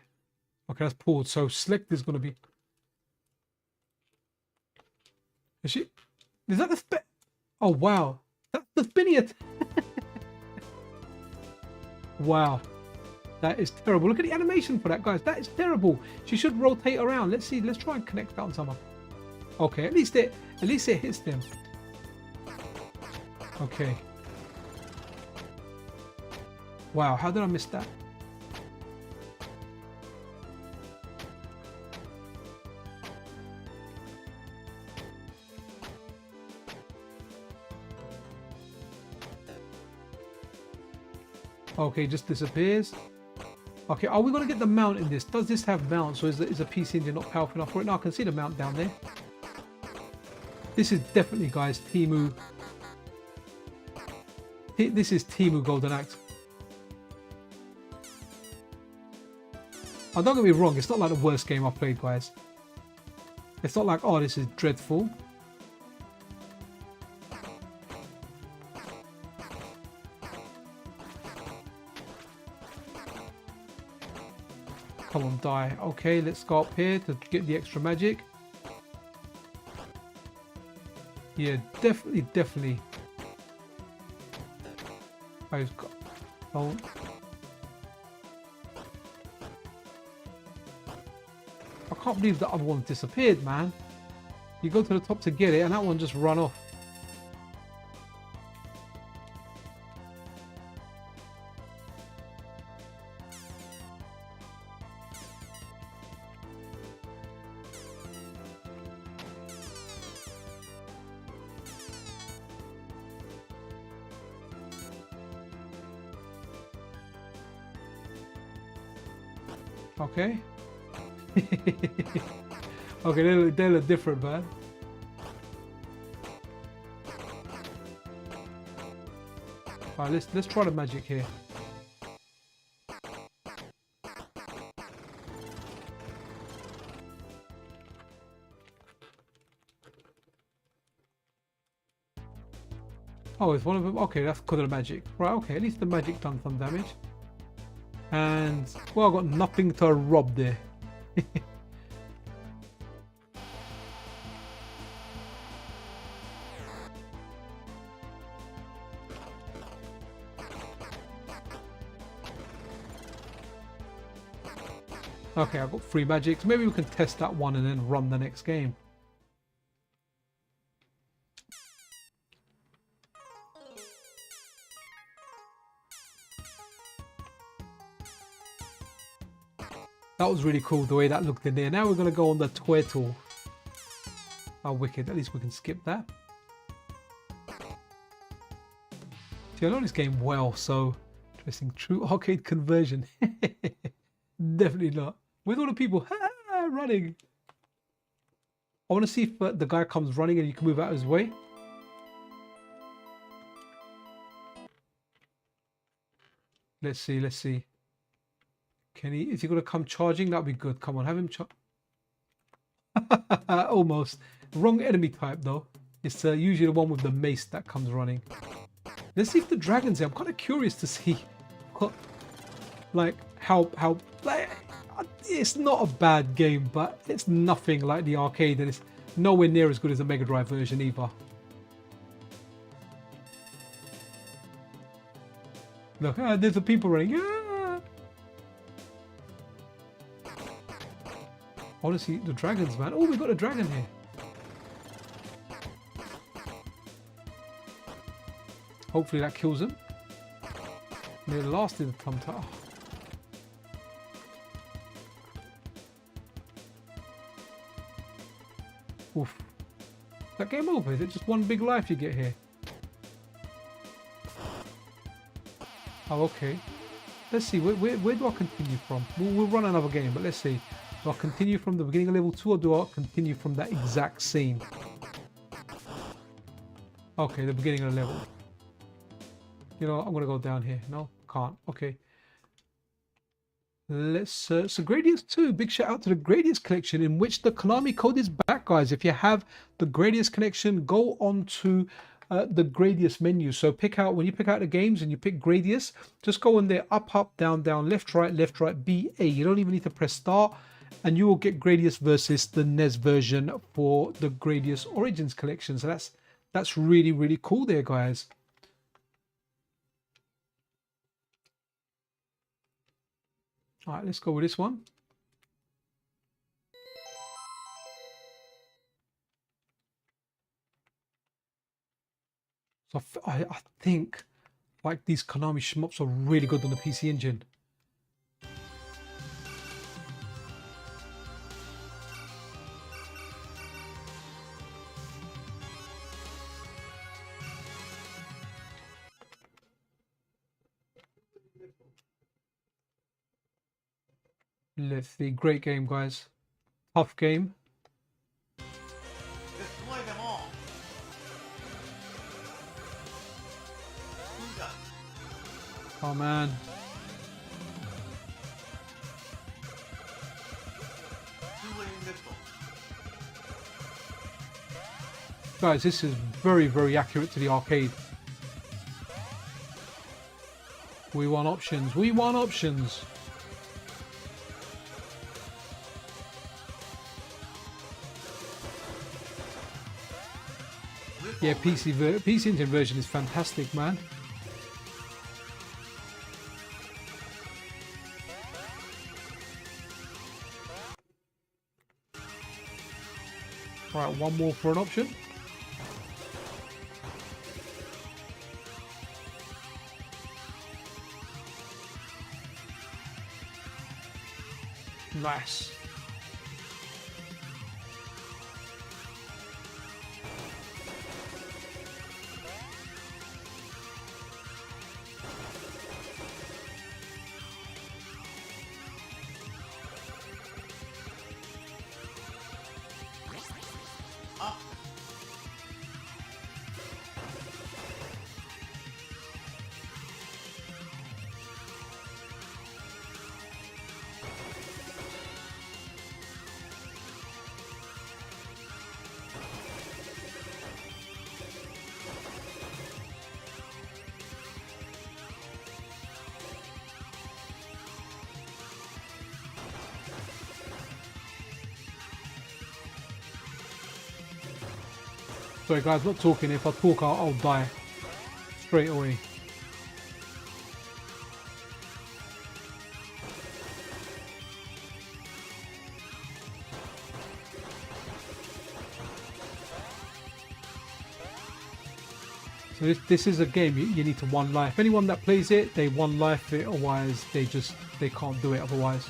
Okay, that's paused. So select is going to be... Is that the... Oh, wow. That's the spinny attack. Wow. That is terrible. Look at the animation for that, guys. That is terrible. She should rotate around. Let's see. Let's try and connect that on someone. Okay, at least it hits them. Okay. Wow, how did I miss that? Okay, just disappears. Okay, are we going to get the mount in this? Does this have mount? So is a PC Engine not powerful enough for it? Now I can see the mount down there. This is definitely, guys, Temu. This is Temu Golden Axe. Oh, don't get me wrong, it's not like the worst game I've played, guys. It's not like, oh, this is dreadful. Come on, die. Okay, let's go up here to get the extra magic. Yeah, definitely. Oh. I can't believe that other one disappeared, man. You go to the top to get it, and that one just run off. Okay. Okay, they look different, man. Alright, let's try the magic here. Oh, it's one of them. Okay, that's because of the magic. Right, okay, at least the magic done some damage. And, well, I've got nothing to rob there. Okay, I've got 3 magics. Maybe we can test that one and then run the next game. That was really cool, the way that looked in there. Now we're going to go on the Turtle. Oh, wicked. At least we can skip that. See, I know this game well, so... Interesting. True arcade conversion. Definitely not. With all the people running. I want to see if the guy comes running and you can move out of his way. Let's see, let's see. Can he? Is he going to come charging? That'd be good. Come on, have him charge. Almost. Wrong enemy type though. It's usually the one with the mace that comes running. Let's see if the dragon's here. I'm kind of curious to see what, like how like, it's not a bad game, but it's nothing like the arcade, and it's nowhere near as good as the Mega Drive version either. Look, there's the people running. I want to see the dragons, man. Oh, we've got a dragon here. Hopefully that kills him. They lasted a time. Oof. Is that game over? Is it just one big life you get here? Oh, okay. Let's see. Where do I continue from? We'll run another game, but let's see. Do I continue from the beginning of level 2 or do I continue from that exact scene? Okay, the beginning of the level. You know, I'm going to go down here. No, can't. Okay. Let's so Gradius 2. Big shout out to the Gradius collection, in which the Konami code is back, guys. If you have the Gradius collection, go on to the Gradius menu. So when you pick out the games and you pick Gradius, just go in there, up, down, left, right, BA. You don't even need to press start, and you will get Gradius versus the NES version for the Gradius Origins collection. So that's really, really cool there, guys. All right, let's go with this one. So I think like these Konami shmups are really good on the PC Engine. Let's see, great game, guys. Tough game. Oh man. Guys, this is very, very accurate to the arcade. We want options. We want options. Yeah, PC Engine version is fantastic, man. Right, one more for an option. Nice. Sorry guys, not talking. If I talk, I'll die straight away. So this is a game you need to one life. Anyone that plays it, they one life it, otherwise they can't do it otherwise.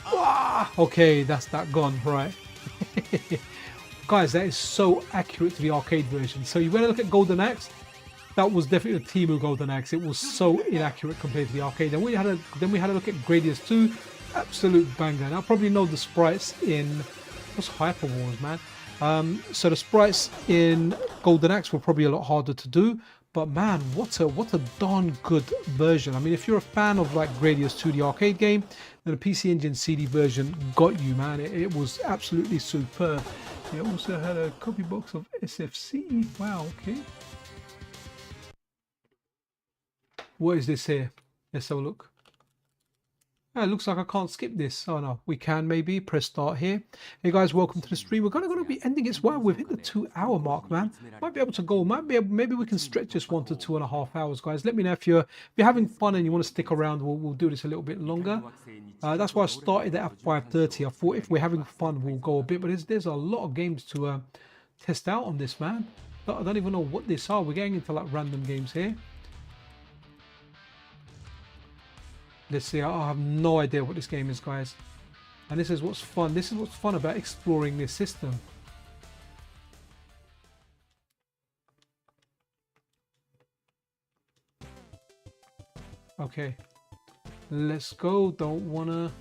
Ah, okay, that's that gone, right. Guys, that is so accurate to the arcade version. So you want to look at Golden Axe, that was definitely a Temu Golden Axe. It was so inaccurate compared to the arcade. And then we had a look at Gradius 2. Absolute banger. Now I probably know the sprites in what's Hyper Wars, man. So the sprites in Golden Axe were probably a lot harder to do, but man, what a darn good version. I mean, if you're a fan of like Gradius 2, the arcade game, then the PC Engine CD version got you, man. It was absolutely superb. It also had a copy box of SFC. Wow, okay. What is this here? Let's have a look. Oh, it looks like I can't skip this. Oh no, we can maybe. Press start here. Hey guys, welcome to the stream. We're going to be ending it. Well, we've hit the 2-hour mark, man. Might be able to go. Maybe we can stretch this 1 to 2.5 hours, guys. Let me know if you're having fun and you want to stick around. We'll do this a little bit longer. That's why I started at 5:30. I thought if we're having fun, we'll go a bit. But there's a lot of games to test out on this, man. I don't even know what these are. We're getting into like random games here. Let's see, I have no idea what this game is, guys. And this is what's fun. This is what's fun about exploring this system. Okay. Let's go. Don't wanna...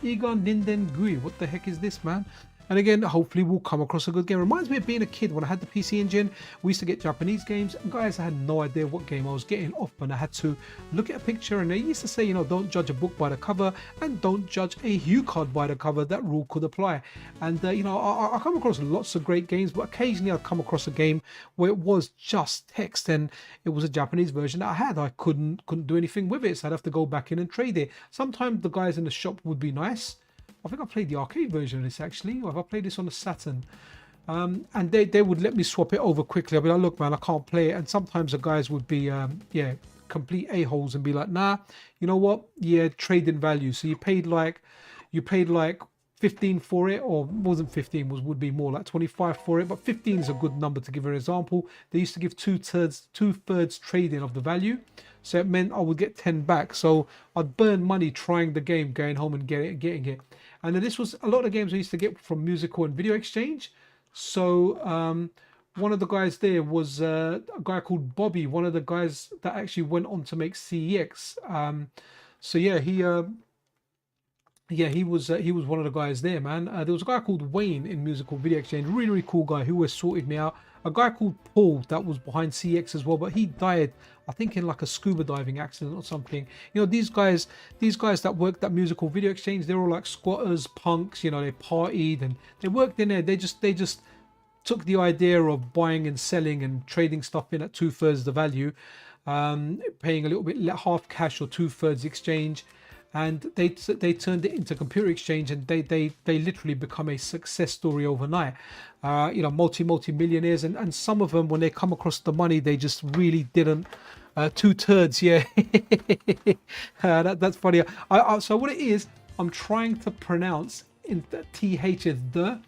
Egon Ninden Gui. What the heck is this, man? And again, hopefully we'll come across a good game. Reminds me of being a kid when I had the PC Engine. We used to get Japanese games. And guys, I had no idea what game I was getting off, and I had to look at a picture. And they used to say, you know, don't judge a book by the cover and don't judge a hue card by the cover. That rule could apply. And, you know, I come across lots of great games, but occasionally I'd come across a game where it was just text and it was a Japanese version that I had. I couldn't do anything with it, so I'd have to go back in and trade it. Sometimes the guys in the shop would be nice. I think I played the arcade version of this actually. Or have I played this on the Saturn? And they would let me swap it over quickly. I'd be like, look, man, I can't play it. And sometimes the guys would be, yeah, complete a-holes and be like, nah, you know what? Yeah, trade in value. So you paid like 15 for it, or wasn't 15, would be more like 25 for it. But 15 is a good number to give an example. They used to give two-thirds trade-in of the value. So it meant I would get 10 back. So I'd burn money trying the game, going home and getting it. And then this was a lot of games I used to get from Musical and Video Exchange. So one of the guys there was a guy called Bobby, one of the guys that actually went on to make CEX. So yeah, he was one of the guys there, man. There was a guy called Wayne in Musical Video Exchange, really cool guy who always sorted me out. A guy called Paul that was behind CX as well, but he died, I think, in like a scuba diving accident or something. You know, these guys that worked at Musical Video Exchange, they're all like squatters, punks. You know, they partied and they worked in there. They just took the idea of buying and selling and trading stuff in at 2/3 the value, paying a little bit half cash or 2/3 exchange. And they turned it into computer exchange, and they literally become a success story overnight. You know, multi-millionaires, and some of them, when they come across the money, they just really didn't. 2/3, yeah. That's funny. So what it is, I'm trying to pronounce in the TH is the,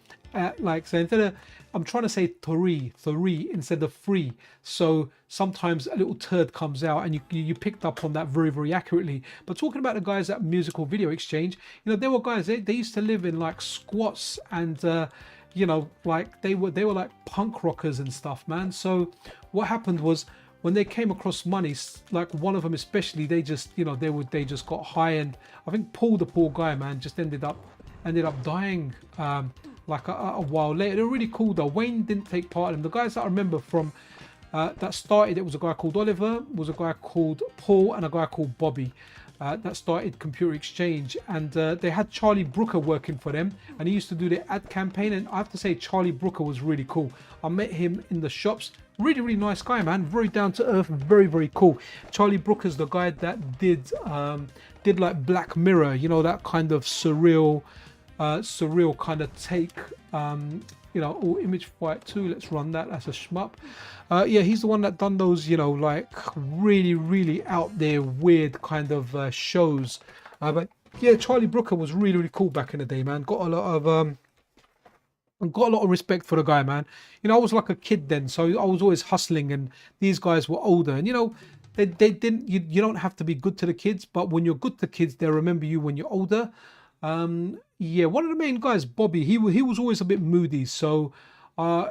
like, so instead of, I'm trying to say three instead of free. So sometimes a little turd comes out, and you picked up on that very accurately. But talking about the guys at Musical Video Exchange, you know, there were guys, they used to live in like squats, and you know, like they were like punk rockers and stuff, man. So what happened was, when they came across money, like one of them especially, they just, you know, they just got high, and I think Paul, the poor guy, man, just ended up dying like a while later. They're really cool though. Wayne didn't take part in them. The guys that I remember from that started, it was a guy called Oliver, was a guy called Paul, and a guy called Bobby. That started Computer Exchange, and they had Charlie Brooker working for them, and he used to do the ad campaign. And I have to say, Charlie Brooker was really cool. I met him in the shops. Really, really nice guy, man. Very down to earth, very, very cool. Charlie Brooker's the guy that did like Black Mirror, you know, that kind of surreal kind of take. You know, oh, Image Fight 2, let's run that. That's a shmup. Yeah, he's the one that done those, you know, like really, really out there, weird kind of shows. But yeah, Charlie Brooker was really, really cool back in the day, man. Got a lot of respect for the guy, man. You know, I was like a kid then, so I was always hustling, and these guys were older, and you know, they didn't. You don't have to be good to the kids, but when you're good to kids, they'll remember you when you're older. Yeah, one of the main guys, Bobby, he was always a bit moody, so I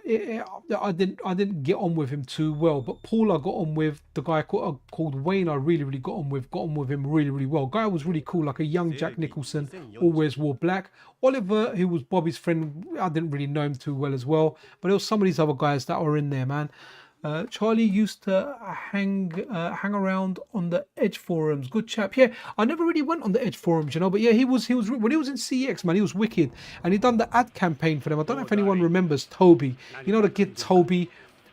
didn't get on with him too well. But Paul, I got on with. The guy called Wayne, I really, really got on with him really, really well. Guy was really cool, like a young Jack Nicholson, always wore black. Oliver, who was Bobby's friend, I didn't really know him too well as well, but there was some of these other guys that were in there, man. Charlie used to hang around on the Edge forums. Good chap. Yeah, I never really went on the Edge forums, you know. But yeah, he was when he was in CEX, man, he was wicked, and he done the ad campaign for them. I don't know if anyone remembers Toby. You know the kid Toby,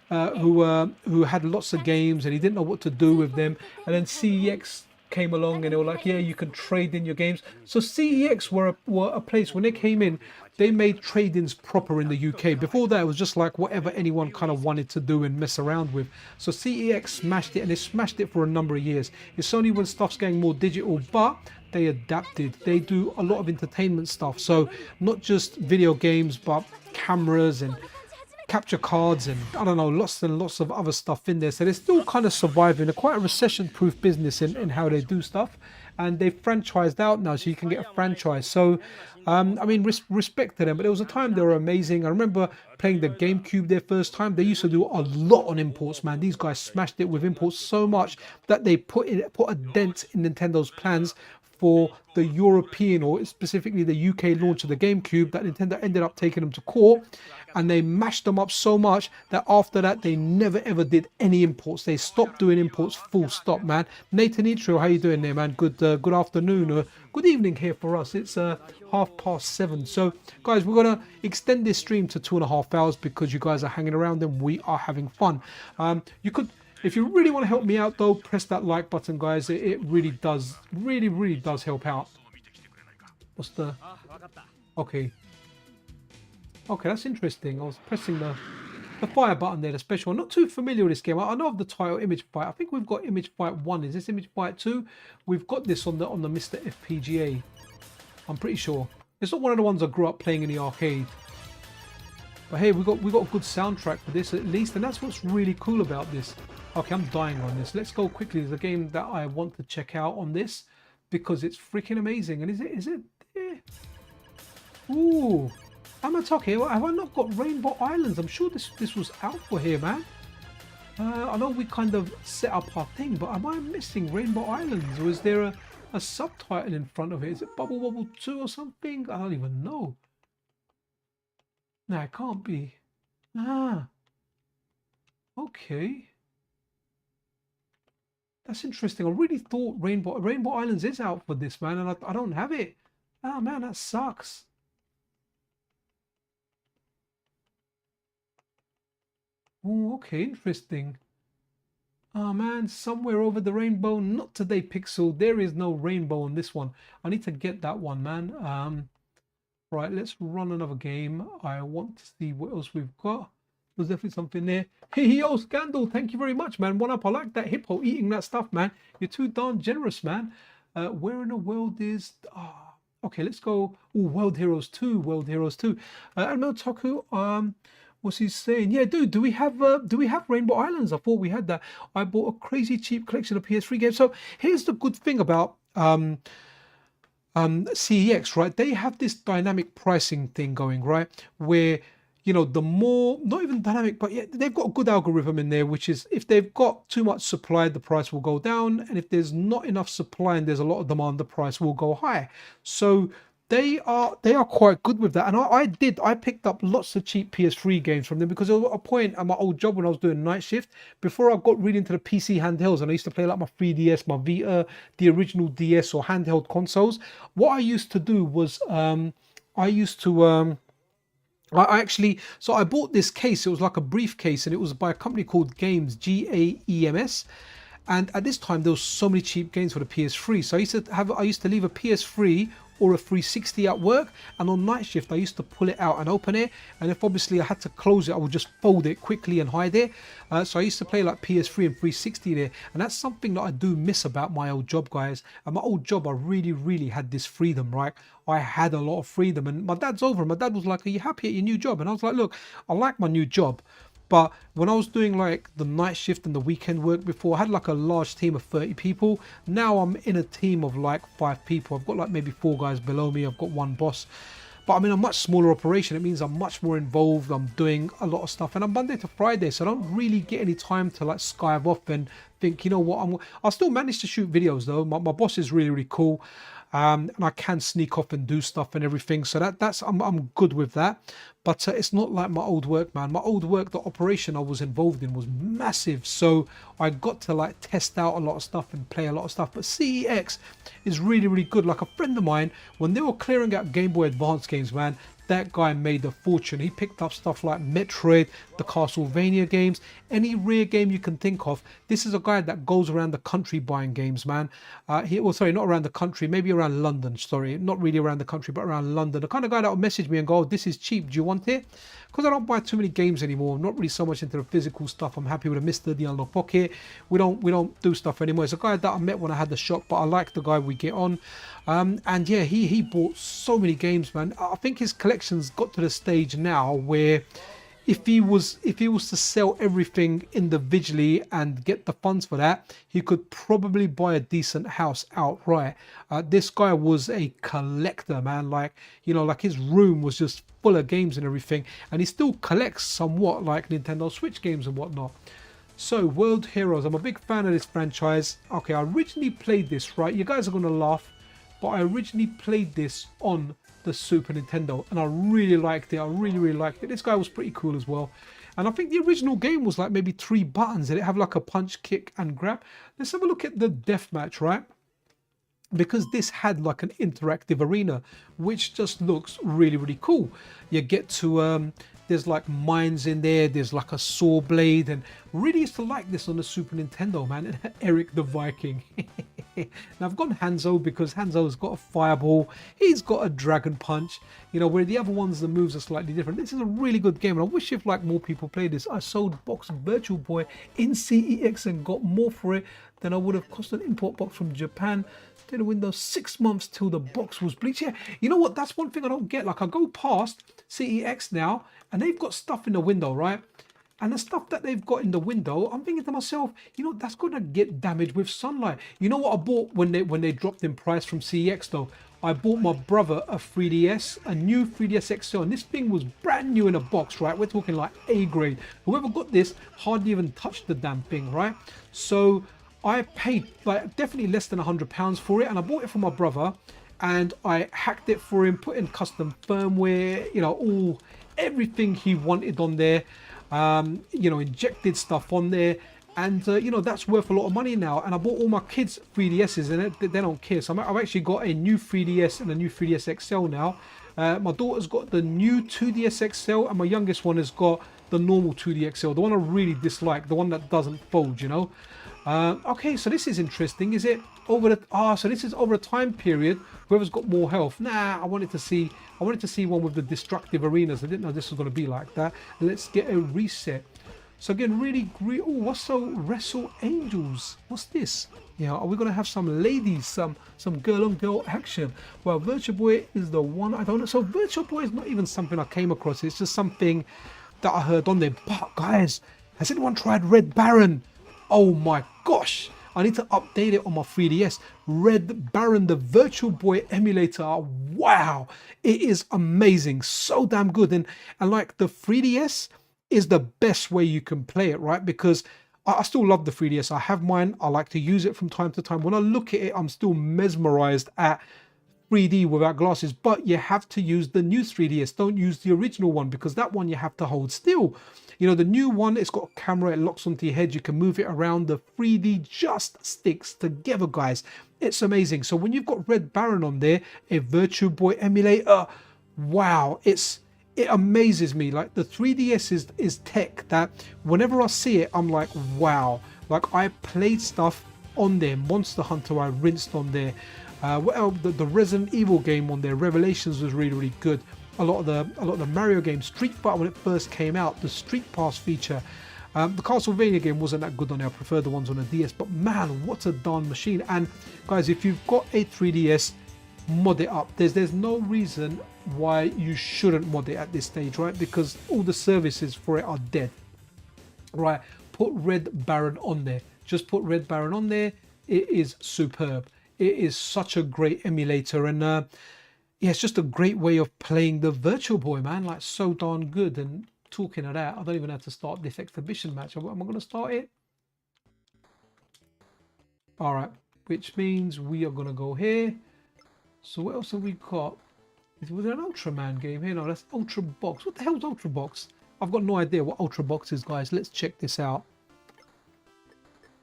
who had lots of games and he didn't know what to do with them, and then CEX came along and they were like, yeah, you can trade in your games. So CEX were a place when they came in, they made trade-ins proper in the UK. Before that, it was just like whatever anyone kind of wanted to do and mess around with. So CEX smashed it, and they smashed it for a number of years. It's only when stuff's getting more digital, but they adapted. They do a lot of entertainment stuff. So not just video games, but cameras and capture cards and I don't know, lots and lots of other stuff in there. So they're still kind of surviving. They're quite a recession-proof business in how they do stuff, and they've franchised out now, so you can get a franchise. So I mean, respect to them. But there was a time they were amazing. I remember playing the GameCube their first time. They used to do a lot on imports, man. These guys smashed it with imports so much that they put a dent in Nintendo's plans for the European, or specifically the UK launch of the GameCube, that Nintendo ended up taking them to court, and they mashed them up so much that after that they never ever did any imports. They stopped doing imports, full stop, man. Nathan Itrio, how you doing there, man? Good afternoon, good evening here for us. It's 7:30. So guys, we're gonna extend this stream to 2.5 hours because you guys are hanging around and we are having fun. You could, if you really want to help me out though, press that like button, guys. It really does, really does help out. What's the... Okay, that's interesting. I was pressing the fire button there, the special. I'm not too familiar with this game. I know of the title Image Fight. I think we've got Image Fight 1. Is this Image Fight 2? We've got this on the MiSTer FPGA. I'm pretty sure. It's not one of the ones I grew up playing in the arcade. But hey, we got a good soundtrack for this at least, and that's what's really cool about this. Okay, I'm dying on this. Let's go quickly. There's a game that I want to check out on this because it's freaking amazing. And is it? Yeah. Ooh, O.M.A.Hei-Long. Have I not got Rainbow Islands? I'm sure this was out for here, man. I know we kind of set up our thing, but am I missing Rainbow Islands, or is there a subtitle in front of it? Is it Bubble Bobble 2 or something? I don't even know. No, it can't be. Ah, okay. That's interesting. I really thought Rainbow Islands is out for this, man, and I don't have it. Ah, man, that sucks. Oh, okay, interesting. Oh man, somewhere over the rainbow. Not today, Pixel. There is no rainbow on this one. I need to get that one, man. Right, let's run another game. I want to see what else we've got. There's definitely something there. Hey, yo, Scandal, thank you very much, man. One up. I like that hippo eating that stuff, man. You're too darn generous, man. Where in the world is... okay, let's go. Oh, World Heroes 2. World Heroes 2. O.M.A.Hei-Long, what's he saying? Yeah, dude, do we have Rainbow Islands? I thought we had that. I bought a crazy cheap collection of PS3 games. So here's the good thing about CEX, right? They have this dynamic pricing thing going, right? Where, you know, the more, not even dynamic, but yeah, they've got a good algorithm in there, which is if they've got too much supply, the price will go down. And if there's not enough supply and there's a lot of demand, the price will go high. So they are quite good with that. And I picked up lots of cheap PS3 games from them because there was a point at my old job when I was doing night shift, before I got really into the PC handhelds, and I used to play like my 3DS, my Vita, the original DS or handheld consoles. What I used to do was I used to I actually, so I bought this case. It was like a briefcase, and it was by a company called Games, Gaems. And at this time, there was so many cheap games for the PS3. So I used to leave a PS3 or a 360 at work, and on night shift I used to pull it out and open it, and if obviously I had to close it, I would just fold it quickly and hide it. So I used to play like PS3 and 360 there, and that's something that I do miss about my old job, guys. At my old job, I really had this freedom, right? I had a lot of freedom, and my dad's over, and my dad was like, "Are you happy at your new job?" And I was like, "Look, I like my new job." But when I was doing like the night shift and the weekend work before, I had like a large team of 30 people. Now I'm in a team of like 5 people. I've got like maybe 4 guys below me. I've got 1 boss. But I'm in a much smaller operation. It means I'm much more involved. I'm doing a lot of stuff. And I'm Monday to Friday, so I don't really get any time to like skive off and think, you know what, I'll still manage to shoot videos though. My boss is really cool. And I can sneak off and do stuff and everything, so I'm good with that. But it's not like my old work, man. My old work, the operation I was involved in was massive, so I got to like test out a lot of stuff and play a lot of stuff. But CEX is really good. Like a friend of mine, when they were clearing out Game Boy Advance games, man, that guy made a fortune. He picked up stuff like Metroid, the Castlevania games, any rare game you can think of. This is a guy that goes around the country buying games, man. Sorry, not around the country, maybe around London. Sorry, not really around the country, but around London. The kind of guy that will message me and go, "Oh, this is cheap. Do you want it?" Because I don't buy too many games anymore. I'm not really so much into the physical stuff. I'm happy with a MiSTer, the Unlock Pocket. We don't do stuff anymore. It's a guy that I met when I had the shop, but I like the guy. We get on. And yeah, he bought so many games, man. I think his collection's got to the stage now where if he was to sell everything individually and get the funds for that, he could probably buy a decent house outright. This guy was a collector, man. Like, you know, like his room was just full of games and everything, and he still collects somewhat like Nintendo Switch games and whatnot. So, World Heroes, I'm a big fan of this franchise. Okay, I originally played this, right? You guys are gonna laugh, but I originally played this on the Super Nintendo, and I really liked it. I really liked it. This guy was pretty cool as well. And I think the original game was like maybe 3 buttons. Did it have like a punch, kick, and grab? Let's have a look at the deathmatch, right? Because this had like an interactive arena, which just looks really cool. You get to there's like mines in there, there's like a saw blade, and really used to like this on the Super Nintendo, man. And Eric the Viking. Now I've gone Hanzo because Hanzo's got a fireball, he's got a dragon punch, you know, where the other ones, the moves are slightly different. This is a really good game, and I wish if like more people play this. I sold box Virtual Boy in CEX and got more for it than I would have cost an import box from Japan. Stayed in Windows 6 months till the box was bleached. Yeah, you know what? That's one thing I don't get. Like I go past CEX now, and they've got stuff in the window, right? And the stuff that they've got in the window, I'm thinking to myself, you know, that's going to get damaged with sunlight. You know what I bought when they dropped in price from CEX though? I bought my brother a 3DS, a new 3DS XL, and this thing was brand new in a box, right? We're talking like A grade. Whoever got this hardly even touched the damn thing, right? So I paid like definitely less than £100 for it, and I bought it for my brother, and I hacked it for him, put in custom firmware, you know, everything he wanted on there. You know, injected stuff on there, and you know, that's worth a lot of money now. And I bought all my kids 3DSs, and they don't care. So I've actually got a new 3DS and a new 3DS XL now. My daughter's got the new 2DS XL, and my youngest one has got the normal 2D XL, the one I really dislike, the one that doesn't fold, you know. Okay, so this is interesting. Is it over the so this is over a time period, whoever's got more health? Nah, I wanted to see one with the destructive arenas. I didn't know this was going to be like that. Let's get a reset. So again, really great. Oh, what's so Wrestle Angels? What's this? You know, are we going to have some ladies, some girl on girl action? Well, Virtual Boy is the one I don't know. So Virtual Boy is not even something I came across. It's just something that I heard on there. But guys, has anyone tried Red Baron? Oh my gosh, I need to update it on my 3DS. Red Baron, the Virtual Boy emulator. Wow, it is amazing. So damn good. And like the 3DS is the best way you can play it, right? Because I still love the 3DS. I have mine. I like to use it from time to time. When I look at it, I'm still mesmerized at 3D without glasses, but you have to use the new 3DS. Don't use the original one, because that one you have to hold still. You know, the new one, it's got a camera, it locks onto your head, you can move it around. The 3D just sticks together, guys. It's amazing. So when you've got Red Baron on there, a Virtual Boy emulator, wow, it's it amazes me. Like the 3DS is tech that whenever I see it, I'm like, wow. Like I played stuff on there. Monster Hunter I rinsed on there. What else? The Resident Evil game on there, Revelations, was really, really good. A lot of the Mario games, Street Fighter when it first came out, the Street Pass feature. The Castlevania game wasn't that good on there. I prefer the ones on the DS, but man, what a darn machine. And guys, if you've got a 3DS, mod it up. There's no reason why you shouldn't mod it at this stage, right? Because all the services for it are dead, right? Put Red Baron on there. Just put Red Baron on there. It is superb. It is such a great emulator, and yeah, it's just a great way of playing the Virtual Boy, man. Like so darn good. And talking of that, I don't even have to start this exhibition match. Am I going to start it? All right, which means we are going to go here. So what else have we got? Was there an Ultraman game here? No, that's Ultra Box. What the hell's Ultra Box? I've got no idea what Ultra Box is, guys. Let's check this out.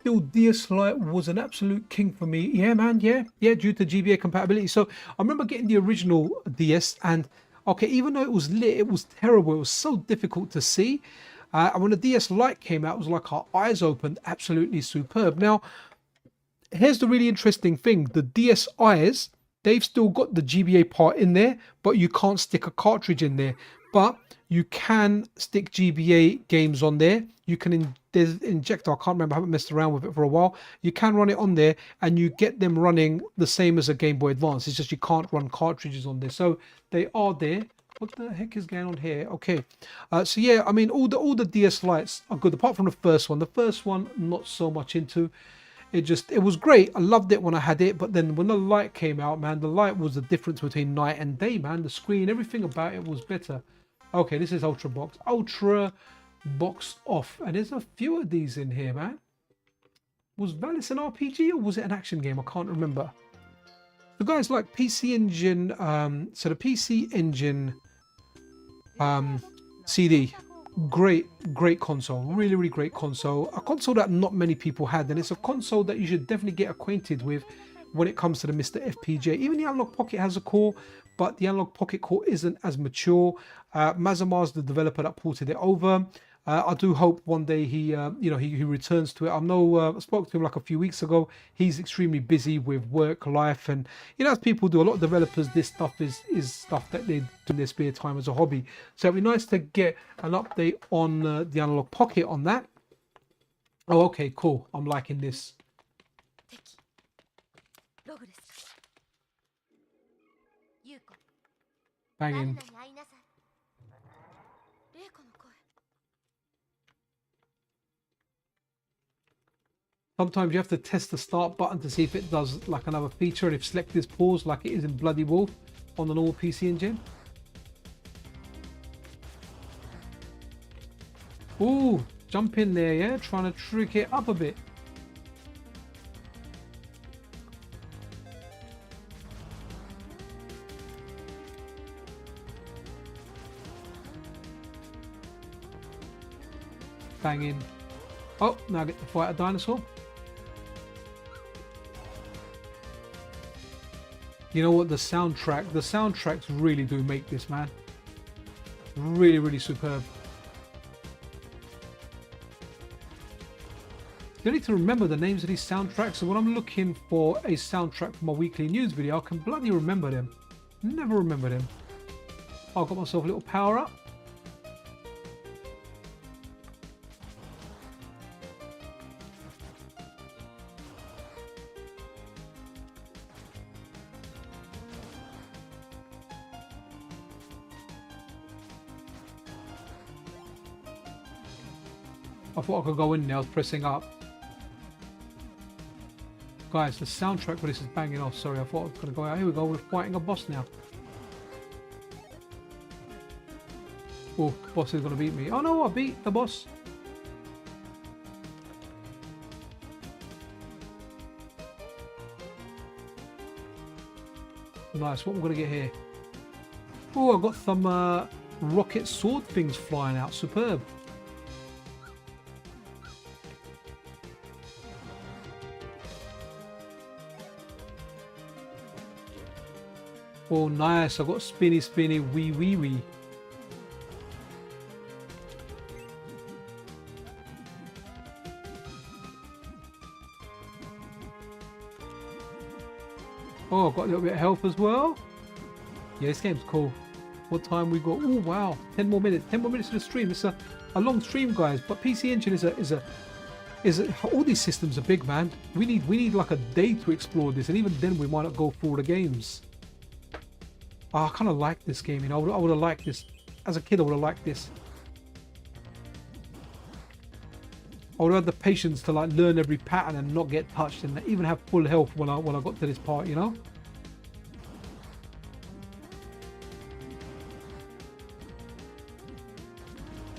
Still, DS Lite was an absolute king for me. Yeah, man. Yeah, due to GBA compatibility. So I remember getting the original DS, and okay, even though it was lit, it was terrible. It was so difficult to see. And when the DS Lite came out, it was like our eyes opened. Absolutely superb. Now, here's the really interesting thing. The DSIs, they've still got the GBA part in there, but you can't stick a cartridge in there. But you can stick GBA games on there. You can there's Injector. I can't remember. I haven't messed around with it for a while. You can run it on there, and you get them running the same as a Game Boy Advance. It's just you can't run cartridges on there. So they are there. What the heck is going on here? Okay, so yeah, I mean all the DS Lites are good, apart from the first one. The first one, not so much into. It was great. I loved it when I had it, but then when the Lite came out, man, the Lite was the difference between night and day, man. The screen, everything about it was better. Okay, this is Ultra Box. Ultra Box off. And there's a few of these in here, man. Was Valis an RPG or was it an action game? I can't remember. The guys like PC Engine, so the PC Engine CD. Great console, really great console, a console that not many people had, and it's a console that you should definitely get acquainted with when it comes to the MiSTer FPGA. Even the Analog Pocket has a core, but the Analog Pocket core isn't as mature. Mazamar's the developer that ported it over. I do hope one day he returns to it. I know I spoke to him like a few weeks ago. He's extremely busy with work, life, and as people do, a lot of developers, this stuff is stuff that they do in their spare time as a hobby. So it'd be nice to get an update on the Analog Pocket on that. Oh, okay, cool. I'm liking this. Banging. Sometimes you have to test the start button to see if it does like another feature, and if select is paused like it is in Bloody Wolf on the normal PC Engine. Ooh, jump in there, yeah? Trying to trick it up a bit. Banging. Oh, now I get to fight a dinosaur. You know what, the soundtracks really do make this, man. Really superb. You need to remember the names of these soundtracks, so when I'm looking for a soundtrack for my weekly news video, I can bloody remember them. Never remember them. Oh, I got myself a little power up. I thought I could go in there, I was pressing up. Guys, the soundtrack for this is banging off. Sorry, I thought I was going to go out. Here we go, we're fighting a boss now. Oh, the boss is going to beat me. Oh no, I beat the boss. Nice, what am I going to get here? Oh, I've got some rocket sword things flying out. Superb. Oh, nice. I've got spinny, wee. Oh, I've got a little bit of health as well. Yeah, this game's cool. What time we got? Oh wow, 10 more minutes. 10 more minutes of the stream. It's a long stream, guys. But PC Engine is all these systems are big, man. We need like a day to explore this, and even then we might not go through all the games. Oh, I kind of like this game. You know, I would have liked this as a kid. I would have liked this. I would have had the patience to like learn every pattern and not get touched, and even have full health when I got to this part. You know.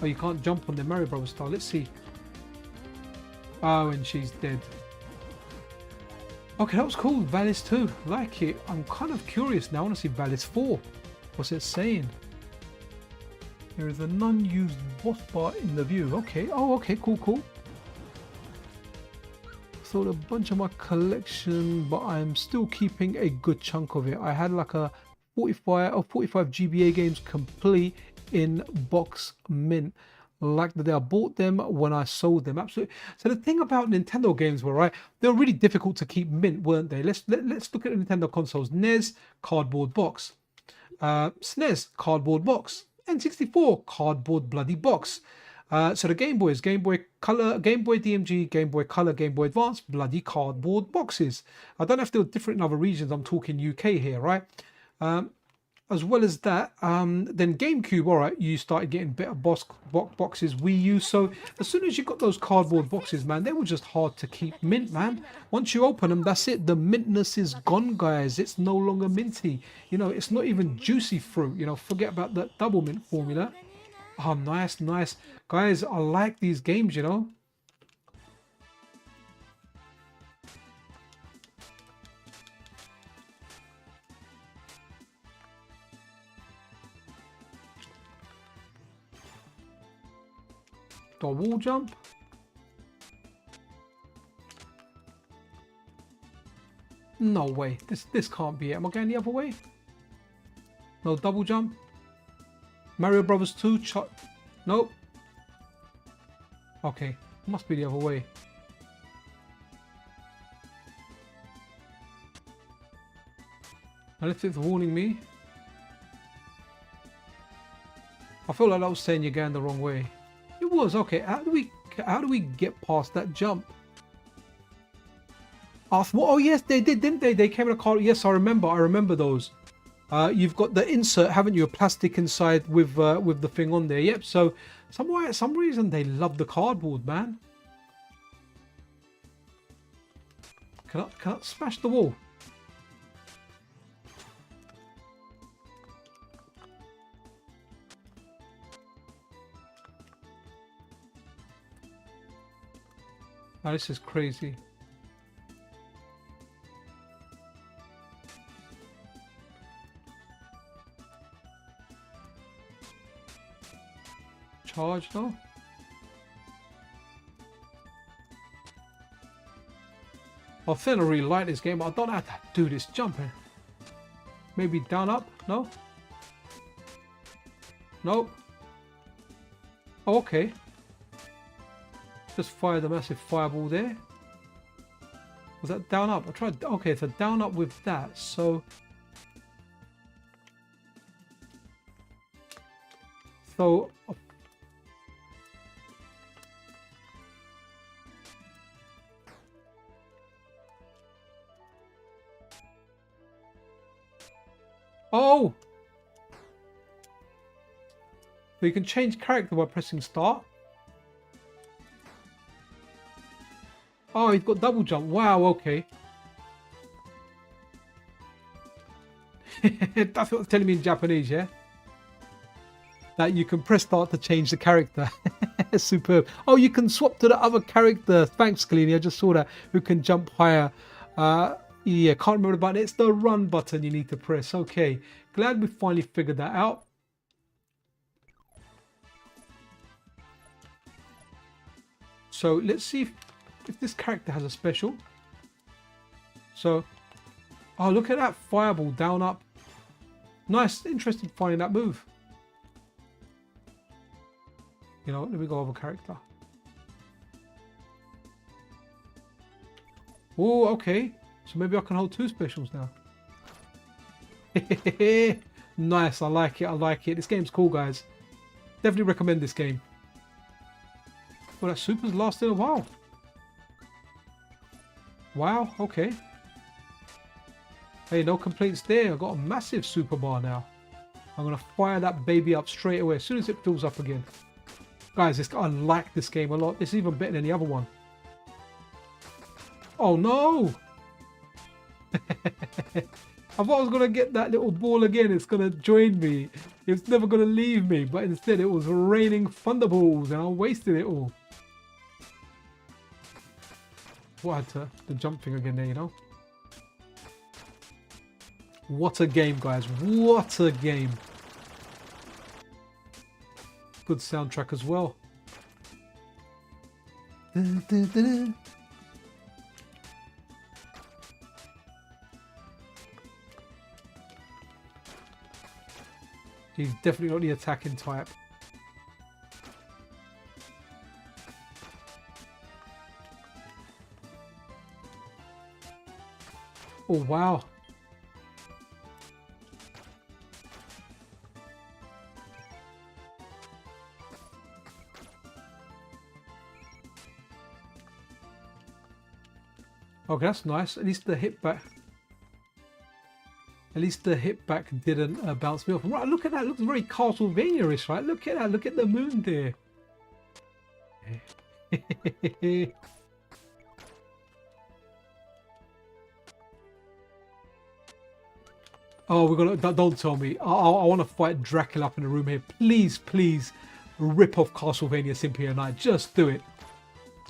Oh, you can't jump on the Mario Brothers style. Let's see. Oh, and she's dead. Okay, that was cool. Valis 2. Like it. I'm kind of curious now. I want to see Valis 4. What's it saying? There is an unused boss bar in the view. Okay. Oh, okay. Cool, cool. Sold a bunch of my collection, but I'm still keeping a good chunk of it. I had like a 45 GBA games complete in box mint, like the day I bought them when I sold them. Absolutely. So the thing about Nintendo games were, right, they were really difficult to keep mint, weren't they? Let's look at the Nintendo consoles. NES, cardboard box. SNES, cardboard box. N64, cardboard bloody box. So the Game Boys, Game Boy Color, Game Boy DMG, Game Boy Color, Game Boy Advance, bloody cardboard boxes. I don't know if they were different in other regions. I'm talking UK here, right? As well as that, then GameCube, all right, you started getting better boxes. Wii U. So as soon as you got those cardboard boxes, man, they were just hard to keep mint, man. Once you open them, that's it. The mintness is gone, guys. It's no longer minty. You know, it's not even juicy fruit. You know, forget about that double mint formula. Oh, nice, nice. Guys, I like these games, you know. Do I wall jump? No way. This can't be it. Am I going the other way? No double jump. Mario Brothers 2. Nope. Okay. Must be the other way. Unless it's warning me. I feel like I was saying you're going the wrong way. It was. Okay, how do we get past that jump? Oh yes, they did, didn't they? They came in a car. Yes, I remember those. You've got the insert, haven't you? A plastic inside with the thing on there. Yep. So some reason they love the cardboard, man. Can I smash the wall? Oh, this is crazy. Charge though. I feel I really like this game. I don't know how to do this jumping. Maybe down up? No? Nope. Oh, okay. Just fire the massive fireball there. Was that down up? I tried. Okay, so down up with that. So oh, so you can change character by pressing start. Oh, he's got double jump. Wow, okay. That's what it's telling me in Japanese, yeah? That you can press start to change the character. Superb. Oh, you can swap to the other character. Thanks, Kalini. I just saw that. Who can jump higher. Yeah, can't remember the button. It's the run button you need to press. Okay. Glad we finally figured that out. So let's see if this character has a special. So, oh, look at that fireball down up. Nice, interesting finding that move. You know, let me go over character. Oh, okay. So maybe I can hold two specials now. Nice, I like it, I like it. This game's cool, guys. Definitely recommend this game. Well, that super's lasted a while. Wow, okay. Hey, no complaints there. I've got a massive super bar now. I'm going to fire that baby up straight away as soon as it fills up again. Guys, I like this game a lot. It's even better than the other one. Oh, no! I thought I was going to get that little ball again. It's going to join me. It's never going to leave me. But instead, it was raining thunderballs and I wasted it all. What the jump thing again there, you know? What a game, guys. What a game. Good soundtrack as well. Dun, dun, dun, dun. He's definitely not the attacking type. Oh, wow. Okay, that's nice. At least the hit back. At least the hit back didn't bounce me off. Right, look at that. It looks very Castlevania-ish, right? Look at that. Look at the moon there. Oh, we're gonna. Don't tell me. I want to fight Dracula up in the room here. Please, please, rip off Castlevania Symphony of the Night. Just do it.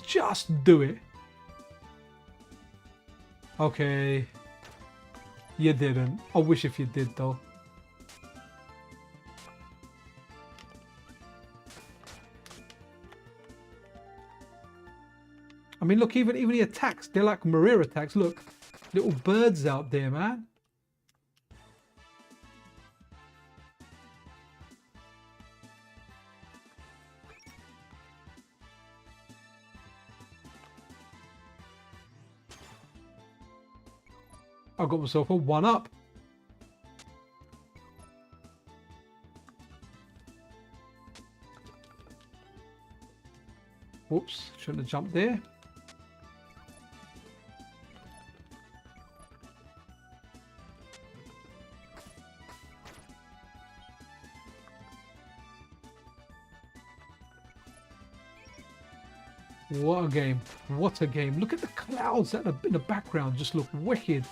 Just do it. Okay. You didn't. I wish if you did, though. I mean, look, even the attacks, they're like Maria attacks. Look, little birds out there, man. I got myself a 1-up. Whoops, shouldn't have jumped there. What a game. What a game. Look at the clouds in the background. Just look wicked.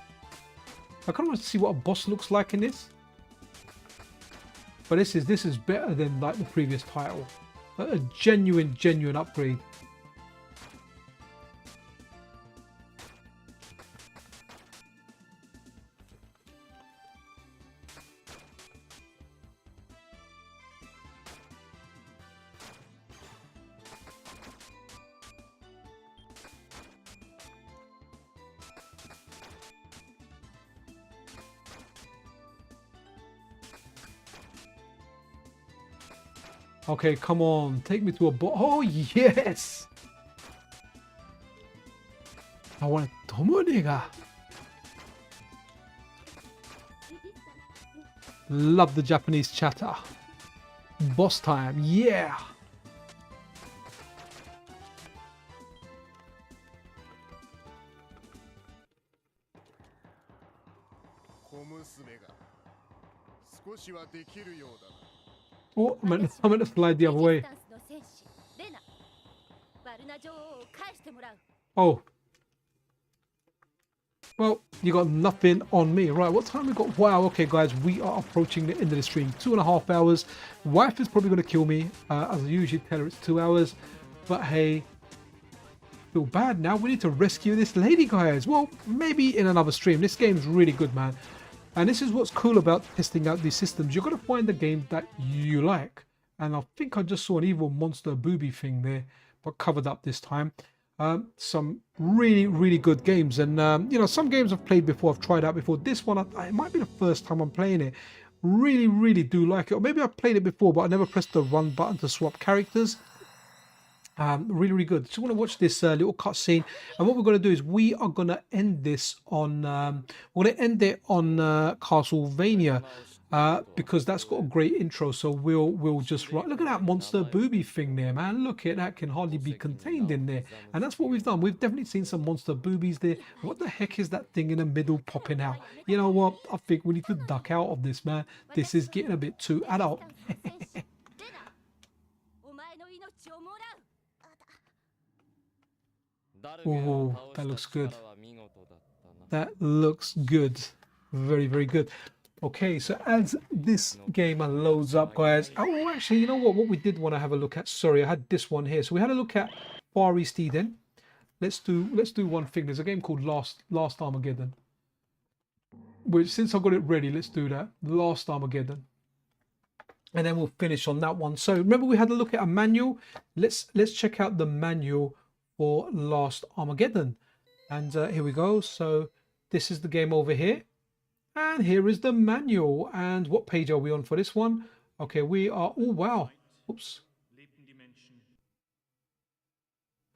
I kind of want to see what a boss looks like in this. But this is better than like the previous title. A genuine upgrade. Okay, come on. Take me to a boss. Oh, yes! I want Tomonega. Love the Japanese chatter. Boss time, yeah! Oh, I'm meant to slide the other way. Oh. Well, you got nothing on me. Right, what time we got? Wow, okay, guys, we are approaching the end of the stream. 2.5 hours. Wife is probably going to kill me. As I usually tell her, it's 2 hours. But hey, feel bad now. We need to rescue this lady, guys. Well, maybe in another stream. This game's really good, man. And this is what's cool about testing out these systems. You're going to find the game that you like. And I think I just saw an evil monster booby thing there, but covered up this time. Some really good games. And, you know, some games I've played before, I've tried out before. This one, it might be the first time I'm playing it. Really do like it. Or maybe I've played it before, but I never pressed the run button to swap characters. Really, really good. Just want to watch this little cutscene, and what we're going to do is we are going to end this on we're going to end it on Castlevania, because that's got a great intro. So we'll just look at that monster booby thing there, man. Look at that, can hardly be contained in there, and that's what we've done. We've definitely seen some monster boobies there. What the heck is that thing in the middle popping out? You know what? I think we need to duck out of this, man. This is getting a bit too adult. Oh, that looks good. That looks good. Very, very good. Okay, so as this game loads up, guys. Oh, actually, you know what? What we did want to have a look at. Sorry, I had this one here. So we had a look at Far East Eden. Let's do one thing. There's a game called Last Armageddon. Which, since I got it ready, let's do that. Last Armageddon. And then we'll finish on that one. So remember, we had a look at a manual. Let's check out the manual for Last Armageddon. And here we go. So this is the game over here. And here is the manual. And what page are we on for this one? Okay, we are... Oh, wow. Oops.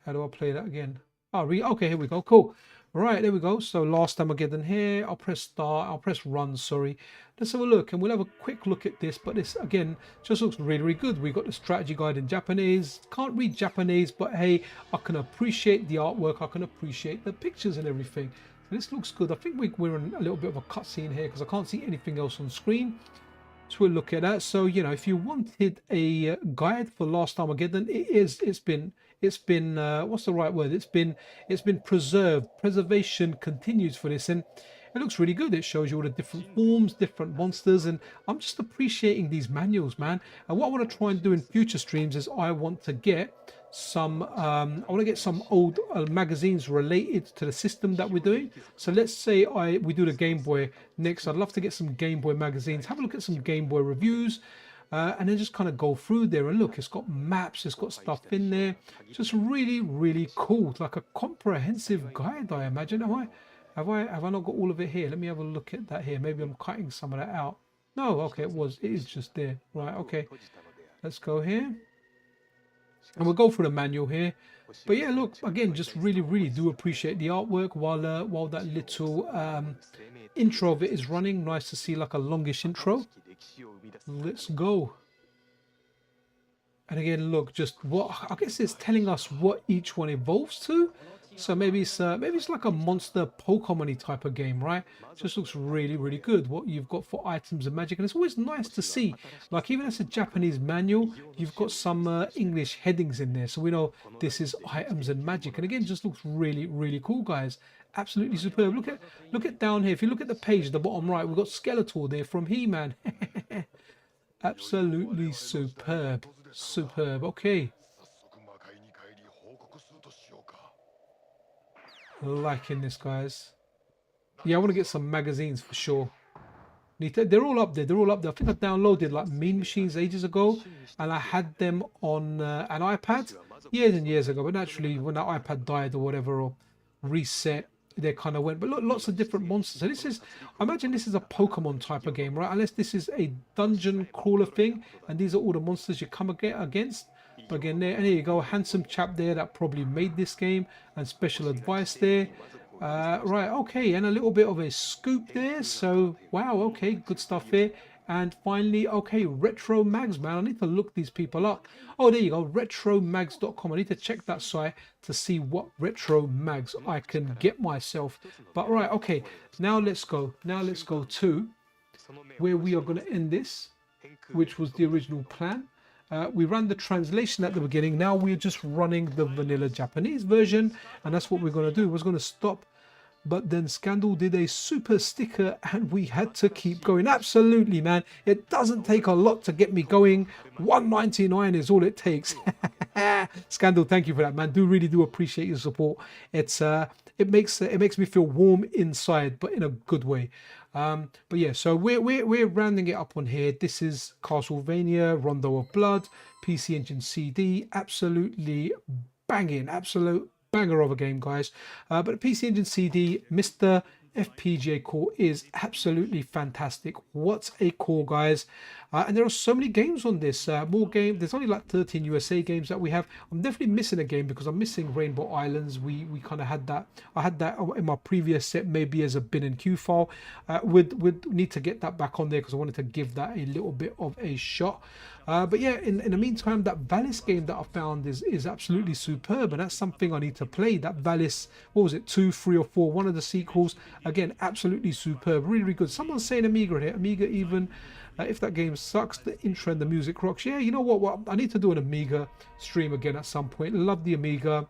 How do I play that again? Oh, okay, here we go. Cool. Right, there we go. So Last Armageddon here. I'll press start. I'll press run, sorry. Let's have a look, and we'll have a quick look at this. But this, again, just looks really, really good. We've got the strategy guide in Japanese. Can't read Japanese, but hey, I can appreciate the artwork. I can appreciate the pictures and everything. So this looks good. I think we're in a little bit of a cutscene here because I can't see anything else on screen. So we'll look at that. So, you know, if you wanted a guide for Last Armageddon, it's been what's the right word? It's been preserved. Preservation continues for this, and it looks really good. It shows you all the different forms, different monsters, and I'm just appreciating these manuals, man. And what I want to try and do in future streams is I want to get some old magazines related to the system that we're doing. So let's say we do the Game Boy next. I'd love to get some Game Boy magazines, have a look at some Game Boy reviews, and then just kind of go through there and look. It's got maps, it's got stuff in there. Just really, really cool. It's like a comprehensive guide, I imagine. Have I not got all of it here? Let me have a look at that here. Maybe I'm cutting some of that out. No, okay, it is just there. Right, okay. Let's go here. And we'll go through the manual here. But yeah, look, again, just really, really do appreciate the artwork while that little intro of it is running. Nice to see like a longish intro. Let's go. And again, look, just what I guess it's telling us what each one evolves to. So maybe it's like a monster Pokemon-y type of game, right? Just looks really, really good. What you've got for items and magic, and it's always nice to see. Like even as a Japanese manual, you've got some English headings in there, so we know this is items and magic. And again, just looks really, really cool, guys. Absolutely superb. Look at down here. If you look at the page at the bottom right, we've got Skeletor there from He-Man. Absolutely superb. Superb. Okay. Liking this, guys. Yeah, I want to get some magazines for sure. They're all up there. They're all up there. I think I downloaded like Mean Machines ages ago, and I had them on an iPad years and years ago. But naturally, when that iPad died or whatever, or reset, they kind of went. But look, lots of different monsters. So this is, I imagine this is a Pokemon type of game, right? Unless this is a dungeon crawler thing, and these are all the monsters you come against. But again, there you go, handsome chap there that probably made this game, and special advice there. Right, okay, and a little bit of a scoop there. So wow, okay, good stuff here. And finally, okay, Retro Mags, man. I need to look these people up. Oh, there you go, retromags.com. I need to check that site to see what retro mags I can get myself. But right, okay, now let's go. Now let's go to where we are going to end this, which was the original plan. We ran the translation at the beginning. Now we're just running the vanilla Japanese version, and that's what we're going to do. We're going to stop, but then Scandal did a super sticker and we had to keep going. Absolutely, man. It doesn't take a lot to get me going. $1.99 is all it takes. Scandal, thank you for that, man. Really do appreciate your support. It makes me feel warm inside, but in a good way. But yeah, so we're rounding it up on here. This is Castlevania, Rondo of Blood, PC Engine CD. Absolutely banging, absolute banger of a game, guys. But PC Engine CD, MiSTer FPGA core is absolutely fantastic. What a core, guys. And there are so many games on this. More game. There's only like 13 USA games that we have. I'm definitely missing a game because I'm missing Rainbow Islands. We kind of had that. I had that in my previous set, maybe as a bin and queue file. Would need to get that back on there because I wanted to give that a little bit of a shot. But yeah, in the meantime, that Valis game that I found is absolutely superb, and that's something I need to play. That Valis, what was it, 2, 3, or 4? One of the sequels. Again, absolutely superb, really, really good. Someone's saying Amiga here. Amiga even. If that game sucks, the intro and the music rocks. Yeah, you know what? I need to do an Amiga stream again at some point. Love the Amiga.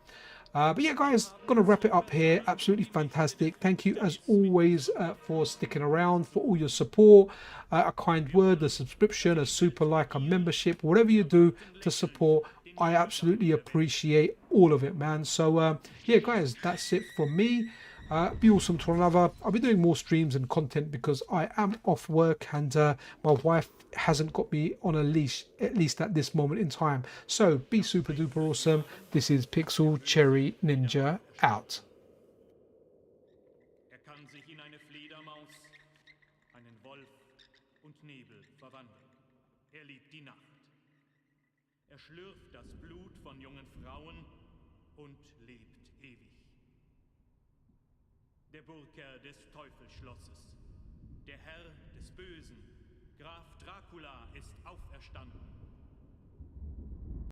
But yeah, guys, gonna wrap it up here. Absolutely fantastic. Thank you as always for sticking around, for all your support, a kind word, a subscription, a super like, a membership, whatever you do to support. I absolutely appreciate all of it, man. So yeah, guys, that's it from me. Be awesome to another. I'll be doing more streams and content because I am off work and my wife hasn't got me on a leash, at least at this moment in time. So be super duper awesome. This is Pixel Cherry Ninja out. Kann sich in eine Fledermaus, einen Wolf und Nebel verwandeln. Liebt die Nacht. Schlürft das Blut von jungen Frauen und lebt ewig. Der Burgherr des Teufelsschlosses, der Herr des Bösen, Graf Dracula ist auferstanden.